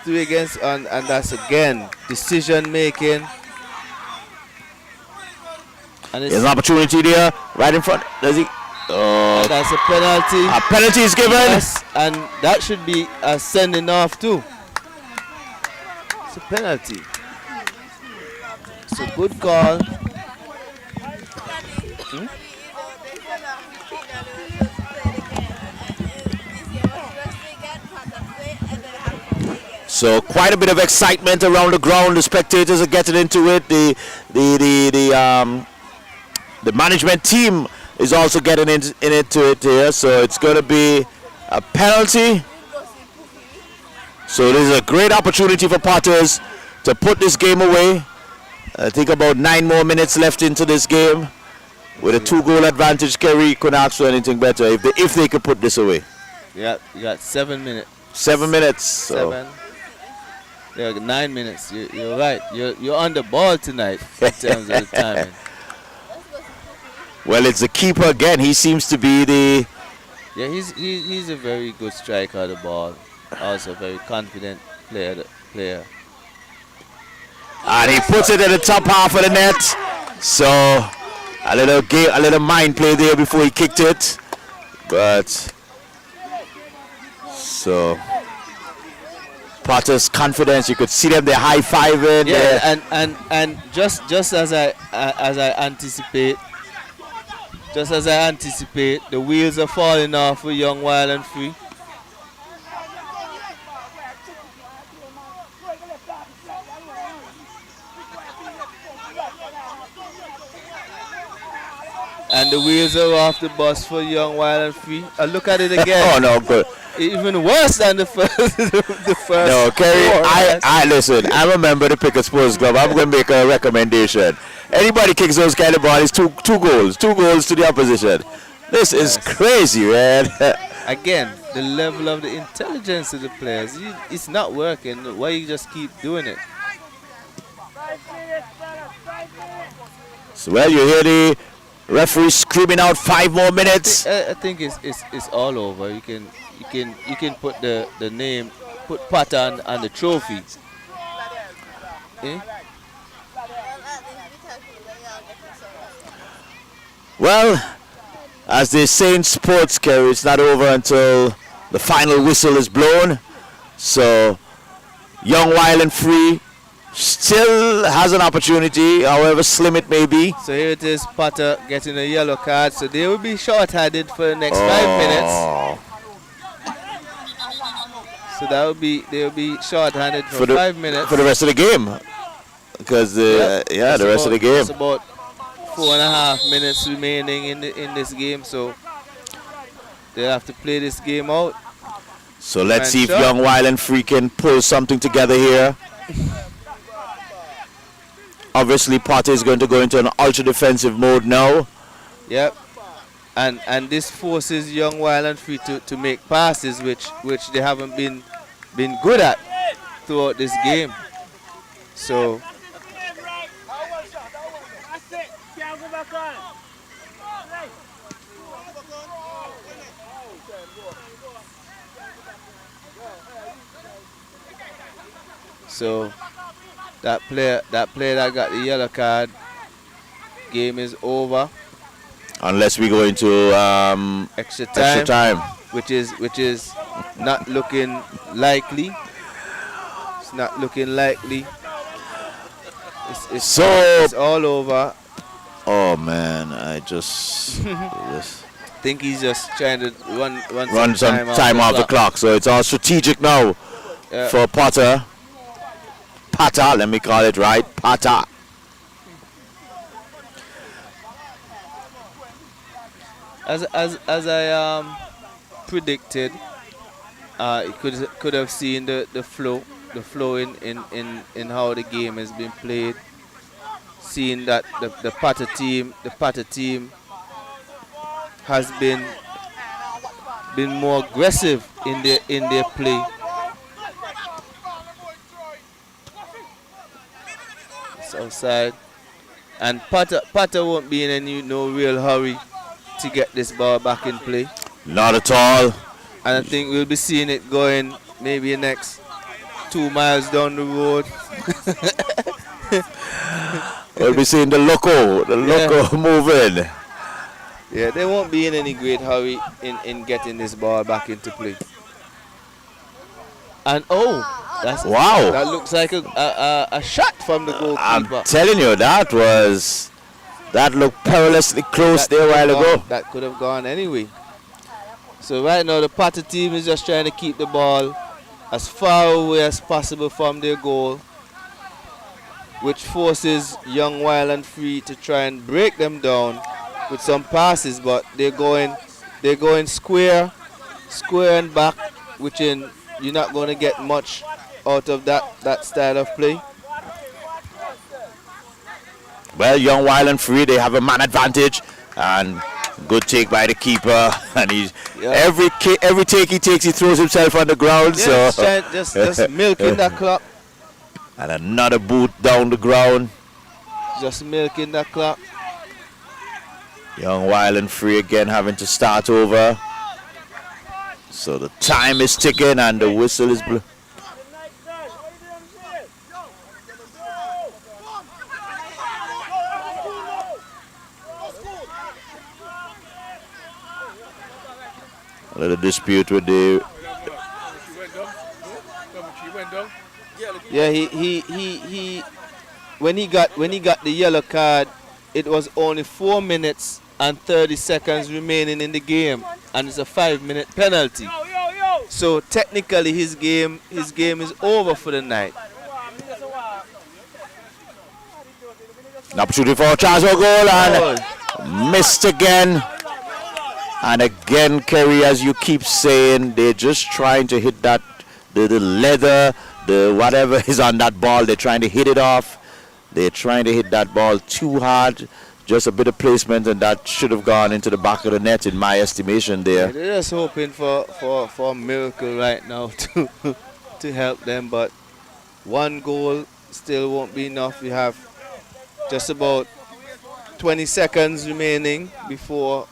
3 against, and that's again decision making. And There's an opportunity there, right in front. Does he? Oh, that's a penalty. a penalty is given. Yes, and that should be a sending off too. It's a penalty. It's a good call. So quite a bit of excitement around the ground. The spectators are getting into it. The management team is also getting into it here. So it's going to be a penalty. So this is a great opportunity for Potters to put this game away. I think about 9 more minutes left into this game. With a 2-goal advantage, Kerry couldn't ask for anything better if they could put this away. Yeah, you got 7 minutes. 7 minutes. So. 7. Yeah, 9 minutes. You're right. You're on the ball tonight in terms of the timing. Well, it's the keeper again. He seems to be the. Yeah, he's a very good striker of the ball. Also a very confident player. And he puts it in the top half of the net. So a little mind play there before he kicked it. But so Potter's confidence, you could see them, they're high-fiving. Yeah, and just as I anticipate, the wheels are falling off for Young, Wild and Free. And the wheels are off the bus for Young, Wild and Free. I look at it again. Oh no, good. Even worse than the first. The first. No, Kerry, four, I listen. I'm a member of the Pigotts Sports Club. I'm going to make a recommendation. Anybody kicks those kind of balls, two goals to the opposition. This is crazy, man. Again, the level of the intelligence of the players. It's not working. Why you just keep doing it? So, well, you hear the referee screaming out 5 more minutes. I think it's all over. You can put the name, put Potter on the trophy. Eh? Well, as they say in sports, Kerry, it's not over until the final whistle is blown. So, Young, Wild and Free still has an opportunity, however slim it may be. So here it is, Potter getting a yellow card. So they will be short-handed for the next 5 minutes. So they'll be short-handed for 5 minutes. For the rest of the game. Because the rest of the game. It's about 4.5 minutes remaining in this game, so they'll have to play this game out. So let's see if Young, Wild and Free can pull something together here. Obviously, Potter is going to go into an ultra-defensive mode now. Yep. And this forces Young, Wild and Free to make passes, which they haven't been good at throughout this game. So that player that got the yellow card, game is over. Unless we go into extra time, which is not looking likely. It's not looking likely. It's all over. Oh man, I just think he's just trying to run some time off the clock. So it's all strategic now for Potter. Potter, let me call it right, Potter. As I predicted, you could have seen the flow in how the game has been played. Seeing that the Potter team has been more aggressive in their play. It's outside. And Potter won't be in any no real hurry to get this ball back in play. Not at all. And I think we'll be seeing it going maybe the next 2 miles down the road. We'll be seeing the loco moving. Yeah, they won't be in any great hurry in getting this ball back into play. And Wow. that looks like a shot from the goalkeeper. I'm telling you, that looked perilously close there a while ago. That could have gone anyway. So right now the Potter team is just trying to keep the ball as far away as possible from their goal, which forces Young Wild and Free to try and break them down with some passes, but they're going square and back, which you're not going to get much out of that style of play. Well, Young Wild and Free, they have a man advantage, and good take by the keeper. And every take he takes, he throws himself on the ground. Yeah, so just milking that clock. And another boot down the ground. Just milking that clock. Young Wild and Free again having to start over. So the time is ticking and the whistle is blowing. A little dispute with the... Yeah, he when he got the yellow card, it was only 4 minutes and 30 seconds remaining in the game, and it's a 5-minute penalty. So technically his game is over for the night. An opportunity for a chance for goal and missed again. And again, Kerry, as you keep saying, they're just trying to hit that, the leather, the whatever is on that ball. They're trying to hit it off. They're trying to hit that ball too hard. Just a bit of placement, and that should have gone into the back of the net, in my estimation there. Yeah, they're just hoping for a miracle right now to help them, but one goal still won't be enough. We have just about 20 seconds remaining before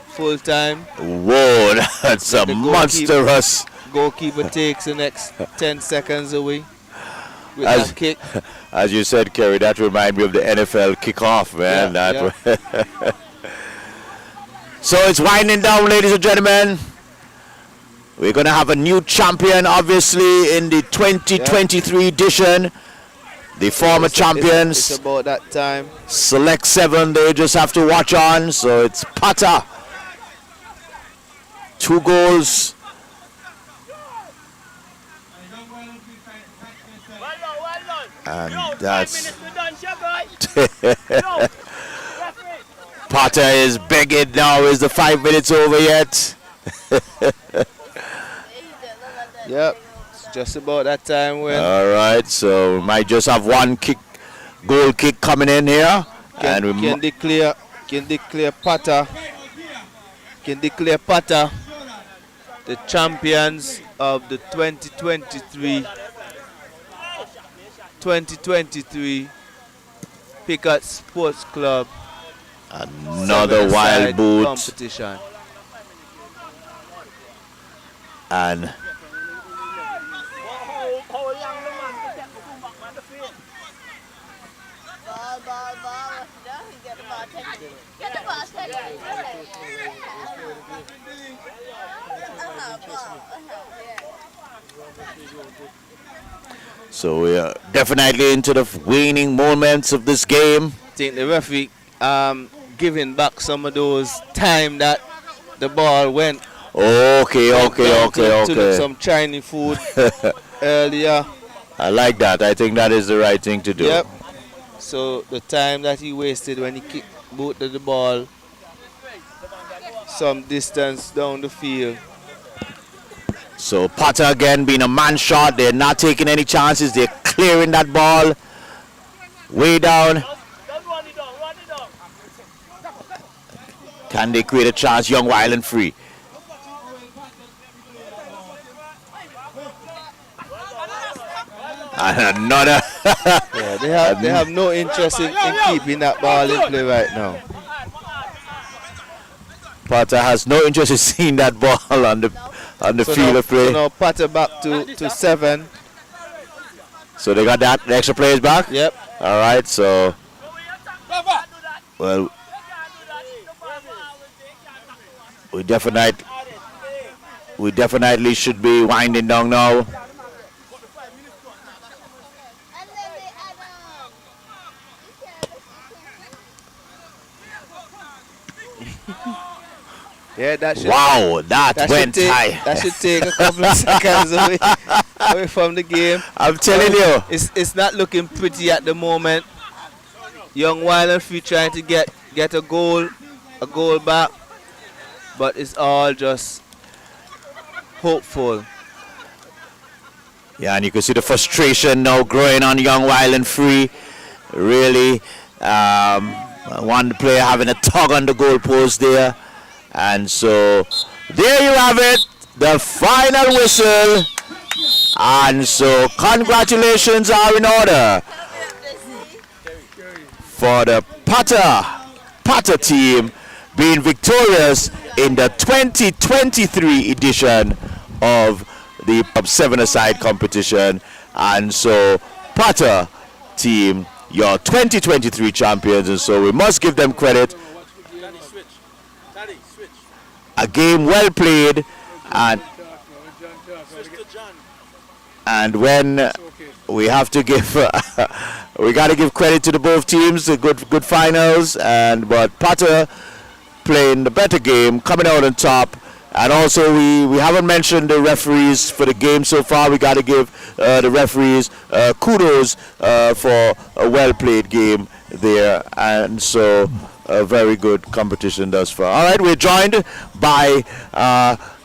full time. Whoa, that's a monstrous. Goalkeeper takes the next 10 seconds away with that kick. As you said, Kerry, that reminds me of the NFL kickoff, man. So it's winding down, ladies and gentlemen. We're going to have a new champion, obviously, in the 2023 edition. The former champions. It's about that time. Select 7, they just have to watch on. So it's Potter. 2 goals. And that's... Potter is begging now. Is the 5 minutes over yet? Yep, it's just about that time when... All right, so we might just have one goal kick coming in here. Can declare Potter the champions of the 2023 Pigotts Sports Club. Another wild boot competition. And so we are definitely into the waning moments of this game. I think the referee giving back some of those time that the ball went. Okay. To some Chinese food earlier. I like that. I think that is the right thing to do. Yep. So the time that he wasted when he booted the ball some distance down the field. So Potter again being a man shot. They're not taking any chances. They're clearing that ball way down. Can they create a chance? Young, Wild and Free. And another. Yeah, they have no interest in keeping that ball in play right now. Potter has no interest in seeing that ball on the field of play. So now Potter back to 7. So they got that. The extra players back? Yep. All right, so. Well, we definitely should be winding down now. Yeah, that should. Wow, that went high. That should take a couple of seconds away from the game. I'm telling you. It's not looking pretty at the moment. Young Wild and Free trying to get a goal back, but it's all just hopeful. Yeah, and you can see the frustration now growing on Young Wild and Free. Really, one player having a tug on the goalpost there. And so there you have it, the final whistle. And so congratulations are in order for the Potter team being victorious in the 2023 edition of the 7-a-side competition. And so Potter team, your 2023 champions, and so we must give them credit. A game well played, and when we have to give we got to give credit to the both teams, the good finals, but Potter playing the better game, coming out on top. And also we haven't mentioned the referees for the game so far. We got to give the referees kudos for a well played game there, and so a very good competition thus far. All right, we're joined by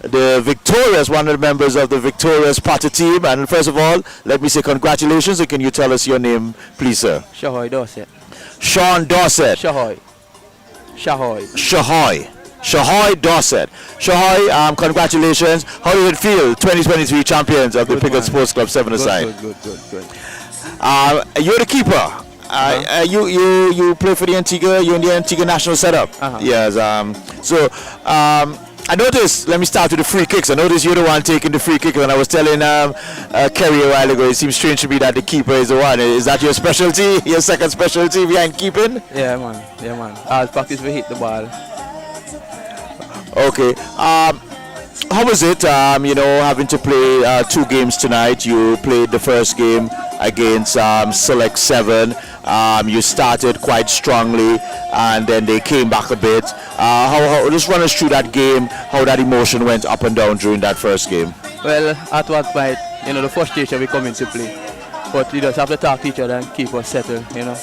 the victorious, one of the members of the victorious Potter team. And first of all, let me say congratulations. And can you tell us your name, please, sir? Shahoy Dorset. Sean Dorset. Shahoy Dorset. Shahoy, congratulations. How did it feel? 2023 champions of the Pigotts Sports Club 7-a-side. Good. You're the keeper. You play for the Antigua. You're in the Antigua national setup. Yes. I noticed. Let me start with the free kicks. I noticed you're the one taking the free kick, and I was telling Kerry a while ago. It seems strange to me that the keeper is the one. Is that your specialty? Your second specialty behind keeping? Yeah, man. I'll practice to hit the ball. Okay. How was it? Having to play 2 games tonight. You played the first game against Select 7. You started quite strongly, and then they came back a bit. How just run us through that game, how that emotion went up and down during that first game. Well, at what point, the frustration we come into play, but we just have to talk to each other and keep us settled, And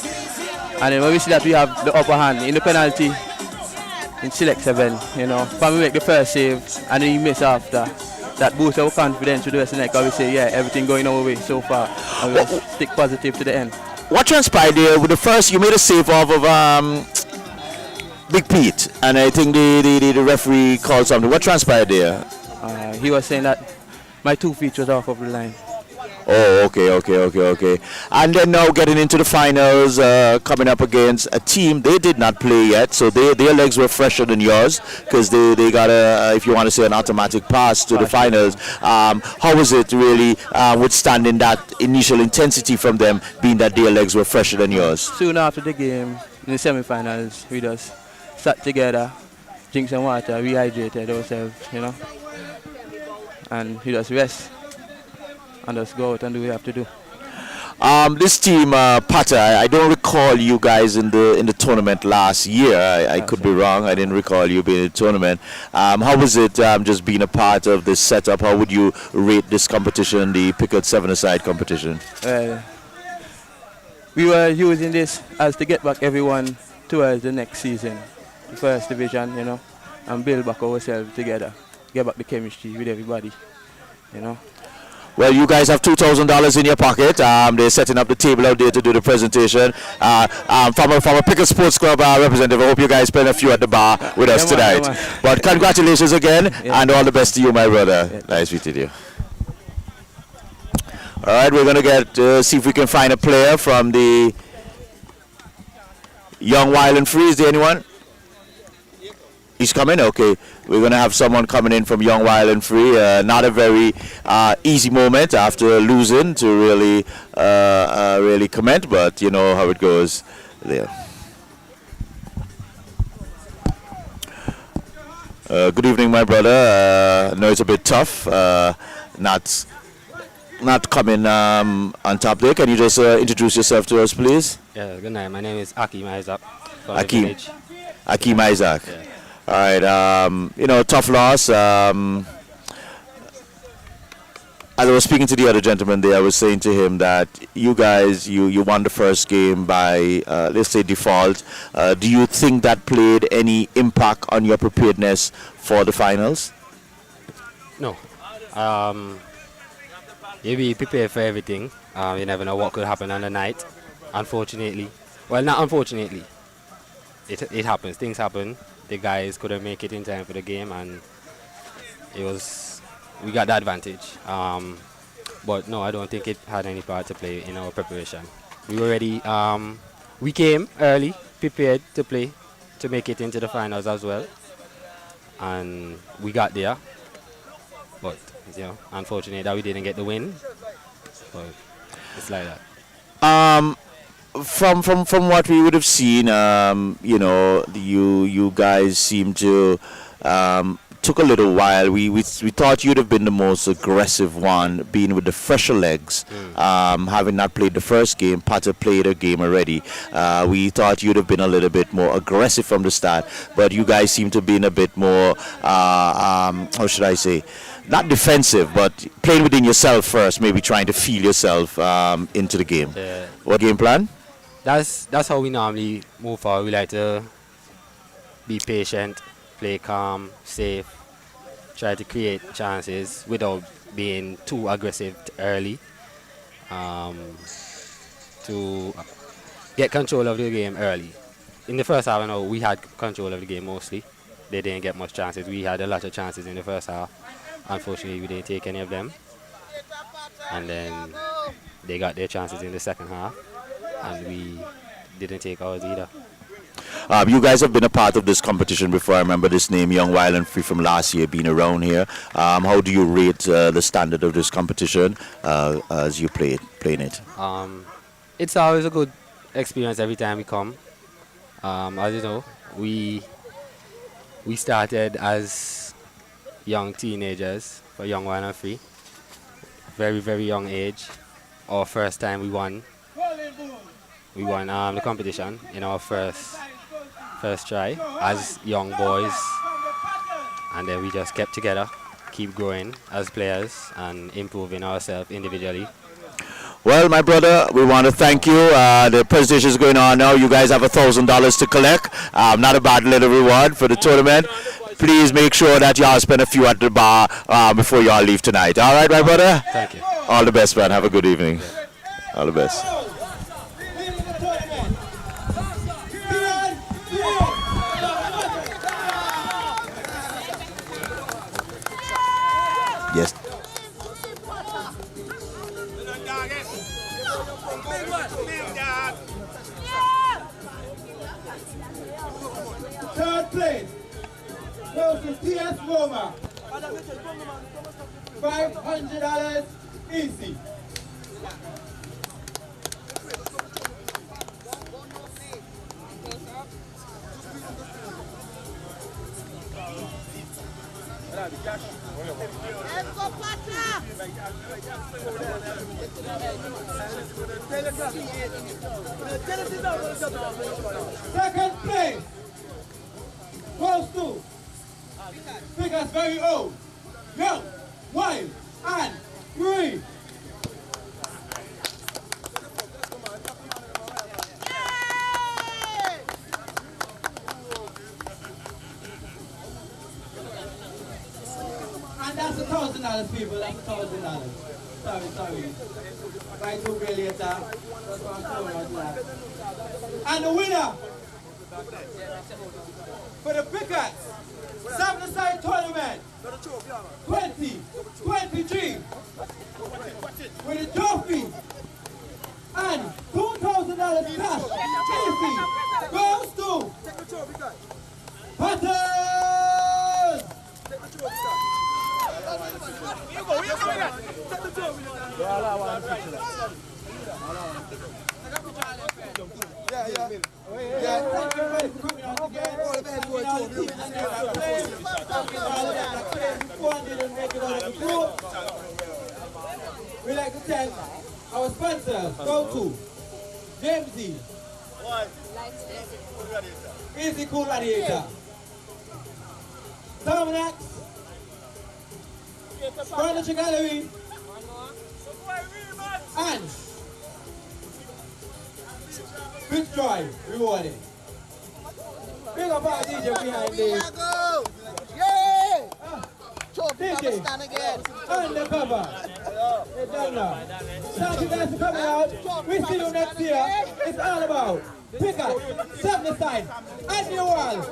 then when we see that we have the upper hand in the penalty in Select 7, when we make the first save and then you miss after, that boosts our confidence to the rest of the night, because we say, yeah, everything going our way so far, and we stick positive to the end. What transpired there with the first? You made a save off of Big Pete, and I think the referee called something. What transpired there? He was saying that my 2 feet was off of the line. Oh, okay. And then now getting into the finals, coming up against a team they did not play yet, so their legs were fresher than yours, because they got if you want to say, an automatic pass to the finals. How was it really withstanding that initial intensity from them, being that their legs were fresher than yours? Soon after the game, in the semi-finals, we just sat together, drink some water, rehydrated ourselves, and we just rest. And just go out and do what we have to do. This team, Potter, I don't recall you guys in the tournament last year. I could be wrong. I didn't recall you being in the tournament. How was it just being a part of this setup? How would you rate this competition, the Pigotts 7-a-side competition? We were using this as to get back everyone towards the next season, the first division, and build back ourselves together, get back the chemistry with everybody, Well, you guys have $2,000 in your pocket. They're setting up the table out there to do the presentation. From a Pigotts Sports Club representative, I hope you guys spend a few at the bar with us tonight. But congratulations again, and all the best to you, my brother. Nice meeting you. All right, we're going to see if we can find a player from the Young Wild and Free. Is there anyone? He's coming? Okay. We're going to have someone coming in from Young Wild and Free. Not a very easy moment after losing to really comment, but you know how it goes there. Good evening, my brother. I know it's a bit tough, not coming on top there. Can you just introduce yourself to us, please? Yeah, good night. My name is Akim Isaac from Akim. the village. Akim Isaac. Yeah. All right. You know, tough loss. As I was speaking to the other gentleman there, I was saying to him that you guys, you won the first game by, let's say, default. Do you think that played any impact on your preparedness for the finals? No. You be prepared for everything. You never know what could happen on the night. Unfortunately. Well, not unfortunately. It happens. Things happen. The guys couldn't make it in time for the game, and we got the advantage. But no, I don't think it had any part to play in our preparation. We were ready. We came early, prepared to play, to make it into the finals as well. And we got there. But, you know, unfortunate that we didn't get the win. But it's like that. From what we would have seen, you know, you guys seem to took a little while. We thought you'd have been the most aggressive one, being with the fresher legs, having not played the first game. Potter played a game already. We thought you'd have been a little bit more aggressive from the start, but you guys seem to have been a bit more, how should I say, not defensive, but playing within yourself first, maybe trying to feel yourself into the game. Yeah. What game plan? That's how we normally move forward. We like to be patient, play calm, safe, try to create chances without being too aggressive early, to get control of the game early. In the first half, I know we had control of the game mostly. They didn't get much chances. We had a lot of chances in the first half. Unfortunately, we didn't take any of them. And then they got their chances in the second half, and we didn't take ours either. You guys have been a part of this competition before. I remember this name, Young Wild and Free, from last year, being around here. How do you rate the standard of this competition as you playing it? It's always a good experience every time we come. As you know, we started as young teenagers for Young Wild and Free. Very, very young age. Our first time we won the competition in our first try as young boys, and then we just kept together, keep growing as players and improving ourselves individually. Well, my brother, we want to thank you. The presentation is going on now. You guys have $1,000 to collect. Not a bad little reward for the tournament. Please make sure that y'all spend a few at the bar before y'all leave tonight. All right, my brother? Thank you. All the best, man. Have a good evening. All the best. Yes. Third place goes to TS Roma. $500 easy. Second place goes to Pigotts very old, Young, Wild and Free. And that's $1,000, people. That's $1,000. Sorry. Right to pay later. And the winner For the Pigotts, 7-a-side tournament, 2023, with a trophy and $2,000 cash easy goes to Pigotts. We like to thank our sponsors. Go to Jamesy, Easy Cool Radiator, Dominic, Furniture Gallery, and Big Drive rewarding. Big up our DJ behind this. DJ, undercover. It's done now. Thank you guys for coming out. We see you next year. It's all about Pigotts, 7-a-side, annual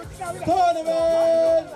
tournament.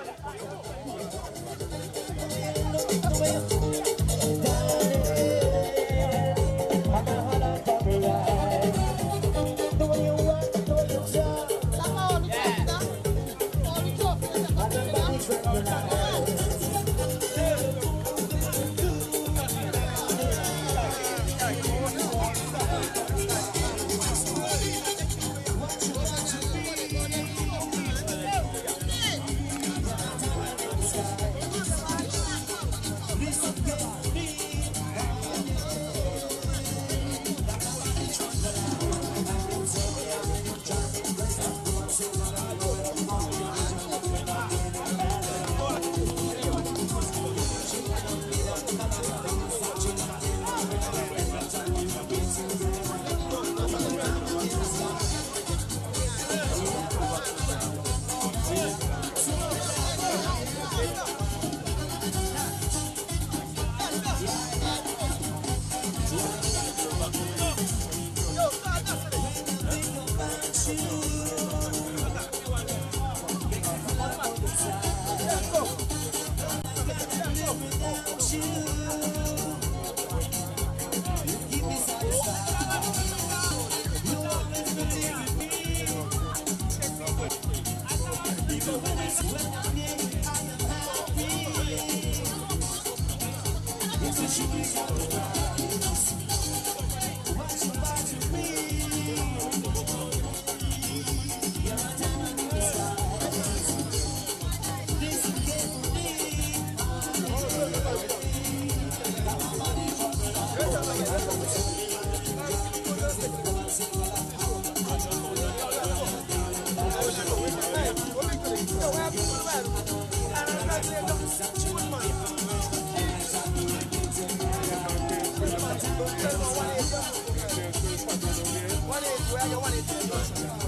One is where you want it.